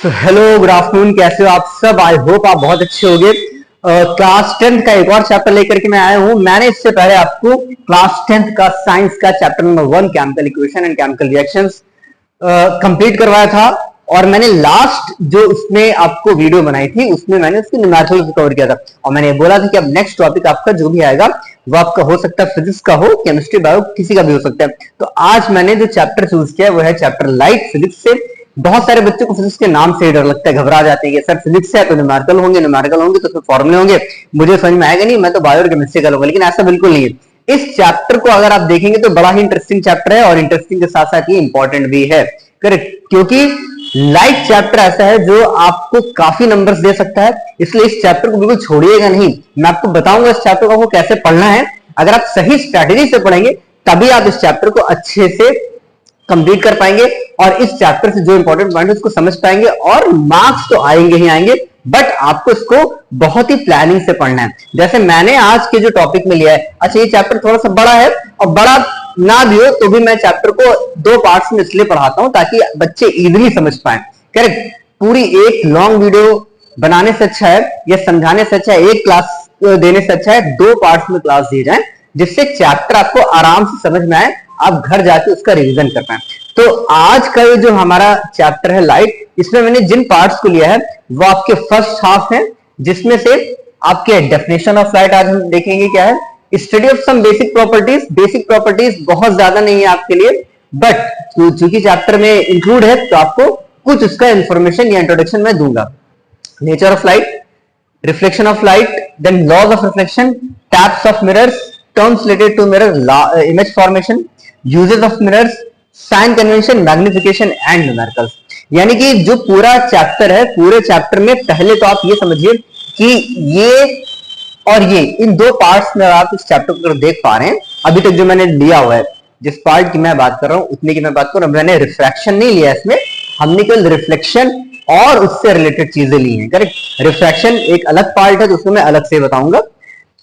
तो hello good afternoon, कैसे हो आप सब। आई होप आप बहुत अच्छे होंगे। क्लास 10th का एक और चैप्टर लेकर के मैं आया हूं। मैंने इससे पहले आपको क्लास 10th का साइंस का chapter number 1 chemical equation and chemical reactions complete करवाया था। और मैंने लास्ट जो उसमें आपको वीडियो बनाई थी उसमें मैंने उसकी न्यूमेरिकल कवर किया था। और मैंने बोला था कि अब नेक्स्ट टॉपिक आपका जो भी आएगा वो आपका हो सकता है फिजिक्स का हो, केमिस्ट्री, बायो, किसी का भी हो सकता है। तो आज मैंने जो चैप्टर चूज किया वो है चैप्टर लाइट फिजिक्स से। बहुत सारे बच्चों को फिजिक्स के नाम से ही डर लगता है, घबरा जाते हैं कि सर फिजिक्स है तो न्यूमेरिकल होंगे, न्यूमेरिकल होंगे तो फॉर्मूले होंगे, मुझे समझ में आएगा नहीं, मैं तो बायो और केमिस्ट्री का लूंगा। लेकिन ऐसा बिल्कुल नहीं है। इस चैप्टर को अगर आप देखेंगे तो बड़ा ही इंटरेस्टिंग चैप्टर है और इंटरेस्टिंग के साथ साथ ये इंपॉर्टेंट भी है। करेक्ट, क्योंकि लाइट चैप्टर ऐसा है जो आपको काफी नंबर्स दे सकता है, इसलिए इस चैप्टर को बिल्कुल छोड़िएगा नहीं। मैं आपको बताऊंगा इस चैप्टर को आपको कैसे पढ़ना है। अगर आप सही स्ट्रैटेजी से पढ़ेंगे तभी आप इस चैप्टर को अच्छे से कंप्लीट कर पाएंगे और इस चैप्टर से जो इंपॉर्टेंट पॉइंट है उसको समझ पाएंगे। और मार्क्स तो आएंगे ही आएंगे, बट आपको इसको बहुत ही प्लानिंग से पढ़ना है। जैसे मैंने आज के जो टॉपिक में लिया है, अच्छा ये चैप्टर थोड़ा सा बड़ा है और बड़ा ना भी हो तो भी मैं चैप्टर को 2 पार्ट्स में इसलिए पढ़ाता हूं ताकि बच्चे इजीली समझ पाए। करेक्ट, पूरी एक लॉन्ग वीडियो बनाने से अच्छा है या समझाने से अच्छा है, एक क्लास देने से अच्छा है 2 पार्ट्स में क्लास दी जाए, जिससे चैप्टर आपको आराम से समझ में आए, आप घर जाके उसका रिवीजन कर पाए। तो आज का ये जो हमारा चैप्टर है लाइट, इसमें मैंने जिन पार्ट्स को लिया है वो आपके फर्स्ट हाफ है, जिसमें से आपके डेफिनेशन ऑफ लाइट आज हम देखेंगे क्या है, study of some basic properties. Basic properties बहुत ज्यादा नहीं है आपके लिए, बट चूंकि चैप्टर में इंक्लूड है तो आपको कुछ उसका इंफॉर्मेशन या इंट्रोडक्शन मैं दूंगा। Nature of light, reflection of light, then laws of reflection, types of mirrors, terms related to mirror image formation, uses of mirrors, sign convention, magnification and numericals. यानी कि जो पूरा चैप्टर है, पूरे चैप्टर में पहले तो आप ये समझिए कि ये और ये इन 2 पार्ट्स में आप इस चैप्टर को देख पा रहे हैं। अभी तक जो मैंने लिया हुआ है, जिस पार्ट की मैं बात कर रहा हूं उतने की मैं बात कर रहा हूं। मैंने रिफ्रैक्शन नहीं लिया इसमें, हमने केवल रिफ्लेक्शन और उससे रिलेटेड चीजें ली हैं। करेक्ट, रिफ्रैक्शन एक अलग पार्ट है तो उसमें मैं अलग से बताऊंगा।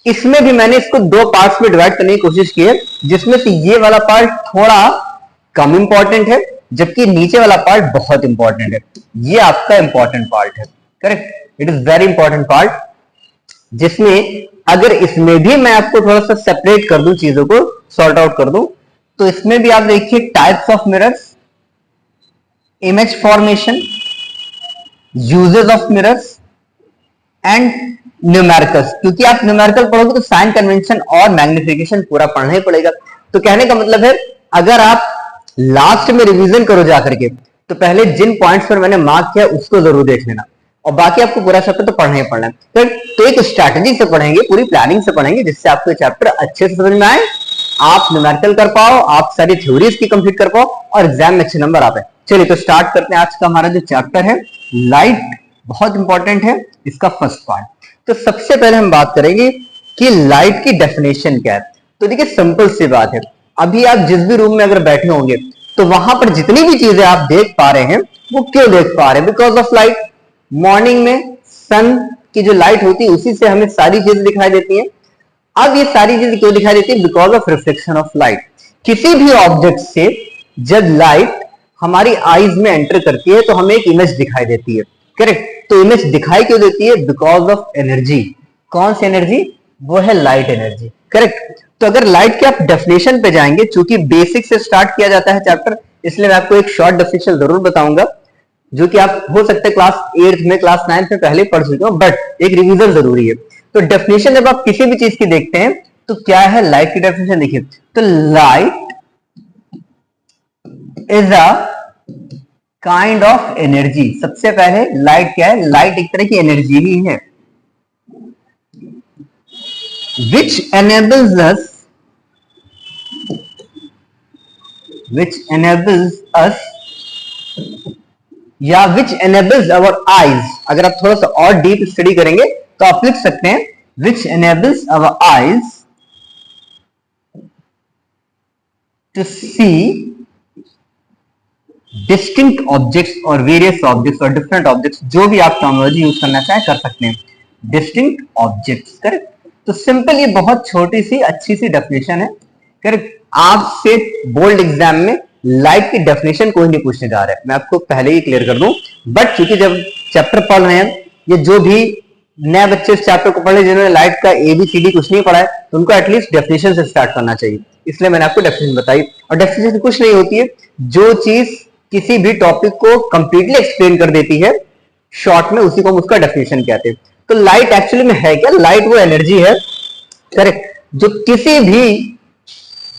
इसमें भी मैंने इसको 2 पार्ट्स में डिवाइड करने की कोशिश की है, जिसमें से ये वाला पार्ट थोड़ा कम इंपॉर्टेंट है जबकि नीचे वाला पार्ट बहुत इंपॉर्टेंट है। ये आपका इंपॉर्टेंट पार्ट है। Correct, it is very important part, जिसमें अगर इसमें भी मैं आपको थोड़ा सा सेपरेट कर दूं, चीजों को सॉर्ट आउट कर दूं, तो इसमें भी आप देखिए types of mirrors, image formation, uses of mirrors and numericals. क्योंकि आप न्यूमेरिकल पढ़ोगे तो साइन कन्वेंशन और मैग्निफिकेशन पूरा पढ़ना ही पड़ेगा। तो कहने का मतलब है अगर आप लास्ट में रिवीजन करो जाकर के तो पहले जिन पॉइंट्स पर मैंने मार्क किया उसको जरूर देख लेना, और बाकी आपको पूरा चैप्टर तो पढ़ना ही पढ़ना है। तो एक स्ट्रैटेजी से पढ़ेंगे, पूरी प्लानिंग से पढ़ेंगे, जिससे आपको चैप्टर अच्छे से समझ में आए, आप न्यूमेरिकल कर पाओ, आप सारी थ्योरीज की कंप्लीट कर पाओ और एग्जाम में अच्छे नंबर आ पाए। चलिए तो स्टार्ट करते हैं। आज का हमारा जो चैप्टर है लाइट बहुत इंपॉर्टेंट है, इसका फर्स्ट पार्ट। तो सबसे पहले हम बात करेंगे कि लाइट की डेफिनेशन क्या है। तो देखिए सिंपल सी बात है, अभी आप जिस भी रूम में अगर बैठे होंगे तो वहां पर जितनी भी चीजें आप देख पा रहे हैं वो क्यों देख पा रहे हैं? Because of light. मॉर्निंग में सन की जो लाइट होती है उसी से हमें सारी चीजें दिखाई देती हैं। अब ये सारी चीजें क्यों दिखाई देती है? Because of reflection of light. किसी भी ऑब्जेक्ट से जब लाइट हमारी आईज में एंटर करती है तो हमें एक इमेज दिखाई देती है। करेक्ट, तो इमेज दिखाई क्यों देती है? Because of energy. कौन सी एनर्जी? वो है लाइट एनर्जी। करेक्ट, तो अगर लाइट के आप डेफिनेशन पे जाएंगे, चूंकि बेसिक से स्टार्ट किया जाता है चैप्टर, इसलिए मैं आपको एक शॉर्ट डेफिनेशन जरूर बताऊंगा, जो कि आप हो सकता है क्लास 8th में, क्लास 9th में पहले पढ़ चुके हो, बट एक रिवीजन जरूरी है। तो डेफिनेशन जब आप किसी भी चीज की देखते हैं तो क्या है लाइट की डेफिनेशन? देखिए, तो light is a kind of energy. सबसे पहले लाइट क्या है? लाइट एक तरह की एनर्जी ही है, which enables us या which enables our eyes। अगर आप थोड़ा सा और डीप स्टडी करेंगे तो आप लिख सकते हैं which enables our eyes to see distinct objects और various objects और different objects, जो भी आप टर्मिनोलॉजी यूज करना चाहें कर सकते हैं। Distinct objects. करेक्ट, तो सिंपल ये बहुत छोटी सी अच्छी सी डेफिनेशन है। करेक्ट, आपसे बोर्ड एग्जाम में लाइट की डेफिनेशन कोई नहीं पूछने जा रहा है, मैं आपको पहले ही क्लियर कर दूं। बट क्योंकि जब चैप्टर पढ़ रहे हैं, ये जो भी नए बच्चे इस चैप्टर को पढ़े जिन्होंने लाइट का ABCD कुछ नहीं पढ़ा है, तो उनको एटलीस्ट डेफिनेशन से स्टार्ट करना चाहिए, इसलिए मैंने आपको डेफिनेशन बताई। और डेफिनेशन कुछ नहीं होती है, जो चीज किसी भी टॉपिक को कंप्लीटली एक्सप्लेन कर देती है शॉर्ट में, उसी को हम उसका डेफिनेशन कहते हैं। तो लाइट एक्चुअली में है क्या? लाइट वो एनर्जी है, करेक्ट, जो किसी भी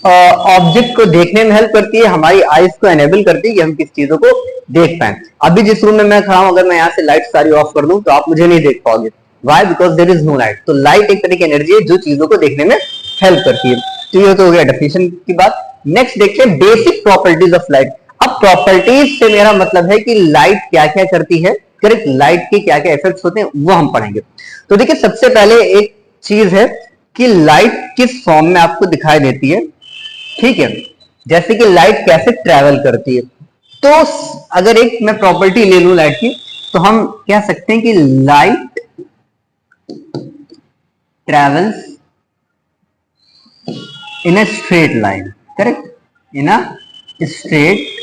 ऑब्जेक्ट को देखने में हेल्प करती है, हमारी आईज को एनेबल करती है कि हम किस चीजों को देख पाए। अभी जिस रूम में मैं खड़ा हूं, अगर मैं यहाँ से लाइट सारी ऑफ कर दूं तो आप मुझे नहीं देख पाओगे। Why? Because there is no light. तो लाइट एक तरह की एनर्जी है जो चीजों को देखने में हेल्प करती है। तो ये तो हो गया डेफिनेशन की बात। नेक्स्ट देखिए बेसिक प्रॉपर्टीज ऑफ लाइट। अब प्रॉपर्टीज से मेरा मतलब है कि लाइट क्या क्या करती है, करेक्ट, लाइट के क्या क्या इफेक्ट्स होते हैं वो हम पढ़ेंगे। तो देखिए सबसे पहले एक चीज है कि लाइट किस फॉर्म में आपको दिखाई देती है, ठीक है, जैसे कि लाइट कैसे ट्रैवल करती है। तो अगर एक मैं प्रॉपर्टी ले लूं लाइट की, तो हम कह सकते हैं कि light travels in a straight line, correct, in a straight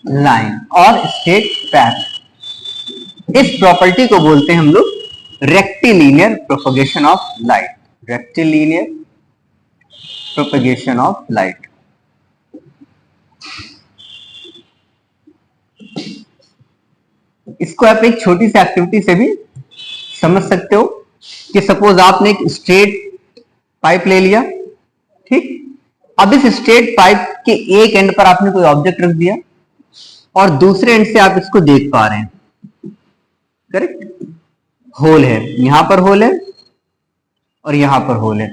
line और स्ट्रेट पैथ। इस प्रॉपर्टी को बोलते हैं हम लोग rectilinear propagation of light, rectilinear propagation of light. इसको आप एक छोटी सी एक्टिविटी से भी समझ सकते हो कि सपोज आपने एक स्ट्रेट पाइप ले लिया, ठीक, अब इस स्ट्रेट पाइप के एक एंड पर आपने कोई ऑब्जेक्ट रख दिया और दूसरे एंड से आप इसको देख पा रहे हैं, करेक्ट, होल है, यहां पर होल है और यहां पर होल है।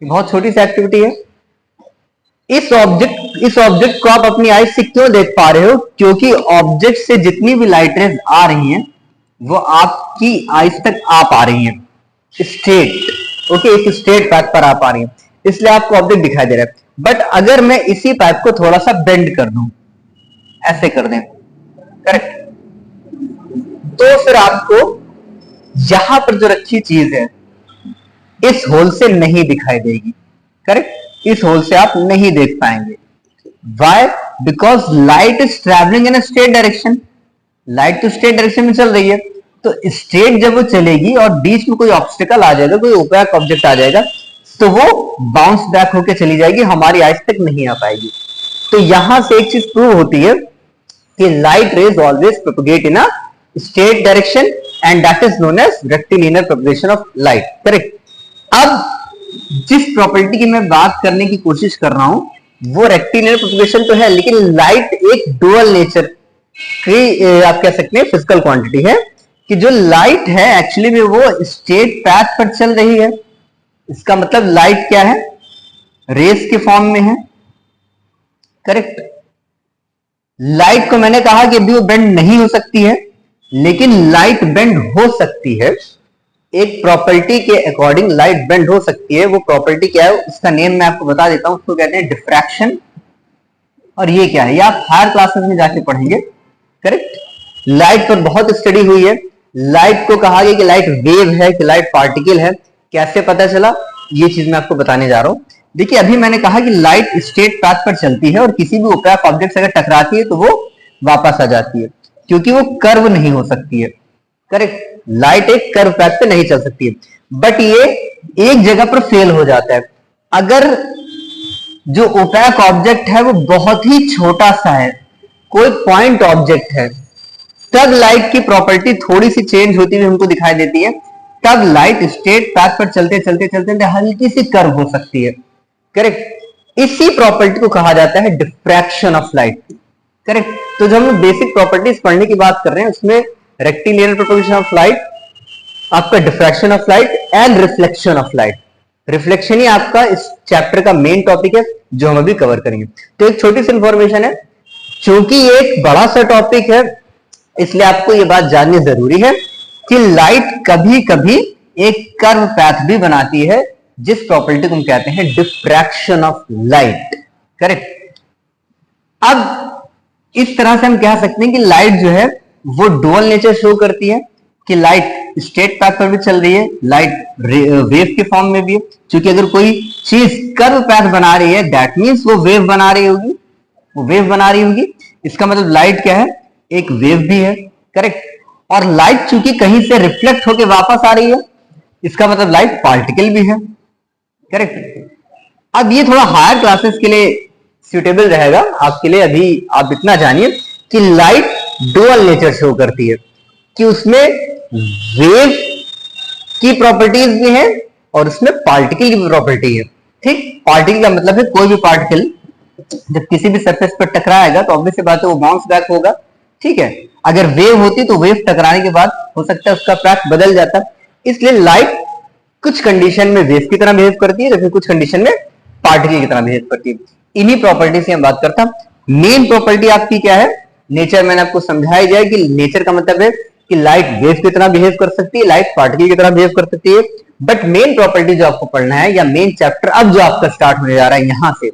बहुत छोटी सी एक्टिविटी है। इस ऑब्जेक्ट को आप अपनी आईज से क्यों देख पा रहे हो? क्योंकि ऑब्जेक्ट से जितनी भी लाइट रेज आ रही हैं वो आपकी आईज तक आ पा रही हैं स्ट्रेट, ओके, एक स्ट्रेट पैथ पर आ पा रही हैं, इसलिए आपको ऑब्जेक्ट दिखाई दे रहा है। बट अगर मैं इसी पाइप को थोड़ा सा बेंड कर दूं, ऐसे कर दें, करेक्ट, तो फिर आपको यहां पर जो रखी चीज है इस होल से नहीं दिखाई देगी, करेक्ट, इस होल से आप नहीं देख पाएंगे। Why? Because light is travelling in straight direction, light तो स्ट्रेट डायरेक्शन में चल रही है, तो स्ट्रेट जब वो चलेगी और बीच में कोई ऑब्स्टिकल आ जाएगा, कोई ओपैक ऑब्जेक्ट आ जाएगा, तो वो बाउंस बैक होकर चली जाएगी, हमारी आइज तक नहीं आ पाएगी। तो यहां से एक चीज प्रूव होती है कि light rays always propagate in a straight direction and that is known as rectilinear propagation of light, correct. अब जिस प्रॉपर्टी की मैं बात करने की कोशिश कर रहा हूं वो रेक्टिलिनियर प्रोपगेशन तो है, लेकिन लाइट एक डुअल नेचर की आप कह सकते हैं फिजिकल क्वांटिटी है, कि जो लाइट है एक्चुअली में वो स्ट्रेट पैथ पर चल रही है। इसका मतलब लाइट क्या है? रेस के फॉर्म में है, करेक्ट। लाइट को मैंने कहा कि अभी वो बेंड नहीं हो सकती है, लेकिन लाइट बेंड हो सकती है। एक प्रॉपर्टी के अकॉर्डिंग लाइट बेंड हो सकती है। वो प्रॉपर्टी क्या है उसका नेम मैं आपको बता देता हूं, उसको कहते हैं डिफ्रैक्शन। और ये क्या है ये आप हायर क्लासेस में जाके पढ़ेंगे, करेक्ट। लाइट पर बहुत स्टडी हुई है, लाइट को कहा गया कि लाइट वेव है कि लाइट पार्टिकल है। कैसे पता चला ये चीज मैं आपको बताने जा रहा हूं। देखिए अभी मैंने कहा कि लाइट स्ट्रेट पैथ पर चलती है और किसी भी ओपैक ऑब्जेक्ट से अगर टकराती है तो वो वापस आ जाती है, क्योंकि वो कर्व नहीं हो सकती है, करेक्ट। लाइट एक कर्व पैथ पे नहीं चल सकती है, बट ये एक जगह पर फेल हो जाता है। अगर जो ओपैक ऑब्जेक्ट है वो बहुत ही छोटा सा है, कोई पॉइंट ऑब्जेक्ट है, तब लाइट की प्रॉपर्टी थोड़ी सी चेंज होती हुई हमको दिखाई देती है। तब लाइट स्ट्रेट पैथ पर चलते चलते चलते हल्की सी कर्व हो सकती है, करेक्ट। इसी प्रॉपर्टी को कहा जाता है डिफ्रैक्शन ऑफ लाइट, करेक्ट। तो जब हम बेसिक प्रॉपर्टीज पढ़ने की बात कर रहे हैं उसमें रेक्टिलिनियर प्रोपगेशन ऑफ लाइट, आपका diffraction of light and reflection of light. Reflection ही आपका इस चैप्टर का मेन टॉपिक है जो हम अभी कवर करेंगे। तो एक छोटी सी इंफॉर्मेशन है, क्योंकि ये एक बड़ा सा टॉपिक है इसलिए आपको ये बात जाननी जरूरी है कि लाइट कभी कभी एक कर्व पैथ भी बनाती है, जिस प्रॉपर्टी को हम कहते हैं डिफ्रैक्शन ऑफ लाइट, करेक्ट। अब इस तरह से हम कह सकते हैं कि लाइट जो है वो डुअल नेचर शो करती है, कि लाइट स्ट्रेट पैथ पर भी चल रही है, लाइट वेव के फॉर्म में भी है। क्योंकि अगर कोई चीज कर्व पैथ बना रही है, दैट मीन्स वो वेव बना रही होगी, वो वेव बना रही होगी। इसका मतलब लाइट क्या है, एक वेव भी है, करेक्ट। और लाइट चूंकि कहीं से रिफ्लेक्ट होके वापस आ रही है, इसका मतलब लाइट पार्टिकल भी है, करेक्ट। अब ये थोड़ा हायर क्लासेस के लिए सुटेबल रहेगा आपके लिए। अभी आप इतना जानिए कि लाइट डुअल नेचर शो करती है, कि उसमें वेव की प्रॉपर्टीज भी है और उसमें पार्टिकल की भी प्रॉपर्टी है, ठीक। पार्टिकल का मतलब है कोई भी पार्टिकल जब किसी भी सरफेस पर टकराएगा तो ऑब्वियस बात है वो बाउंस बैक होगा, ठीक है। अगर वेव होती तो वेव टकराने के बाद हो सकता है उसका पैथ बदल जाता। इसलिए लाइट कुछ कंडीशन में वेव की तरह बिहेव करती है, जबकि कुछ कंडीशन में पार्टिकल की तरह बिहेव करती है। इन्हीं प्रॉपर्टी से हम बात करता हूं। मेन प्रॉपर्टी आपकी क्या है, नेचर मैंने आपको समझाई जाए कि नेचर का मतलब है कि लाइट वेव की तरह बिहेव कर सकती है, लाइट पार्टिकल की तरह बिहेव कर सकती है। बट मेन प्रॉपर्टी जो आपको पढ़ना है, या मेन चैप्टर अब जो आपका स्टार्ट होने जा रहा है यहां से,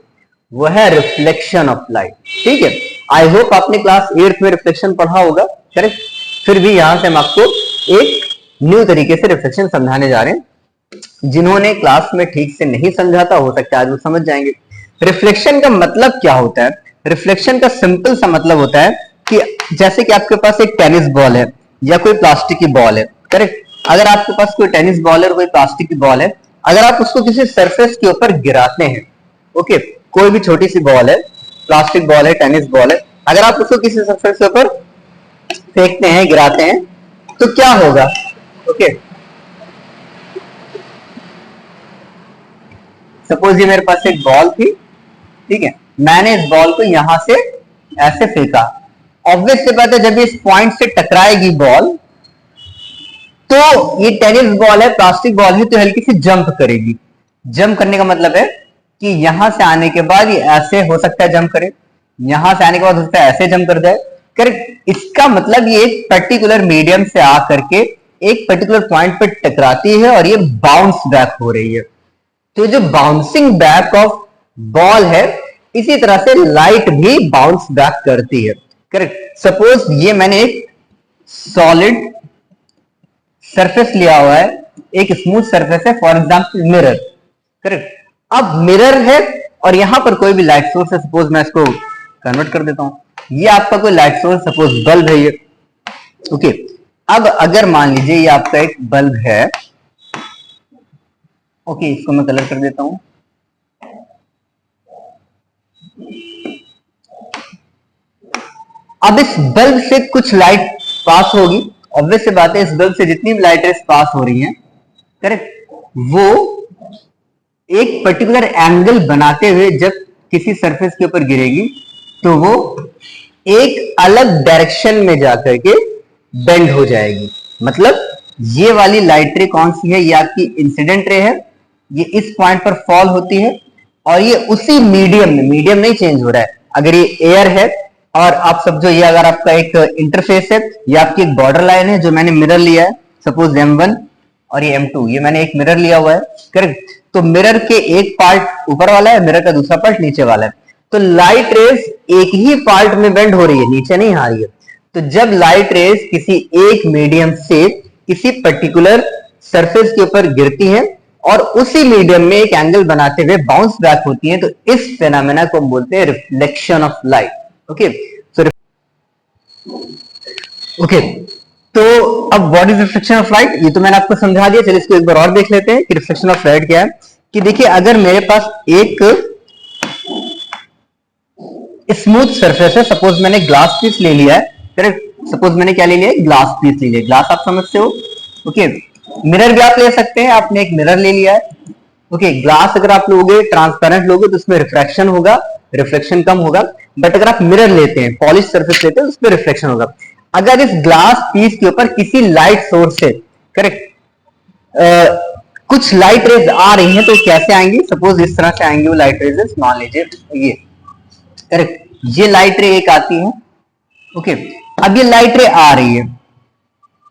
वो है रिफ्लेक्शन ऑफ लाइट, ठीक है। आई होप आपने क्लास 8th में रिफ्लेक्शन पढ़ा होगा, करेक्ट। फिर भी यहां से हम आपको एक न्यू तरीके से रिफ्लेक्शन समझाने जा रहे हैं। जिन्होंने क्लास में ठीक से नहीं समझा था, हो सकता है आज वो समझ जाएंगे। रिफ्लेक्शन का मतलब क्या होता है? रिफ्लेक्शन का सिंपल सा मतलब होता है कि जैसे कि आपके पास एक टेनिस बॉल है या कोई प्लास्टिक की बॉल है, करेक्ट। अगर आपके पास कोई टेनिस बॉल है और कोई प्लास्टिक की बॉल है, अगर आप उसको किसी सरफेस के ऊपर गिराते हैं, ओके, कोई भी छोटी सी बॉल है, प्लास्टिक बॉल है, टेनिस बॉल है, अगर आप उसको किसी सरफेस के ऊपर फेंकते हैं, गिराते हैं, तो क्या होगा? ओके, सपोज ये मेरे पास एक बॉल थी, ठीक है, मैंने इस बॉल को यहां से ऐसे फेंका। ऑब्वियस सी बात है जब इस पॉइंट से टकराएगी बॉल, तो ये टेनिस बॉल है, प्लास्टिक बॉल है, तो हल्की सी जंप करेगी। जंप करने का मतलब है कि यहां से आने के बाद ये ऐसे हो सकता है जंप करे, यहां से आने के बाद हो सकता है ऐसे जंप कर जाए, करेक्ट। इसका मतलब ये एक पर्टिकुलर मीडियम से आकर के एक पर्टिकुलर पॉइंट पर टकराती है और ये बाउंस बैक हो रही है। तो जो बाउंसिंग बैक ऑफ बॉल है, इसी तरह से लाइट भी बाउंस बैक करती है, करेक्ट। सपोज ये मैंने एक सॉलिड सरफेस लिया हुआ है, एक स्मूथ सरफेस है, फॉर एग्जांपल मिरर, करेक्ट। अब मिरर है और यहां पर कोई भी लाइट सोर्स है, सपोज मैं इसको कन्वर्ट कर देता हूं, ये आपका कोई लाइट सोर्स, सपोज बल्ब है ये, ओके। अब अगर मान लीजिए ये आपका एक बल्ब है, ओके, इसको मैं कलर कर देता हूं। अब इस बल्ब से कुछ लाइट पास होगी, ऑब्वियस सी बात है इस बल्ब से जितनी भी लाइट रेस पास हो रही हैं, करेक्ट, वो एक पर्टिकुलर एंगल बनाते हुए जब किसी सरफेस के ऊपर गिरेगी तो वो एक अलग डायरेक्शन में जाकर के बेंड हो जाएगी। मतलब ये वाली लाइट रे कौन सी है? ये आपकी इंसिडेंट रे है, ये इस पॉइंट पर फॉल होती है और ये उसी मीडियम में, मीडियम नहीं चेंज हो रहा है। अगर ये एयर है और आप समझो ये अगर आपका एक इंटरफेस है, ये आपकी एक बॉर्डर लाइन है जो मैंने मिरर लिया है, सपोज M1 और ये M2, ये मैंने एक मिरर लिया हुआ है, करेक्ट। तो मिरर के एक पार्ट ऊपर वाला है, मिरर का दूसरा पार्ट नीचे वाला है, तो लाइट रेस एक ही पार्ट में बेंड हो रही है, नीचे नहीं आ रही है। तो जब लाइट रेस किसी एक मीडियम से किसी पर्टिकुलर सरफेस के ऊपर गिरती है और उसी मीडियम में एक एंगल बनाते हुए बाउंस बैक होती है, तो इस फेनोमेना को हम बोलते हैं reflection of light, okay. Okay, तो अब what is reflection of light, ये तो मैंने आपको समझा दिया। चलिए इसको एक बार और देख लेते हैं कि रिफ्लेक्शन ऑफ लाइट क्या है। कि देखिए अगर मेरे पास एक स्मूथ सरफेस है, सपोज मैंने ग्लास पीस ले लिया है, करेक्ट। सपोज मैंने क्या ले लिया है? ग्लास पीस ले लिया। ग्लास आप समझते हो, ओके। मिरर भी आप ले सकते हैं, आपने एक मिरर ले लिया है, ओके। ग्लास अगर आप लोगे, ट्रांसपेरेंट लोगे, तो उसमें रिफ्रैक्शन होगा, रिफ्लेक्शन कम होगा। बट अगर आप मिरर लेते हैं, पॉलिश सरफेस लेते हैं, उसमें रिफ्लेक्शन होगा। अगर इस ग्लास पीस के ऊपर किसी लाइट सोर्स से, करेक्ट, कुछ लाइट रेज आ रही हैं, तो कैसे आएंगी? सपोज इस तरह से आएंगी वो लाइट रेजेस, मान लीजिए ये, करेक्ट, ये लाइट रे एक आती है, ओके। अब ये लाइट रे आ रही है,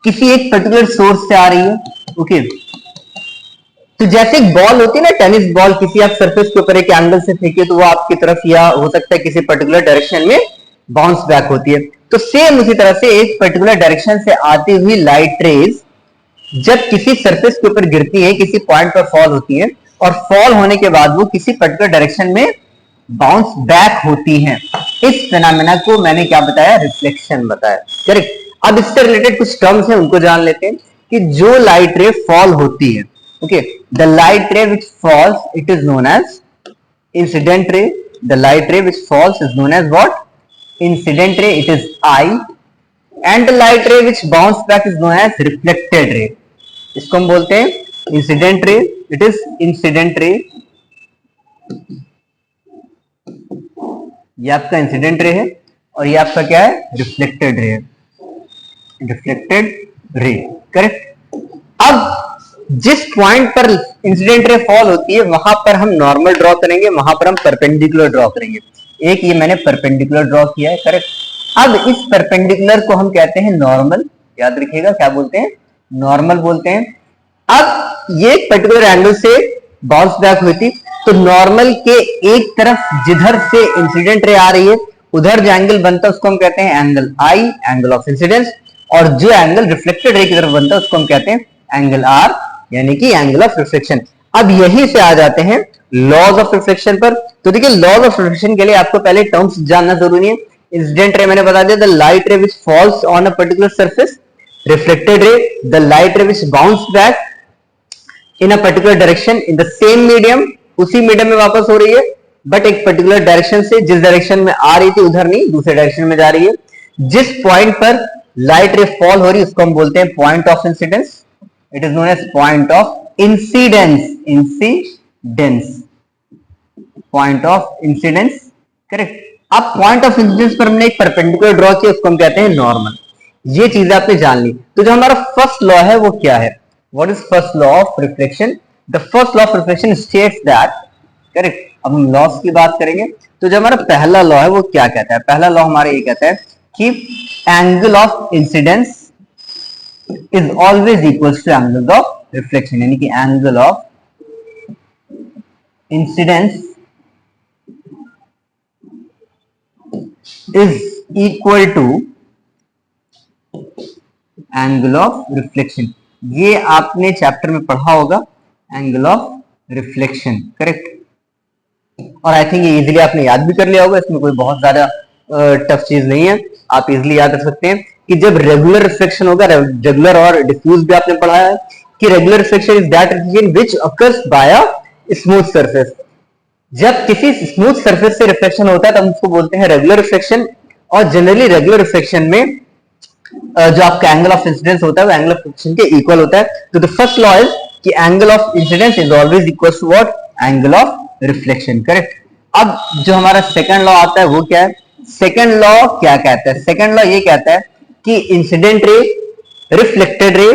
किसी एक पर्टिकुलर सोर्स से आ रही है, ओके। तो जैसे एक बॉल होती है ना, टेनिस बॉल, किसी आप सरफेस के ऊपर एक एंगल से फेंके तो वो आपकी तरफ या हो सकता है किसी पर्टिकुलर डायरेक्शन में बाउंस बैक होती है। तो सेम उसी तरह से एक पर्टिकुलर डायरेक्शन से आती हुई लाइट रेज जब किसी सरफेस के ऊपर गिरती है, किसी पॉइंट पर फॉल होती है और फॉल होने के बाद वो किसी पर्टिकुलर डायरेक्शन में बाउंस बैक होती हैं। इस फिनोमेना को मैंने क्या बताया, रिफ्लेक्शन बताया, करेक्ट। अब इससे रिलेटेड कुछ टर्म्स हैं उनको जान लेते हैं कि जो लाइट रे फॉल होती है, okay, the light ray which falls it is known as incident ray. The light ray which falls is known as what, incident ray, it is I. And the light ray which bounce back is known as reflected ray. इसको हम बोलते हैं incident ray, it is incident ray, ये आपका incident ray है, और ये आपका क्या है, रिफ्लेक्टेड रे है, रिफ्लेक्टेड रे, करेक्ट। अब जिस पॉइंट पर इंसिडेंट रे फॉल होती है वहां पर हम नॉर्मल ड्रॉ करेंगे, वहां पर हम परपेंडिकुलर ड्रॉ करेंगे। एक ये मैंने परपेंडिकुलर ड्रॉ किया है, करेक्ट। अब इस परपेंडिकुलर को हम कहते हैं नॉर्मल, याद रखिएगा क्या बोलते हैं, नॉर्मल बोलते हैं। अब ये पर्टिकुलर एंगल से बाउंस बैक हुई थी, तो नॉर्मल के एक तरफ जिधर से इंसिडेंट रे आ रही है उधर जो एंगल बनता है उसको हम कहते हैं angle I, angle of incidence, और जो एंगल रिफ्लेक्टेड रे की तरफ बनता है उसको हम कहते हैं एंगल आर, यानी कि एंगल ऑफ रिफ्लेक्शन। अब यहीं से आ जाते हैं लॉज ऑफ रिफ्लेक्शन पर। तो देखिए लॉज ऑफ रिफ्लेक्शन के लिए आपको पहले टर्म्स जानना जरूरी है। इंसिडेंट रे मैंने बता दिया, the light ray which falls on a particular surface, reflected ray, the light ray which bounce back in a particular direction in the same medium, उसी मीडियम में वापस हो रही है बट एक पर्टिकुलर डायरेक्शन से, जिस डायरेक्शन में आ रही थी उधर नहीं दूसरे डायरेक्शन में जा रही है। जिस पॉइंट पर लाइट रे फॉल हो रही है उसको हम बोलते हैं point of incidence, it is known as point of incidence, incidence, point of incidence, correct. अब पॉइंट ऑफ इंसिडेंस पर हमने एक परपेंडिकुलर ड्रॉ किया, उसको हम कहते हैं नॉर्मल। ये चीज आपने जान ली। तो जो हमारा फर्स्ट लॉ है वो क्या है, what is first law of reflection? The first law of reflection states that, correct. अब हम लॉस की बात करेंगे, तो जो हमारा पहला लॉ है वो क्या कहता है? पहला लॉ हमारा ये कहता है कि angle of incidence is always equal to angle of reflection, यानी कि angle of incidence is equal to angle of reflection. ये आपने चैप्टर में पढ़ा होगा, एंगल ऑफ रिफ्लेक्शन, करेक्ट। और आई थिंक ये इजीली आपने याद भी कर लिया होगा, इसमें कोई बहुत ज्यादा टफ चीज नहीं है, आप इजीली याद रख सकते हैं कि जब रेगुलर रिफ्लेक्शन होगा, रेगुलर और डिफ्यूज भी आपने पढ़ा है कि regular reflection is that reflection which occurs by a smooth surface. जब किसी स्मूथ सरफेस से रिफ्लेक्शन होता है तब उसको बोलते हैं रेगुलर रिफ्लेक्शन। और जनरली रेगुलर रिफ्लेक्शन में जो आपका एंगल ऑफ इंसिडेंस होता है वो एंगल ऑफ रिफ्लेक्शन के इक्वल होता है। तो द फर्स्ट लॉ इज कि angle of incidence is always equal to what, angle of reflection, correct. अब जो हमारा सेकंड लॉ आता है वो क्या है? सेकंड लॉ क्या कहता है? सेकंड लॉ ये कहता है कि incident ray, reflected ray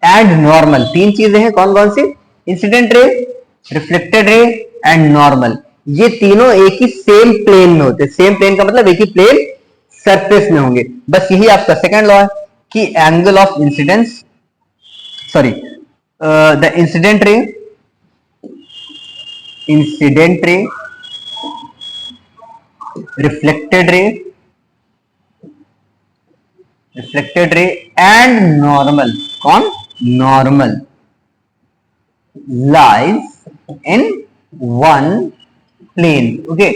and normal, तीन चीजें हैं, कौन कौन सी? Incident ray, reflected ray and normal, ये तीनों एक ही सेम प्लेन में होते हैं। सेम प्लेन का मतलब एक ही प्लेन सरफेस में होंगे। बस यही आपका सेकंड लॉ है कि angle of incidence, sorry, the incident ray, incident ray, reflected ray, reflected ray and normal, कौन? Normal lies in one plane. Okay,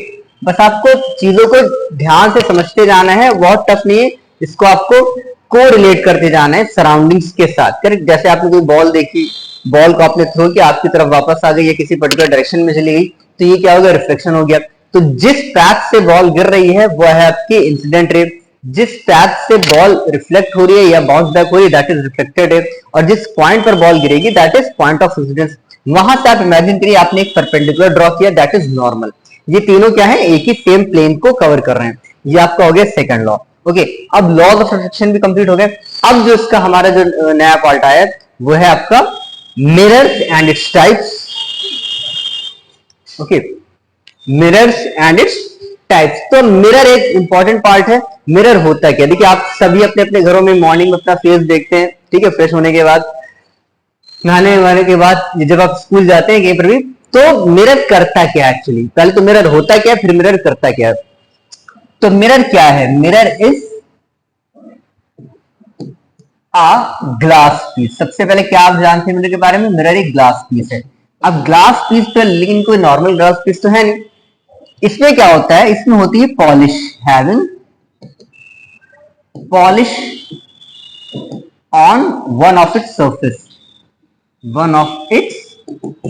बस आपको चीजों को ध्यान से समझते जाना है, बहुत टफ नहीं है, इसको आपको को रिलेट करते जाना है सराउंडिंग्स के साथ, करेक्ट। जैसे आपने कोई बॉल देखी, बॉल को आपने थ्रो किया, आपकी तरफ वापस आ गई या किसी पर्टिकुलर डायरेक्शन में चली गई, तो ये क्या हो गया? रिफ्लेक्शन हो गया। तो जिस पैथ से बॉल गिर रही है वो है आपकी इंसिडेंट रे, जिस पैथ से बॉल रिफ्लेक्ट हो रही है या बाउंस बैक हो रही है दैट इज रिफ्लेक्टेड रे, और जिस पॉइंट पर बॉल गिरेगी that is point of incidence. वहां से आप इमेजिन करिए आपने एक परपेंडिकुलर ड्रॉ किया, दैट इज नॉर्मल। ये तीनों क्या है? एक ही सेम प्लेन को कवर कर रहे हैं। ये आपका हो गया सेकंड लॉ। ओके, अब लॉज ऑफ रिफ्लेक्शन भी कंप्लीट हो गए। अब जो इसका हमारा जो नया पार्ट आया है वो है आपका mirrors and its types. Okay, mirrors and its types. तो मिरर एक इंपॉर्टेंट पार्ट है। मिरर होता है क्या? देखिए आप सभी अपने अपने घरों में मॉर्निंग में अपना फेस देखते हैं, ठीक है, फ्रेश होने के बाद, नहाने वाने के बाद, जब आप स्कूल जाते हैं कहीं पर भी, तो मिरर करता क्या एक्चुअली? पहले तो मिरर होता क्या, फिर मिरर करता क्या? तो मिरर क्या है? Mirror is a glass piece. सबसे पहले क्या आप जानते हैं मिरर के बारे में? मिरर एक ग्लास पीस है। अब ग्लास पीस तो, लेकिन कोई नॉर्मल ग्लास पीस तो है नहीं। इसमें क्या होता है, इसमें होती है polish, having polish on one of its surface, one of its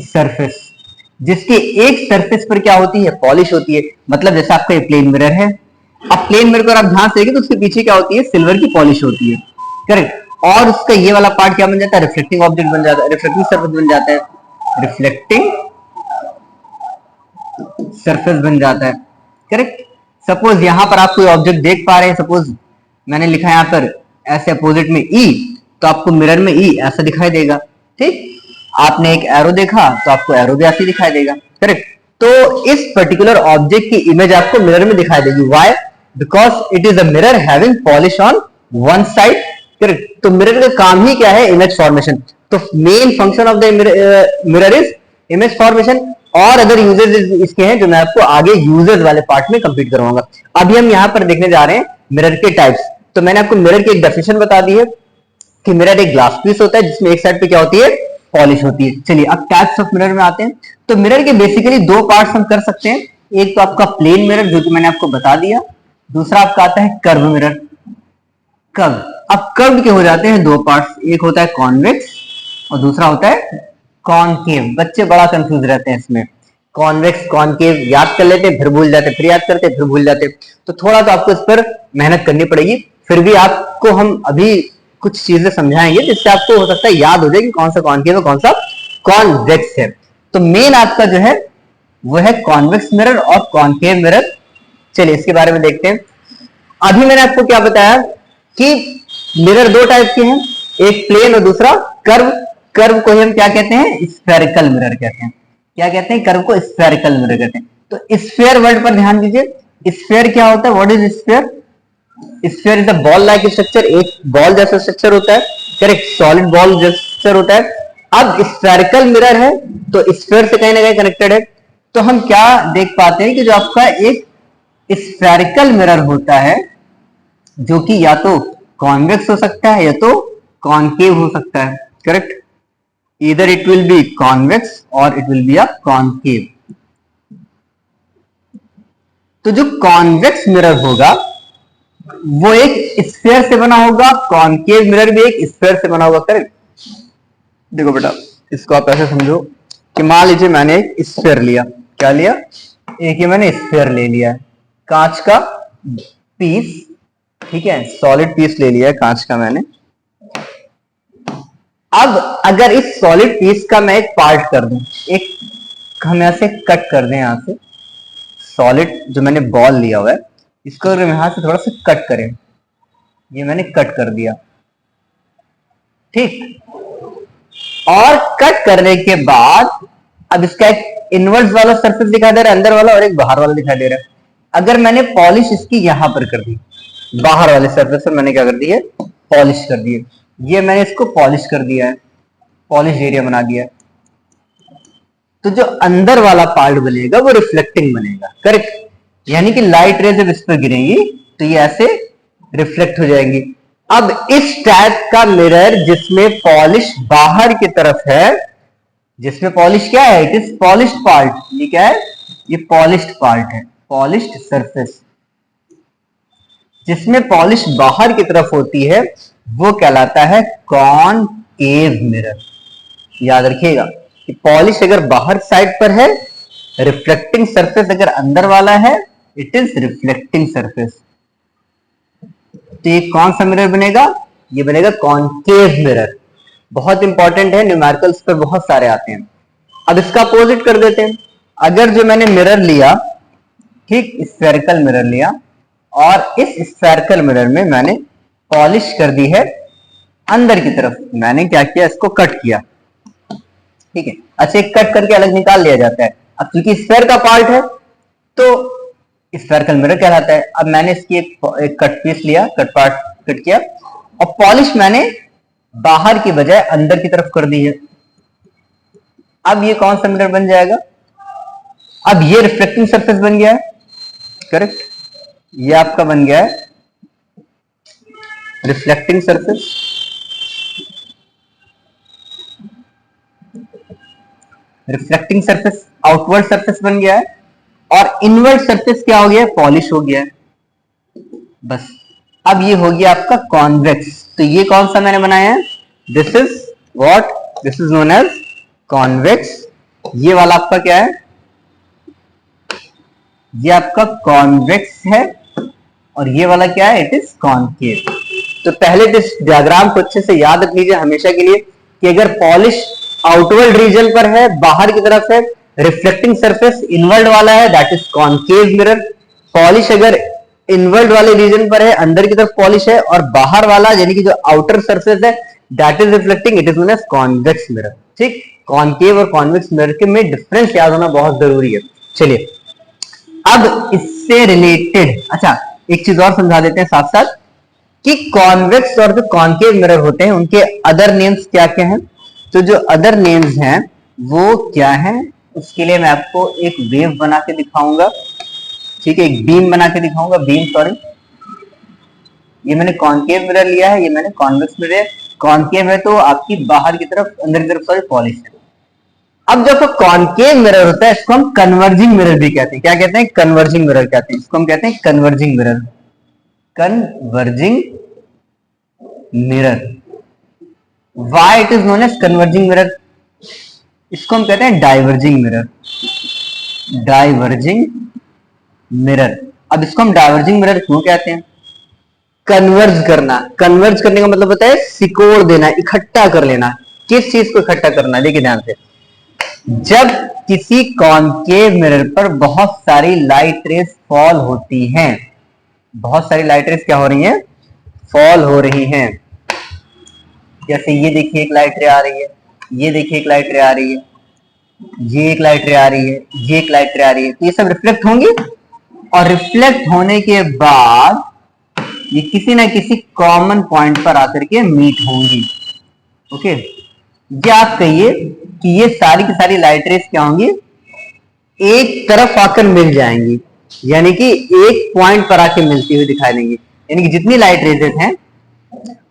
surface, जिसके एक सरफेस पर क्या होती है, पॉलिश होती है। मतलब जैसे आपका ये प्लेन मिरर है, अब प्लेन मिरर को आप ध्यान से देखिए तो उसके पीछे क्या होती है, सिल्वर की पॉलिश होती है, करेक्ट। और उसका ये वाला पार्ट क्या बन जाता है, रिफ्लेक्टिंग ऑब्जेक्ट बन जाता है, रिफ्लेक्टिंग सरफेस बन जाता है, रिफ्लेक्टिंग सरफेस बन जाता है, करेक्ट। सपोज यहां पर आप कोई ऑब्जेक्ट देख पा रहे हैं, सपोज मैंने लिखा है यहां पर ऐसे अपोजिट में ई, तो आपको मिरर में ई ऐसा दिखाई देगा, ठीक। आपने एक एरो देखा तो आपको एरो भी ऐसे दिखाई देगा, करेक्ट। तो इस पर्टिकुलर ऑब्जेक्ट की इमेज आपको मिरर में दिखाई देगी, why, because it is a mirror having polish on one side, correct. तो मिरर का काम ही क्या है, इमेज फॉर्मेशन। तो main function of the mirror is image formation, और अदर यूजेस इसके हैं जो मैं आपको आगे यूजेस वाले पार्ट में कंप्लीट करवाऊंगा। अभी हम यहां पर देखने जा रहे हैं मिरर के टाइप्स। तो मैंने आपको मिरर की एक डेफिनेशन बता दी है कि मिरर एक ग्लास पीस होता है जिसमें एक साइड पे क्या होती है, पॉलिश होती है। चलिए अब टाइप्स ऑफ मिरर में आते हैं। तो मिरर के बेसिकली दो पार्ट्स हम कर सकते हैं, एक तो आपका प्लेन मिरर जो कि मैंने आपको बता दिया, दूसरा आपका आता है कर्व मिरर। कर्व, अब कर्व के हो जाते हैं दो पार्ट्स, एक होता है कॉन्वेक्स और दूसरा होता है कॉनकेव। बच्चे बड़ा कंफ्यूज रहते हैं इसमें, कॉन्वेक्स कॉनकेव याद कर लेते हैं फिर भूल जाते, फिर याद करते फिर भूल जाते। तो थोड़ा तो आपको इस पर मेहनत करनी पड़ेगी, फिर भी आपको हम अभी कुछ चीजें समझाएंगे जिससे आपको हो सकता है याद हो जाए कि कौन सा कॉनकेव है कौन सा कॉन्वेक्स है। तो मेन आपका जो है वो है कॉन्वेक्स मिरर और कॉनकेव मिरर। चलिए इसके बारे में देखते हैं। अभी मैंने आपको क्या बताया कि मिरर दो टाइप के हैं, एक प्लेन और दूसरा कर्व। कर्व को हम क्या कहते हैं, स्फेरिकल मिरर कहते हैं। क्या कहते हैं, कर्व को स्फेरिकल मिरर कहते हैं। तो स्फेयर वर्ड पर ध्यान दीजिए। स्फेयर क्या होता है, what is sphere? Sphere is a ball like structure, एक बॉल जैसा स्ट्रक्चर होता है, करेक्ट, सॉलिड बॉल जैसा स्ट्रक्चर होता है। अब स्फेरिकल मिरर है तो स्फीयर से कहीं ना कहीं कनेक्टेड है। तो हम क्या देख पाते हैं कि जो आपका एक स्फेरिकल मिरर होता है जो कि या तो कॉन्वेक्स हो सकता है या तो कॉनकेव हो सकता है, correct. Either it will be convex और it will be a concave. तो जो कॉन्वेक्स मिरर होगा वो एक स्फीयर से बना होगा, कॉनकेव मिरर भी एक स्फीयर से बना होगा, करेक्ट। देखो बेटा, इसको आप ऐसे समझो कि मान लीजिए मैंने एक स्फीयर लिया, क्या लिया, एक ही मैंने स्फीयर ले लिया है, कांच का पीस, ठीक है, सॉलिड पीस ले लिया है कांच का मैंने। अब अगर इस सॉलिड पीस का मैं एक पार्ट कर दूं, एक हम यहां से कट कर दें, यहां से सॉलिड जो मैंने बॉल लिया हुआ है इसको अगर यहां से थोड़ा सा कट करें, ये मैंने कट कर दिया, ठीक। और कट करने के बाद अब इसका एक इनवर्स वाला सरफेस दिखाई दे रहा है अंदर वाला, और एक बाहर वाला दिखाई दे रहा है। अगर मैंने पॉलिश इसकी यहां पर कर दी, बाहर वाले सरफेस पर मैंने क्या कर दी है, पॉलिश कर दी है, ये मैंने इसको पॉलिश कर दिया है, पॉलिश एरिया बना दिया है। तो जो अंदर वाला पार्ट बनेगा वो रिफ्लेक्टिंग बनेगा, करेक्ट। यानी कि लाइट रे जब इस पर गिरेंगी तो ये ऐसे रिफ्लेक्ट हो जाएंगी। अब इस टाइप का मिरर जिसमें पॉलिश बाहर की तरफ है, जिसमें पॉलिश क्या है, इट इज पॉलिश्ड पार्ट, ये क्या है, ये पॉलिश्ड पार्ट है, पॉलिश्ड सरफेस। जिसमें पॉलिश बाहर की तरफ होती है वो कहलाता है कॉनकेव मिरर। याद रखिएगा कि पॉलिश अगर बाहर साइड पर है, रिफ्लेक्टिंग सरफेस अगर अंदर वाला है, इट इज रिफ्लेक्टिंग सरफेस। तो ये कौन सा मिरर बनेगा, ये बनेगा कॉनकेव मिरर। बहुत इंपॉर्टेंट है, न्यूमेरिकल्स पर बहुत सारे आते हैं। अब इसका अपोजिट कर देते हैं। अगर जो मैंने मिरर लिया, ठीक, स्फेरिकल मिरर लिया, और इस स्फेरिकल मिरर में मैंने पॉलिश कर दी है अंदर की तरफ, मैंने क्या किया, इसको कट किया, ठीक है। अच्छा, एक कट करके अलग निकाल लिया जाता है। अब क्योंकि स्फेयर का पार्ट है तो स्फेरिकल मिरर कहलाता है। अब मैंने इसकी एक कट पीस लिया, कट पार्ट कट किया, और पॉलिश मैंने बाहर की बजाय अंदर की तरफ कर दी है। अब ये कौन सा मिरर बन जाएगा, अब ये रिफ्लेक्टिंग सरफेस बन गया है, करेक्ट। ये आपका बन गया है reflecting surface. Reflecting surface outward surface बन गया है, और इनवर्ड सरफेस क्या हो गया है, पॉलिश हो गया है। बस अब ये हो गया आपका कॉन्वेक्स। तो ये कौन सा मैंने बनाया है, this is what, this is known as convex. ये वाला आपका क्या है, ये आपका कॉन्वेक्स है, और ये वाला क्या है, इट इज कॉनकेव। तो पहले इस डायग्राम को अच्छे से याद रख लीजिए हमेशा के लिए कि अगर पॉलिश आउटवर्ड रीजन पर है, बाहर की तरफ है, रिफ्लेक्टिंग सरफेस इनवर्ड वाला है, that is concave mirror. Polish अगर इनवर्ड वाले रीजन पर है, अंदर की तरफ पॉलिश है, और बाहर वाला यानी कि जो आउटर सरफेस है that is reflecting, it is known as convex mirror. ठीक, कॉनकेव और कॉन्वेक्स मिरर के में डिफरेंस याद होना बहुत जरूरी है। चलिए अब इससे रिलेटेड अच्छा एक चीज और समझा देते हैं साथ साथ कि कॉन्वेक्स और जो कॉनकेव मिरर होते हैं उनके अदर नेम्स क्या क्या हैं। तो जो अदर नेम्स हैं वो क्या हैं, उसके लिए मैं आपको एक वेव बना के दिखाऊंगा। ठीक है, एक बीम बना के दिखाऊंगा, बीम सॉरी। ये मैंने कॉनकेव मिरर लिया है, ये मैंने कॉन्वेक्स मिरर। कॉनकेव है तो आपकी बाहर की तरफ, अंदर की तरफ सॉरी पॉलिश है। अब जब कॉनकेव मिरर होता है इसको हम कन्वर्जिंग मिरर भी कहते हैं। क्या कहते हैं, कन्वर्जिंग मिरर कहते हैं, इसको हम कहते हैं converging mirror, converging mirror. Why it is known as converging mirror, इसको हम कहते हैं डाइवर्जिंग मिरर, डाइवर्जिंग मिरर। अब इसको हम डाइवर्जिंग मिरर क्यों कहते हैं, कन्वर्ज करना, कन्वर्ज करने का मतलब होता है सिकोड़ देना, इकट्ठा कर लेना। किस चीज को इकट्ठा करना, देखिए ध्यान से, जब किसी कॉनकेव मिरर पर बहुत सारी लाइट रेज फॉल होती हैं, बहुत सारी लाइट रेज क्या हो रही हैं, फॉल हो रही हैं। जैसे ये देखिए एक लाइट रे आ रही है, ये देखिए एक लाइट रे आ रही है, ये एक लाइट रे आ रही है, ये एक लाइट रे आ रही है, तो ये सब रिफ्लेक्ट होंगी, और रिफ्लेक्ट होने के बाद ये किसी ना किसी कॉमन पॉइंट पर आकर के मीट होंगी। ओके, ये आप कहिए कि ये सारी की सारी लाइट रेस क्या होंगी, एक तरफ आकर मिल जाएंगी, यानी कि एक पॉइंट पर आके मिलती हुई दिखाई देंगी। यानी कि जितनी लाइट रेजेस हैं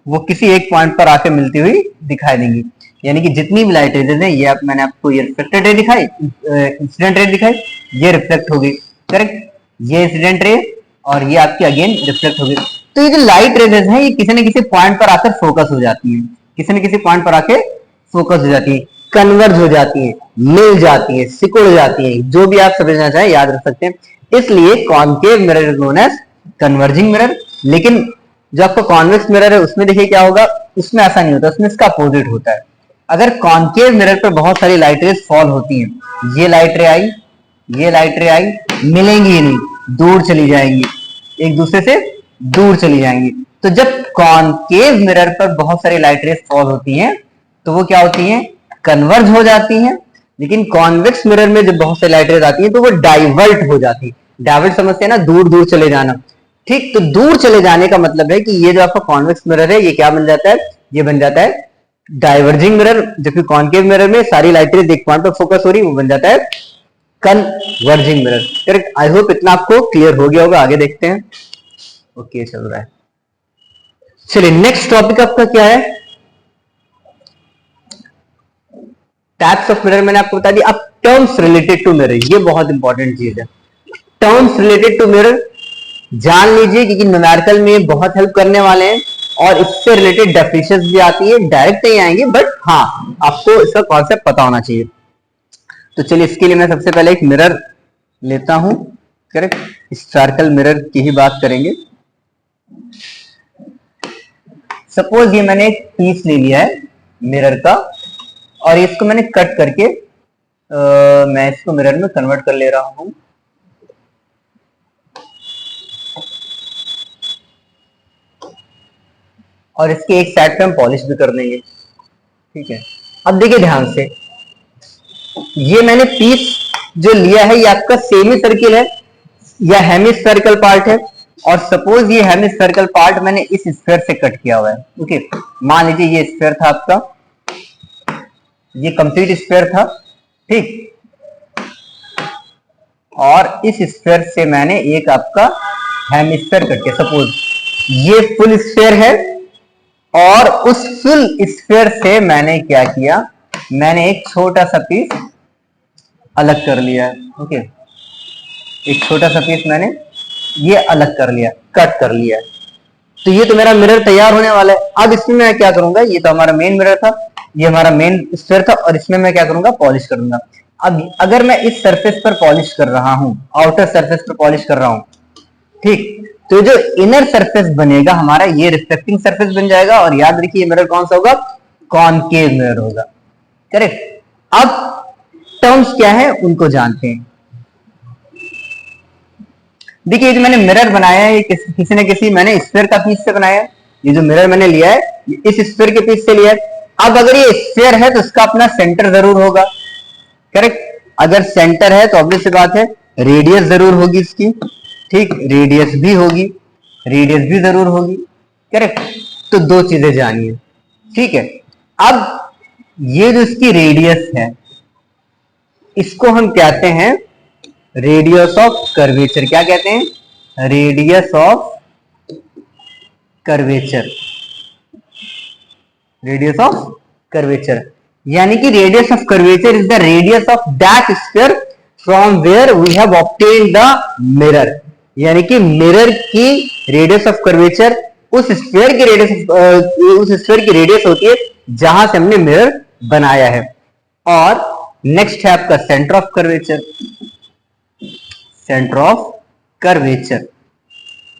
वो किसी एक पॉइंट पर आके मिलती हुई दिखाई देंगी। यानी कि जितनी भी लाइट रेजेस हैं, ये मैंने आपको ये रिफ्लेक्टेड रे दिखाई, इंसिडेंट रे दिखाई, ये रिफ्लेक्ट होगी, करेक्ट, ये इंसिडेंट रे, और ये आपकी अगेन रिफ्लेक्ट होगी। तो ये जो लाइट रेजेस हैं ये किसी न किसी पॉइंट पर आकर फोकस हो जाती हैं, किसी न किसी पॉइंट पर आके फोकस हो जाती है, कन्वर्ज हो जाती है, मिल जाती है, सिकुड़ जाती है, जो भी आप समझना चाहें याद रख सकते हैं। इसलिए concave mirror is known as converging mirror. लेकिन जो आपका कॉन्वेक्स मिरर है उसमें देखिए क्या होगा, उसमें ऐसा नहीं होता, उसमें इसका अपोजिट होता है। अगर कॉनकेव मिरर पर बहुत सारी लाइट रेज फॉल होती हैं, ये लाइट रे आई, ये लाइट रे आई, मिलेंगी ही नहीं, दूर चली जाएंगी, एक दूसरे से दूर चली जाएंगी। तो जब कॉनकेव मिरर पर बहुत सारी लाइट रेज फॉल होती हैं तो वो क्या होती हैं, कन्वर्ज हो जाती हैं। लेकिन कॉन्वेक्स मिरर में जब बहुत सारी लाइट रेज आती हैं तो वो डाइवर्ट हो जाती है। डाइवर्ट समझते हैं ना, दूर दूर चले जाना। ठीक, तो दूर चले जाने का मतलब है कि ये जो आपका कॉन्वेक्स मिरर है ये क्या बन जाता है, ये बन जाता है डाइवर्जिंग मिरर। जबकि कॉनकेव मिरर में सारी लाइट रेज एक पॉइंट पर फोकस हो रही है, वो बन जाता है converging mirror. Correct, I hope इतना आपको क्लियर हो गया होगा। आगे देखते हैं। ओके, चल रहा है। चलिए नेक्स्ट टॉपिक आपका क्या है, टाइप्स ऑफ मिरर मैंने आपको बता दिया। अब टर्म्स रिलेटेड टू मिरर, ये बहुत इंपॉर्टेंट चीज है। टर्म्स रिलेटेड टू मिरर जान लीजिए क्योंकि न्यूमेरिकल में बहुत हेल्प करने वाले हैं, और इससे रिलेटेड डेफिनेशंस भी आती है, डायरेक्ट नहीं आएंगे बट हाँ आपको इसका कॉन्सेप्ट पता होना चाहिए। तो चलिए इसके लिए मैं सबसे पहले एक मिरर लेता हूं, करेक्ट, स्फेरिकल मिरर की ही बात करेंगे। सपोज ये मैंने एक पीस ले लिया है मिरर का, और इसको मैंने कट करके मैं इसको मिरर में कन्वर्ट कर ले रहा हूं। और इसके एक साइड पे हम पॉलिश भी कर देंगे। ठीक है, अब देखिए ध्यान से, ये मैंने पीस जो लिया है ये आपका सेमी सर्किल है या हेमिस्फेरिकल पार्ट है, और सपोज ये हेमिस्फेरिकल पार्ट मैंने इस स्फीयर से कट किया हुआ है। ओके, मान लीजिए ये स्फीयर था आपका, ये कंप्लीट स्फीयर था, ठीक, और इस स्फीयर से मैंने एक आपका हेमिस्फीयर कट किया। सपोज ये फुल स्फीयर है, और उस फुल स्फीयर से मैंने क्या किया, मैंने एक छोटा सा पीस अलग कर लिया है। ओके, एक छोटा सा पीस मैंने ये अलग कर लिया, कट कर लिया है। तो ये तो मेरा मिरर तैयार होने वाला है। अब इसमें मैं क्या करूंगा, ये तो हमारा मेन मिरर था, ये हमारा मेन स्फीयर था, और इसमें मैं क्या करूंगा, पॉलिश करूंगा। अब अगर मैं इस सरफेस पर पॉलिश कर रहा हूं, आउटर सरफेस पर पॉलिश कर रहा हूं, ठीक, तो जो इनर सरफेस बनेगा हमारा, ये रिफ्लेक्टिंग सरफेस बन जाएगा। और याद रखिए ये मिरर कौन सा होगा, कॉनकेव मिरर होगा। करेक्ट। अब टर्म्स क्या है उनको जानते हैं। देखिए जो मैंने मिरर बनाया है, किसी न किसी मैंने स्फीयर का पीस से बनाया है। ये जो मिरर मैंने लिया है इस स्फीयर के पीस से लिया है। अब अगर ये स्फीयर है तो इसका अपना सेंटर जरूर होगा। करेक्ट। अगर सेंटर है तो ऑब्वियस सी बात है रेडियस जरूर होगी इसकी, ठीक, रेडियस भी होगी, रेडियस भी जरूर होगी। करेक्ट। तो दो चीजें जानिए, ठीक है। अब ये जो इसकी रेडियस है इसको हम कहते हैं रेडियस ऑफ कर्वेचर। क्या कहते हैं, radius of curvature, radius of curvature. यानी कि radius of curvature is the radius of that sphere from where we have obtained the mirror. यानी कि मिरर की रेडियस ऑफ कर्वेचर उस स्फीयर की रेडियस होती है जहां से हमने मिरर बनाया है। और नेक्स्ट है आपका centre of curvature, centre of curvature.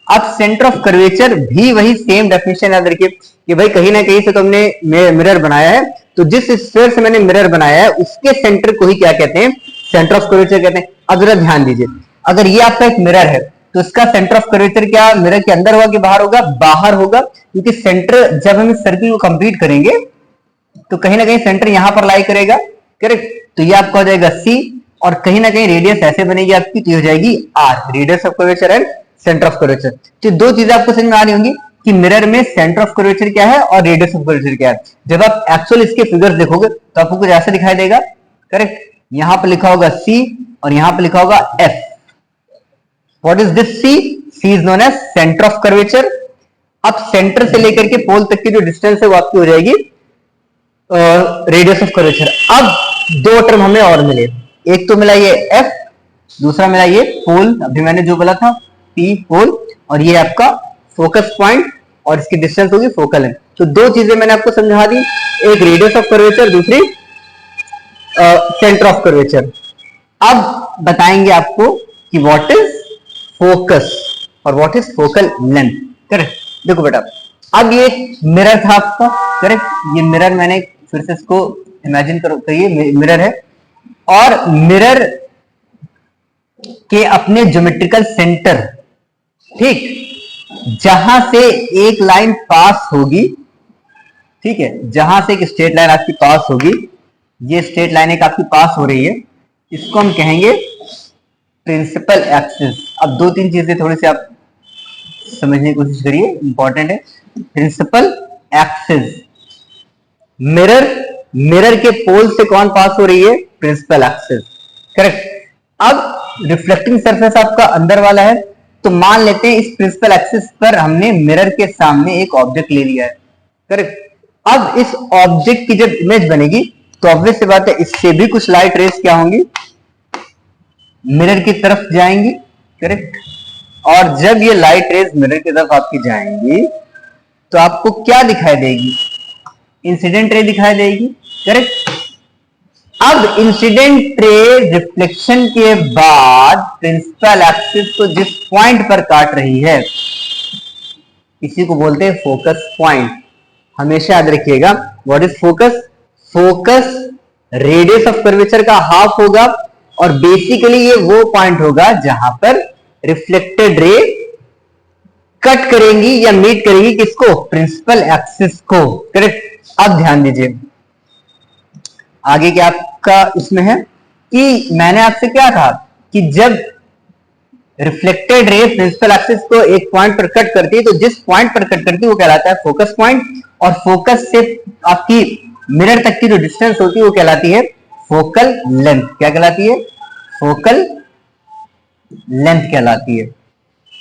अब सेंटर ऑफ कर्वेचर भी वही सेम डेफिनेशन याद रखिए कि भाई कहीं ना कहीं से तो हमने मिरर बनाया है, तो जिस स्फीयर से मैंने मिरर बनाया है उसके सेंटर को ही क्या कहते हैं, सेंटर ऑफ कर्वेचर कहते हैं। अब जरा ध्यान दीजिए, अगर ये आपका एक मिरर है तो इसका सेंटर ऑफ कर्वेचर क्या मिरर के अंदर होगा कि बाहर होगा, बाहर होगा, क्योंकि सेंटर जब हम इस सर्किल को कंप्लीट करेंगे तो कहीं ना कहीं सेंटर यहां पर लाई करेगा। करेक्ट। तो ये आपका हो जाएगा सी, और कहीं ना कहीं रेडियस ऐसे बनेगी आपकी, तो हो जाएगी R, radius of curvature and centre of curvature. तो दो चीजें आपको समझ में आ रही होंगी कि मिरर में सेंटर ऑफ कर्वेचर क्या है और रेडियस ऑफ कर्वेचर क्या है। जब आप एक्चुअल इसके फिगर्स देखोगे तो आपको कुछ ऐसा दिखाई देगा। करेक्ट। यहां पर लिखा होगा सी और यहां पर लिखा होगा F. What is this C? C is known as centre of curvature. अब सेंटर से लेकर के पोल तक की जो डिस्टेंस है वो आपकी हो जाएगी रेडियस ऑफ कर्वेचर। अब दो टर्म हमें और मिले, एक तो मिला ये एफ, दूसरा मिला ये पोल, अभी मैंने जो बोला था पी पोल, और ये आपका फोकस पॉइंट और इसकी डिस्टेंस होगी फोकल लेंथ। तो दो चीजें मैंने आपको समझा दी, एक रेडियस ऑफ कर्वेचर, दूसरी सेंटर ऑफ कर्वेचर। अब बताएंगे आपको कि व्हाट इज फोकस और what is focal length. Correct. देखो बेटा, अब ये मिरर था आपका। करेक्ट। ये मिरर मैंने फिर से इसको इमेजिन करो, करिए मिरर है, और मिरर के अपने ज्योमेट्रिकल सेंटर, ठीक, जहां से एक लाइन पास होगी, ठीक है, जहां से एक स्ट्रेट लाइन आपकी पास होगी, ये स्ट्रेट लाइन एक आपकी पास हो रही है, इसको हम कहेंगे प्रिंसिपल एक्सिस। अब दो तीन चीजें थोड़ी सी आप समझने की कोशिश करिए, इंपॉर्टेंट है। प्रिंसिपल एक्सिस, मिरर के पोल से कौन पास हो रही है, प्रिंसिपल एक्सिस। करेक्ट। अब रिफ्लेक्टिंग सरफेस आपका अंदर वाला है, तो मान लेते हैं इस प्रिंसिपल एक्सिस पर हमने मिरर के सामने एक ऑब्जेक्ट ले लिया है। करेक्ट। अब इस ऑब्जेक्ट की जब इमेज बनेगी तो ऑब्वियस सी बात है इससे भी कुछ लाइट रेस क्या होंगी, मिरर की तरफ जाएंगी। करेक्ट। और जब ये लाइट रेस मिरर की तरफ आपकी जाएंगी तो आपको क्या दिखाई देगी, इंसिडेंट रे दिखाई देगी। करेक्ट। अब इंसिडेंट रे रिफ्लेक्शन के बाद प्रिंसिपल एक्सिस को जिस पॉइंट पर काट रही है इसी को बोलते हैं फोकस पॉइंट। हमेशा याद रखिएगा what is focus, focus radius of curvature का हाफ होगा, और बेसिकली ये वो पॉइंट होगा जहां पर रिफ्लेक्टेड रे कट करेंगी या मीट करेंगी किसको, प्रिंसिपल एक्सिस को। करेक्ट। अब ध्यान दीजिए आगे क्या आपका इसमें है कि मैंने आपसे क्या कहा कि जब रिफ्लेक्टेड रे प्रिंसिपल एक्सिस को एक पॉइंट पर कट करती है तो जिस पॉइंट पर कट करती है वो कहलाता है फोकस पॉइंट, और फोकस से आपकी मिरर तक की जो डिस्टेंस होती है वो कहलाती है फोकल लेंथ। क्या कहलाती है, फोकल लेंथ कहलाती है।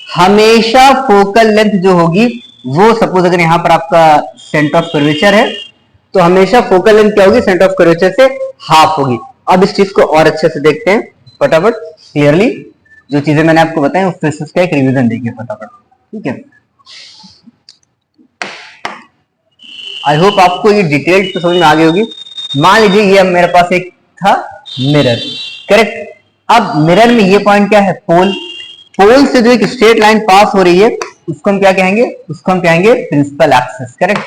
हमेशा फोकल लेंथ जो होगी वो, सपोज अगर यहां पर आपका सेंटर ऑफ कर्वेचर है तो हमेशा फोकल लेंथ क्या होगी, सेंटर ऑफ कर्वेचर से हाफ होगी। अब इस चीज को और अच्छे से देखते हैं फटाफट क्लियरली। जो चीजें मैंने आपको बताई उस फिर उसका एक रिवीजन देखिए फटाफट, ठीक है। आई होप आपको ये डिटेल तो समझ में आ गई होगी। मान लीजिए ये अब मेरे पास एक था मिरर, करेक्ट। अब मिरर में ये पॉइंट क्या है, पोल। पोल से जो एक स्ट्रेट लाइन पास हो रही है उसको हम क्या कहेंगे, उसको हम कहेंगे प्रिंसिपल एक्सिस, करेक्ट।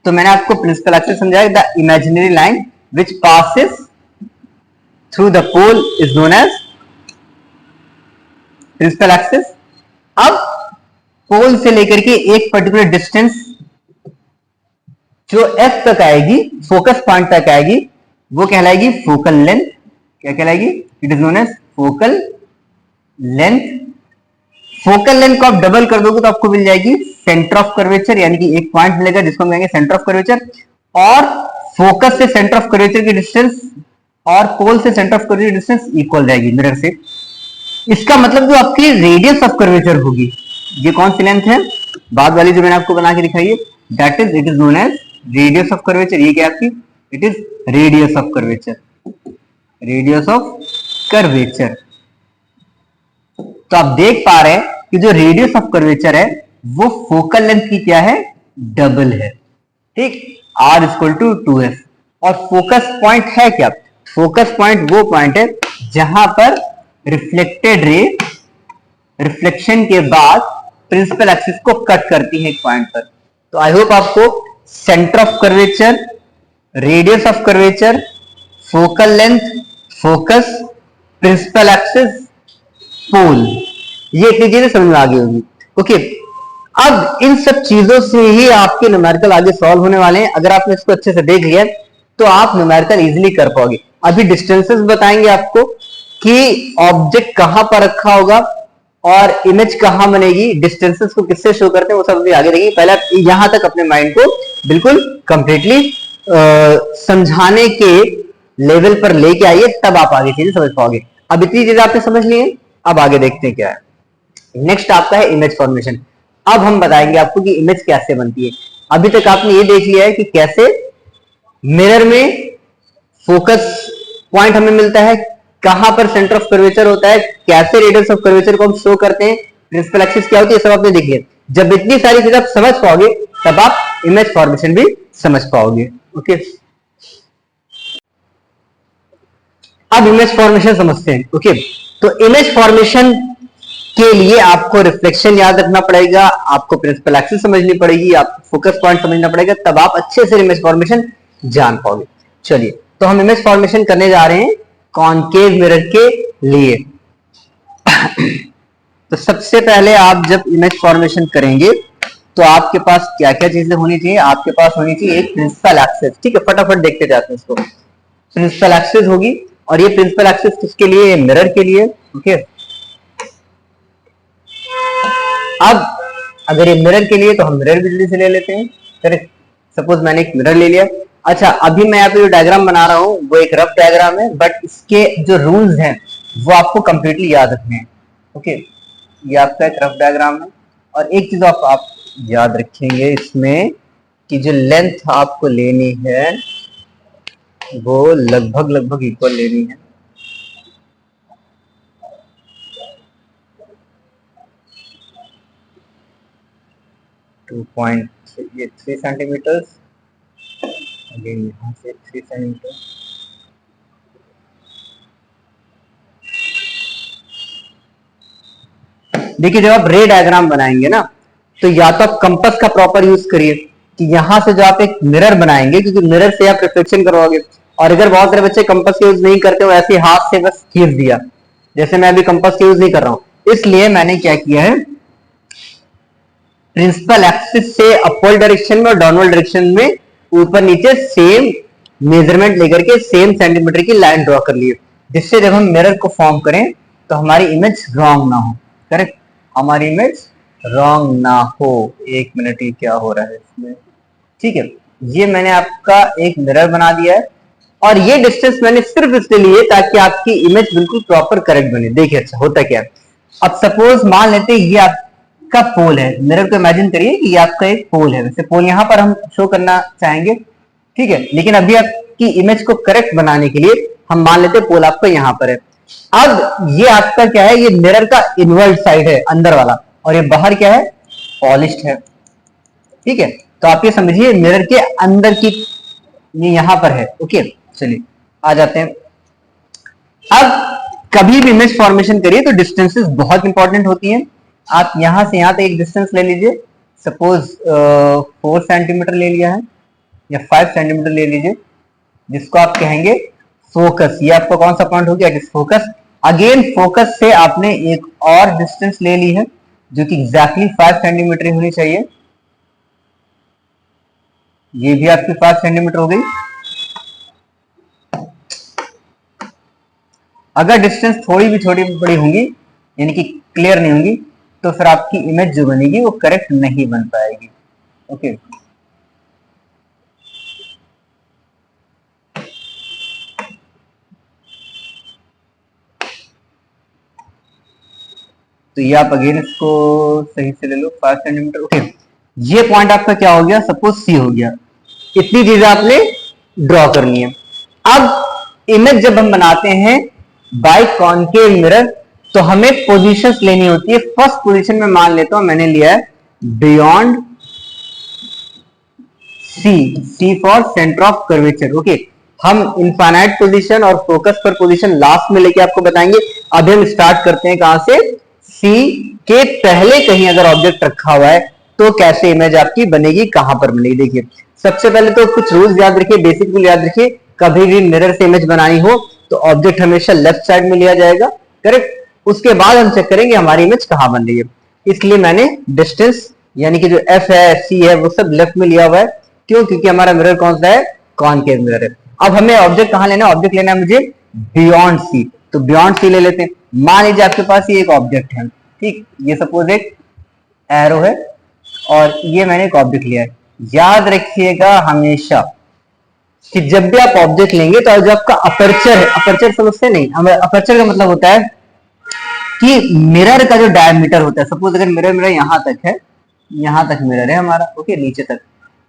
तो मैंने आपको प्रिंसिपल एक्सिस समझाया, the imaginary line which passes through the pole is known as principal axis. अब पोल से लेकर के एक पर्टिकुलर डिस्टेंस जो एफ तक आएगी, फोकस पॉइंट तक आएगी, वो कहलाएगी फोकल लेंथ। क्या कहलाएगी, it is known as focal length. Focal length को आप डबल कर दोगे तो आपको मिल जाएगी सेंटर ऑफ कर्वेचर, यानी कि एक पॉइंट मिलेगा जिसको हम कहेंगे सेंटर ऑफ कर्वेचर। और फोकस से सेंटर ऑफ कर्वेचर की डिस्टेंस और पोल से सेंटर ऑफ कर्वेचर की डिस्टेंस इक्वल रहेगी मिरर से। इसका मतलब जो आपकी रेडियस ऑफ कर्वेचर होगी, ये कौन सी लेंथ है, बाद वाली जो मैंने आपको बना के दिखाई है, that is it is known as radius of curvature. ये क्या आपकी, it is radius of curvature, radius of curvature. तो आप देख पा रहे हैं कि जो रेडियस ऑफ कर्वेचर है वो फोकल लेंथ की क्या है, डबल है, ठीक। R equal to 2f। और फोकस पॉइंट है क्या, फोकस पॉइंट वो पॉइंट है जहां पर रिफ्लेक्टेड रे रिफ्लेक्शन के बाद प्रिंसिपल एक्सिस को कट करती है एक पॉइंट पर। तो आई होप आपको centre of curvature, radius of curvature, focal length, focus, principal axis, pole, ये इतनी चीजें समझ में आ गई होगी, ओके। अब इन सब चीजों से ही आपके न्यूमेरिकल आगे सॉल्व होने वाले हैं। अगर आपने इसको अच्छे से देख लिया तो आप न्यूमेरिकल इजीली कर पाओगे। अभी डिस्टेंसेस बताएंगे आपको कि ऑब्जेक्ट कहां पर रखा होगा और इमेज कहां बनेगी, डिस्टेंसेस को किससे शो करते हैं वो सब भी आगे देखेंगे। पहले आप यहां तक अपने माइंड को बिल्कुल कंप्लीटली समझाने के लेवल पर लेके आइए, तब आप आगे चीजें समझ पाओगे। अब इतनी चीजें आपने समझ ली है, अब आगे देखते हैं क्या है। नेक्स्ट आपका है इमेज फॉर्मेशन। अब हम बताएंगे आपको कि इमेज कैसे बनती है। अभी तक आपने ये देख लिया है कि कैसे मिरर में फोकस पॉइंट हमें मिलता है, कहां पर सेंटर ऑफ कर्वेचर होता है, कैसे रेडियस ऑफ कर्वेचर को हम शो करते हैं, प्रिंसिपल एक्सिस क्या होती है, सब आपने देख लिया। जब इतनी सारी चीजें आप समझ पाओगे तब आप इमेज फॉर्मेशन भी समझ पाओगे, ओके। अब इमेज फॉर्मेशन समझते हैं, ओके। तो इमेज फॉर्मेशन के लिए आपको रिफ्लेक्शन याद रखना पड़ेगा, आपको प्रिंसिपल एक्सिस समझनी पड़ेगी, आपको फोकस पॉइंट समझना पड़ेगा, तब आप अच्छे से इमेज फॉर्मेशन जान पाओगे। चलिए, तो हम इमेज फॉर्मेशन करने जा रहे हैं कॉनकेव मिरर के लिए। तो सबसे पहले आप जब इमेज फॉर्मेशन करेंगे तो आपके पास क्या क्या चीजें होनी चाहिए, आपके पास होनी चाहिए एक प्रिंसिपल एक्सिस, ठीक है। फटाफट देखते जाते हैं इसको। प्रिंसिपल एक्सिस होगी, और ये प्रिंसिपल एक्सिस किसके लिए, मिरर के लिए, ओके। अब अगर ये मिरर के लिए तो हम मिरर भी जल्दी से ले लेते हैं, करेक्ट। सपोज मैंने एक मिरर ले लिया। अच्छा, अभी मैं यहाँ पे जो डायग्राम बना रहा हूँ वो एक रफ डायग्राम है, बट इसके जो रूल्स हैं वो आपको कंप्लीटली याद रखने हैं, ओके। ये आपका एक रफ डायग्राम है, और एक चीज आप याद रखेंगे इसमें कि जो लेंथ आपको लेनी है वो लगभग इक्वल लेनी है। ये 3 सेंटीमीटर, अगेन यहाँ से 3 सेंटीमीटर। देखिए, जब आप रे डायग्राम बनाएंगे ना, तो या तो आप कंपास का प्रॉपर यूज करिए कि यहां से जो आप एक मिरर बनाएंगे, क्योंकि मिरर से आप रिफ्लेक्शन करवाओगे। और अगर बहुत सारे बच्चे कंपास यूज नहीं करते हो, ऐसे हाथ से बस खींच दिया, जैसे मैं अभी कंपास यूज नहीं कर रहा हूं, इसलिए मैंने क्या किया है, प्रिंसिपल एक्सिस से अपवर्ड डायरेक्शन में और डाउनवर्ड डायरेक्शन में ऊपर नीचे सेम मेजरमेंट लेकर के सेम सेंटीमीटर की लाइन ड्रॉ कर लिए, जिससे जब हम मिरर को फॉर्म करें तो हमारी इमेज रॉन्ग ना हो, करेक्ट, हमारी इमेज रॉन्ग ना हो। एक मिनट, ही क्या हो रहा है इसमें, ठीक है। ये मैंने आपका एक मिरर बना दिया है, और ये डिस्टेंस मैंने सिर्फ इसलिए लिए ताकि आपकी इमेज बिल्कुल प्रॉपर करेक्ट बने। देखिए, अच्छा होता क्या है, अब सपोज मान लेते हैं ये आपका पोल है, मिरर को इमेजिन करिए कि ये आपका एक पोल है। वैसे पोल यहां पर हम शो करना चाहेंगे, ठीक है, लेकिन अभी आपकी इमेज को करेक्ट बनाने के लिए हम मान लेते हैं पोल आपका यहां पर है। अब ये आपका क्या है, ये मिरर का इनवर्ट साइड है अंदर वाला, और ये बाहर क्या है, पॉलिश्ड है। ठीक है, तो आप ये समझिए मिरर के अंदर की ये यहां पर है। ओके, चलिए आ जाते हैं। अब कभी भी इमेज फॉर्मेशन करिए तो डिस्टेंसेस बहुत इंपॉर्टेंट होती हैं। आप यहां से यहां तक एक डिस्टेंस ले लीजिए, सपोज 4 सेंटीमीटर ले लिया है या 5 सेंटीमीटर ले लीजिए, जिसको आप कहेंगे फोकस। ये आपका कौन सा पॉइंट हो गया, फोकस। अगेन फोकस से आपने एक और डिस्टेंस ले ली है जो कि एग्जैक्टली 5 सेंटीमीटर होनी चाहिए। ये भी आपकी 5 सेंटीमीटर हो गई। अगर डिस्टेंस थोड़ी भी छोटी बड़ी होंगी, यानी कि क्लियर नहीं होंगी, तो फिर आपकी इमेज जो बनेगी वो करेक्ट नहीं बन पाएगी। ओके, तो ये आप अगेन इसको सही से ले लो, 5 सेंटीमीटर। ओके, ये पॉइंट आपका क्या हो गया, सपोज सी हो गया। इतनी चीजें आपने ड्रॉ करनी है। अब इमेज जब हम बनाते हैं बाय कॉनकेव मिरर, तो हमें पोजीशंस लेनी होती है। फर्स्ट पोजीशन में मान लेता हूं मैंने लिया है beyond C, C for centre of curvature. Okay, हम इनफाइनाइट पोजीशन और फोकस पर पोजीशन लास्ट में लेके आपको बताएंगे। अभी हम स्टार्ट करते हैं कहां से, सी के पहले कहीं अगर ऑब्जेक्ट रखा हुआ है तो कैसे इमेज आपकी बनेगी, कहां पर बनेगी। देखिए, सबसे पहले तो कुछ रूल्स याद रखिए, बेसिक रूल याद रखिए। कभी भी मिरर से इमेज बनानी हो तो ऑब्जेक्ट हमेशा लेफ्ट साइड में लिया जाएगा, करेक्ट। उसके बाद हम चेक करेंगे हमारी इमेज कहां बन रही है। इसलिए मैंने डिस्टेंस यानी कि जो एफ है, सी है, वो सब लेफ्ट में लिया हुआ है। क्यों, क्योंकि हमारा मिरर कौन सा है, कॉनकेव मिरर है। अब हमें ऑब्जेक्ट कहां लेना है, ऑब्जेक्ट लेना है मुझे बियॉन्ड सी, तो बियॉन्ड सी ले लेते हैं। मान लीजिए आपके पास ये एक ऑब्जेक्ट है, ठीक, ये सपोज एक एरो है और ये मैंने एक ऑब्जेक्ट लिया है। याद रखिएगा हमेशा कि जब भी आप ऑब्जेक्ट लेंगे तो जो आपका अपर्चर है, अपर्चर समझते नहीं, अपर्चर का मतलब होता है कि मिरर का जो डायमीटर होता है। सपोज अगर मिरर मेरा यहां तक है, यहां तक मिरर है हमारा, ओके, नीचे तक,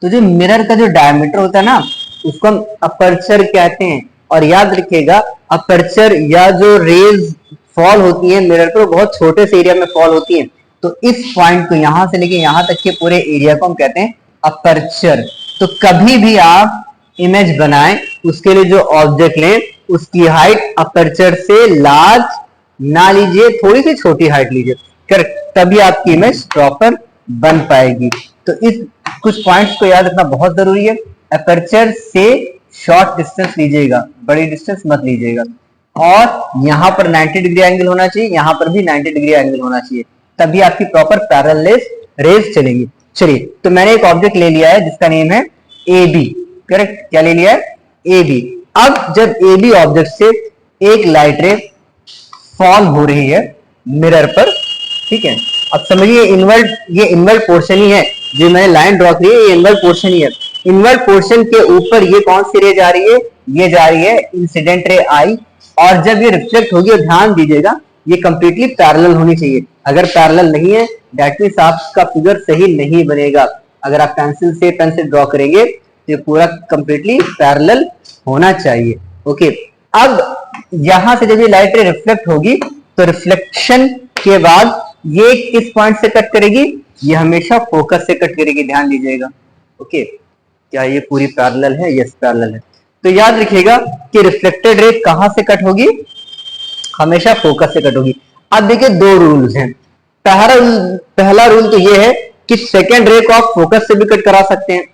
तो जो मिरर का जो डायमीटर होता है ना, उसको हम अपर्चर कहते हैं। और याद रखिएगा अपर्चर या जो रेज फॉल होती है मिरर पर, बहुत छोटे से एरिया में फॉल होती है। तो इस पॉइंट को यहां से लेके यहां तक के पूरे एरिया को हम कहते हैं अपर्चर। तो कभी भी आप इमेज बनाएं, उसके लिए जो ऑब्जेक्ट लें उसकी हाइट अपर्चर से लार्ज ना लीजिए, थोड़ी सी छोटी हाइट लीजिए, करेक्ट, तभी आपकी इमेज प्रॉपर बन पाएगी। तो इस कुछ पॉइंट्स को याद रखना बहुत जरूरी है। अपर्चर से शॉर्ट डिस्टेंस लीजिएगा, बड़ी डिस्टेंस मत लीजिएगा। और यहां पर 90 डिग्री एंगल होना चाहिए, यहां पर भी 90 डिग्री एंगल होना चाहिए, तभी आपकी प्रॉपर पैरेलल रेज चलेंगी। चलिए, तो मैंने एक ऑब्जेक्ट ले लिया है जिसका नेम है ए बी, करेक्ट, क्या ले लिया है, ए बी। अब जब ए बी ऑब्जेक्ट से एक लाइट रे फॉल हो रही है मिरर पर, ठीक है, अब समझिए इनवर्ट, ये इनवर्ट पोर्शन ही है जो मैंने लाइन ड्रॉ की है, ये इनवर्ट पोर्शन ही है। इनवर्ट पोर्शन के ऊपर ये कौन सी रे जा रही है, ये जा रही है इंसिडेंट रे आई। और जब ये रिफ्लेक्ट होगी, और ध्यान दीजिएगा ये कंप्लीटली पैरेलल होनी चाहिए। अगर पैरेलल नहीं है दैट मींस आपका फिगर सही नहीं बनेगा। अगर आप पेंसिल से पेन से ड्रॉ करेंगे तो ये पूरा कंप्लीटली पैरेलल होना चाहिए। ओके, अब यहां से जब ये लाइट रे रिफ्लेक्ट होगी तो रिफ्लेक्शन के बाद ये किस पॉइंट से कट करेगी, ये हमेशा फोकस से कट करेगी, ध्यान दीजिएगा। ओके, क्या ये पूरी पैरेलल है, यस पैरेलल है। तो याद रखिएगा कि रिफ्लेक्टेड रे कहां से कट होगी, हमेशा फोकस से कट होगी। अब देखिए दो रूल्स हैं। पहला रूल तो ये है कि सेकेंड रे को आप फोकस से भी कट करा सकते हैं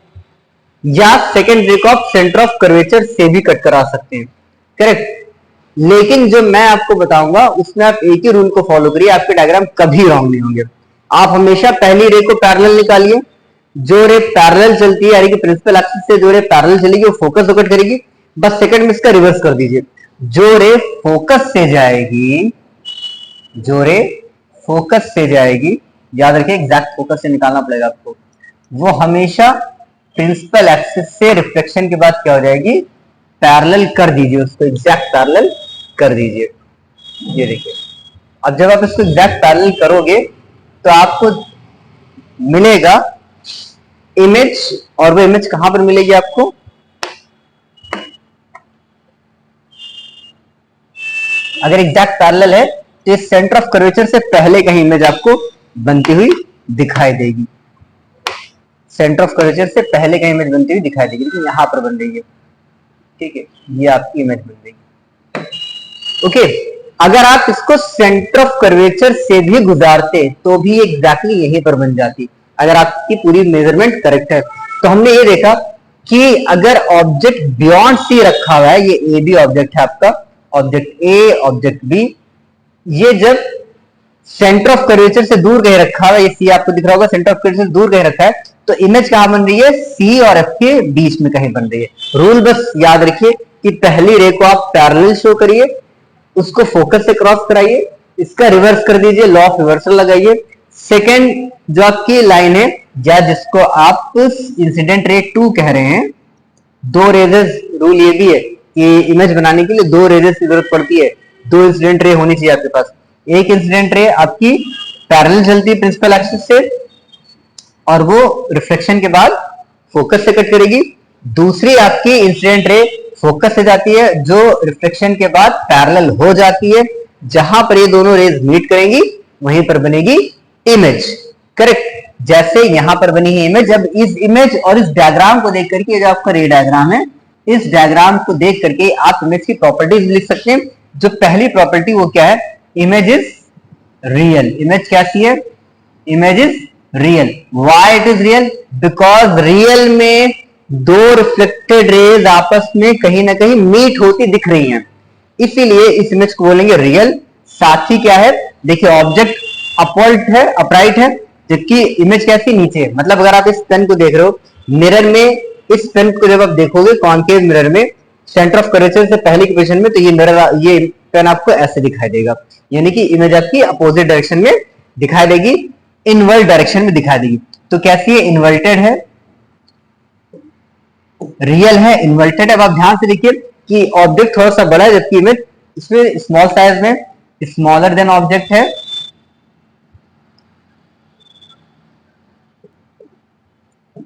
या सेकेंड रे को आप सेंटर ऑफ कर्वेचर से भी कट करा सकते हैं, करेक्ट। लेकिन जो मैं आपको बताऊंगा उसमें आप एक ही रूल को फॉलो करिए, आपके डायग्राम कभी रॉन्ग नहीं होंगे। आप हमेशा पहली रे को पैरेलल निकालिए, जो रे पैरेलल चलती है यानी कि प्रिंसिपल एक्सिस से जो रे पैरेलल चलेगी वो फोकस को कट करेगी। बस सेकंड में इसका रिवर्स कर दीजिए, जो रे फोकस से जाएगी, जो रे फोकस से जाएगी, याद रखिए एग्जैक्ट फोकस से निकालना पड़ेगा आपको, वो हमेशा प्रिंसिपल एक्सिस से रिफ्लेक्शन के बाद क्या हो जाएगी, पैरेलल कर दीजिए, उसको एग्जैक्ट पैरेलल कर दीजिए। ये देखिए, अब जब आप इसको एग्जैक्ट पैरेलल करोगे तो आपको मिलेगा इमेज, और वो इमेज कहां पर मिलेगी आपको, अगर एग्जैक्ट पैरेलल है तो इस सेंटर ऑफ कर्वेचर से पहले कहीं इमेज आपको बनती हुई दिखाई देगी, सेंटर ऑफ कर्वेचर से पहले कहीं इमेज बनती हुई दिखाई देगी, लेकिन यहां पर बन रही है, ठीक है, ये आपकी इमेज बन रही है। ओके, अगर आप इसको सेंटर ऑफ कर्वेचर से भी गुजारते तो भी एग्जैक्टली यहीं पर बन जाती, अगर आपकी पूरी मेजरमेंट करेक्ट है। तो हमने ये देखा कि अगर ऑब्जेक्ट बियॉन्ड सी रखा हुआ है, ये ए बी ऑब्जेक्ट है आपका, ऑब्जेक्ट ए ऑब्जेक्ट बी, ये जब सेंटर ऑफ कर्वेचर से दूर कहीं रखा हुआ है, ये सी आपको दिख रहा होगा, सेंटर ऑफ कर्वेचर से दूर कहीं रखा है, तो इमेज कहां बन रही है, सी और एफ के बीच में कहीं बन रही है। रूल बस याद रखिए कि पहली रे को आप पैरेलल शो करिए, उसको फोकस से क्रॉस कराइए, इसका रिवर्स कर दीजिए, लॉ ऑफ रिवर्सल लगाइए। सेकेंड जो आपकी लाइन है या जिसको आप इंसिडेंट रे 2 कह रहे हैं, दो रेजेस, रूल ये भी है कि इमेज बनाने के लिए दो रेजेस की जरूरत पड़ती है, दो इंसिडेंट रे होनी चाहिए आपके पास। एक इंसिडेंट रे आपकी पैरेलल चलती है प्रिंसिपल एक्सिस से और वो रिफ्लेक्शन के बाद फोकस से कट करेगी, दूसरी आपकी इंसिडेंट रे फोकस से जाती है जो रिफ्लेक्शन के बाद पैरेलल हो जाती है, जहां पर ये दोनों रेज मीट करेंगी वहीं पर बनेगी इमेज, करेक्ट। जैसे यहां पर बनी है इमेज। अब इस इमेज और इस डायग्राम को देख करके, जो आपका रे डायग्राम है, इस डायग्राम को देख करके आप इमेज की प्रॉपर्टीज लिख सकते हैं। जो पहली प्रॉपर्टी वो क्या है, इमेज इज रियल। इमेज कैसी है, image is real. Why it is real, because real में दो रिफ्लेक्टेड रेज आपस में कहीं ना कहीं मीट होती दिख रही हैं, इसीलिए इस इमेज को बोलेंगे रियल। साथ ही क्या है, देखिए ऑब्जेक्ट अपवर्ड है, अपराइट है, जबकि इमेज कैसी नीचे है। मतलब अगर आप इस पेन को देख रहे हो मिरर में, इस पेन को जब आप देखोगे कॉनकेव मिरर में सेंटर ऑफ कर्वेचर से पहले की पोजीशन में, तो ये मिरर, ये पेन आपको ऐसे दिखाई देगा, यानी कि इमेज आपकी अपोजिट डायरेक्शन में दिखाई देगी, इनवर्ट डायरेक्शन में दिखाई देगी। तो कैसी है, इन्वर्टेड है, रियल है, इन्वर्टेड है। अब आप ध्यान से देखिए कि ऑब्जेक्ट थोड़ा सा बड़ा है, जबकि इमेज इसमें स्मॉल साइज में, स्मॉलर देन ऑब्जेक्ट है,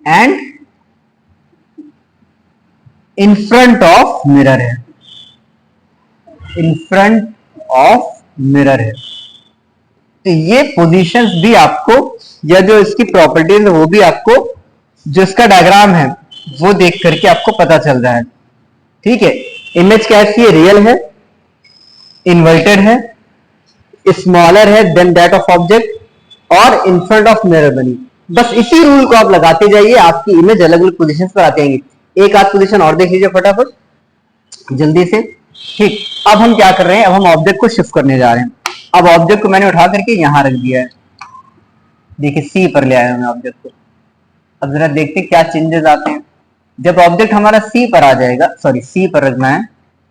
and in front of mirror है, इन फ्रंट ऑफ मिरर है। तो ये पोजीशंस भी आपको, या जो इसकी प्रॉपर्टीज है वो भी आपको, जो इसका डायग्राम है वो देख करके आपको पता चल रहा है, ठीक है। इमेज कैसी है, रियल है, इन्वर्टेड है, स्मॉलर है देन दैट ऑफ ऑब्जेक्ट और इन फ्रंट ऑफ मिरर बनी। बस इसी रूल को आप लगाते जाइए, आपकी इमेज अलग अलग पोजीशंस पर आती जाएंगी। एक आध पोजीशन और देख लीजिए फटाफट जल्दी से, ठीक। अब हम क्या कर रहे हैं, अब हम ऑब्जेक्ट को शिफ्ट करने जा रहे हैं। अब ऑब्जेक्ट को मैंने उठा करके यहां रख दिया है, देखिए सी पर ले आया मैं ऑब्जेक्ट को। अब जरा देखते क्या चेंजेस आते हैं जब ऑब्जेक्ट हमारा सी पर आ जाएगा, सॉरी सी पर रखना है,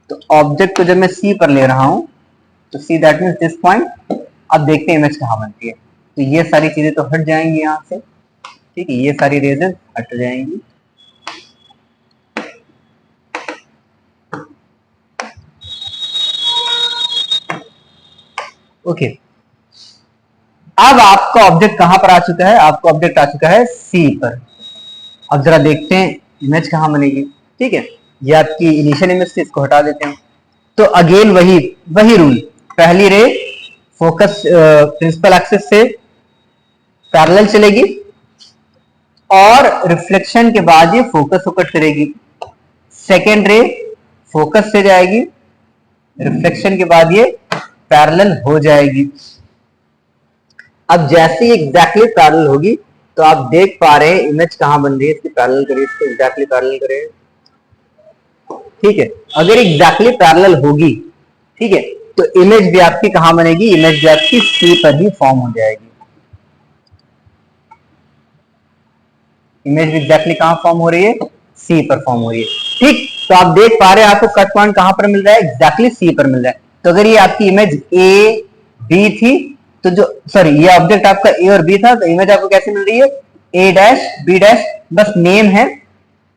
तो ऑब्जेक्ट को जब मैं सी पर ले रहा हूं तो see that means this point. अब देखते हैं इमेज कहां बनती है, तो ये सारी चीजें तो हट जाएंगी यहां से, ठीक है, ये सारी रेजेस हट जाएंगी। ओके, अब आपका ऑब्जेक्ट कहां पर आ चुका है, आपका ऑब्जेक्ट आ चुका है सी पर। अब जरा देखते हैं इमेज कहां बनेगी, ठीक है। ये आपकी इनिशियल इमेज से, इसको हटा देते हैं। तो अगेन वही रूल, पहली रे फोकस प्रिंसिपल एक्सिस से पैरेलल चलेगी और रिफ्लेक्शन के बाद ये फोकस को कट करेगी। सेकेंड रे फोकस से जाएगी, रिफ्लेक्शन के बाद ये पैरेलल हो जाएगी। अब जैसे ही एग्जैक्टली पैरेलल होगी तो आप देख पा रहे हैं इमेज कहां बन रही है, इसकी पैरेलल करिए, इसको एग्जैक्टली पैरेलल करें, ठीक है। अगर एग्जैक्टली पैरेलल होगी, ठीक है, तो इमेज भी आपकी कहां बनेगी, इमेज भी आपकी सी पर ही फॉर्म हो जाएगी। इमेज भी एग्जैक्टली कहां फॉर्म हो रही है, सी पर फॉर्म हो रही है, ठीक। तो आप देख पा रहे हैं आपको कट पॉइंट कहां पर मिल रहा है, एग्जैक्टली सी पर मिल रहा है। तो अगर ये आपकी इमेज ए बी थी, तो जो, सॉरी, ये ऑब्जेक्ट आपका ए और बी था, तो इमेज आपको कैसे मिल रही है, ए डैश बी डैश। बस नेम है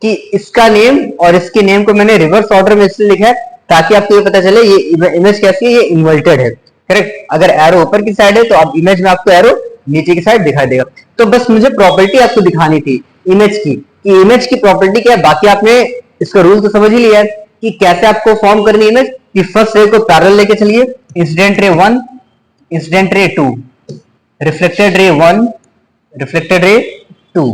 कि इसका नेम और इसके नेम को मैंने रिवर्स ऑर्डर में इसलिए लिखा है ताकि आपको ये पता चले ये इमेज कैसी है, ये इन्वर्टेड है, करेक्ट। अगर एरो ऊपर की साइड है तो अब इमेज में आपको एरो नीचे की साइड दिखाई देगा। तो बस मुझे प्रॉपर्टी आपको दिखानी थी इमेज की, कि इमेज की प्रॉपर्टी क्या है। बाकी आपने इसका रूल तो समझ ही लिया है कि कैसे आपको फॉर्म करनी है इमेज, कि फर्स्ट रे को पैरेलल लेके चलिए, incident ray 1, incident ray 2, reflected ray 1, reflected ray 2,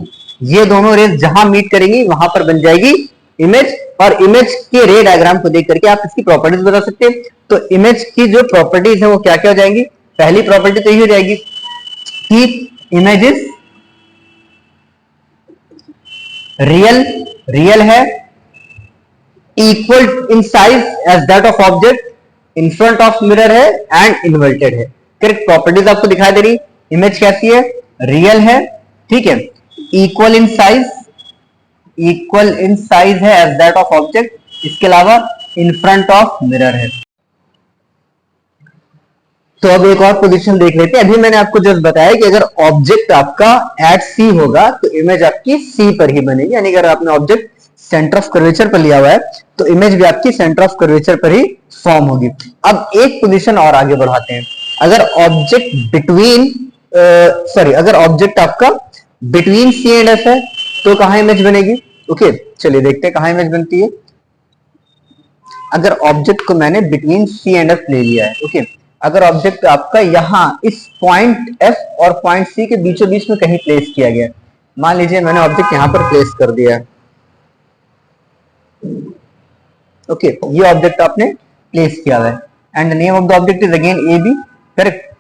ये दोनों रेज जहां मीट करेंगी वहां पर बन जाएगी इमेज। और इमेज के रे डायग्राम को देख करके आप इसकी प्रॉपर्टीज बता सकते हैं। तो इमेज की जो प्रॉपर्टीज है वो क्या क्या हो जाएंगी, पहली प्रॉपर्टी तो यही हो जाएगी कि इमेज इज रियल, रियल है, equal in size as that of object, in front of mirror है एंड इन्वर्टेड है। करेक्ट प्रॉपर्टीज आपको दिखाई दे रही, इमेज कैसी है, रियल है, ठीक है, equal in size, equal in size है एज दैट ऑफ ऑब्जेक्ट, इसके अलावा इन फ्रंट ऑफ मिरर है। तो अब एक और पोजीशन देख लेते हैं। अभी मैंने आपको जस्ट बताया कि अगर ऑब्जेक्ट आपका एट सी होगा तो इमेज आपकी सी पर ही बनेगी, यानी अगर आपने ऑब्जेक्ट सेंटर ऑफ कर्वेचर पर लिया हुआ है तो इमेज भी आपकी सेंटर ऑफ कर्वेचर पर ही फॉर्म होगी। अब एक पोजीशन और आगे बढ़ाते हैं, अगर ऑब्जेक्ट बिटवीन अगर ऑब्जेक्ट आपका बिटवीन सी एंड एफ है तो कहां इमेज बनेगी। ओके चलिए देखते हैं कहां इमेज बनती है। अगर ऑब्जेक्ट को मैंने बिटवीन सी एंड एफ ले लिया है, ओके, अगर ऑब्जेक्ट आपका यहां इस पॉइंट एफ और पॉइंट सी के बीचों बीच में कहीं प्लेस किया गया, मान लीजिए मैंने ऑब्जेक्ट यहां पर प्लेस कर दिया है, ओके, ये ऑब्जेक्ट आपने प्लेस किया हुआ है and name of the object is again A B, correct.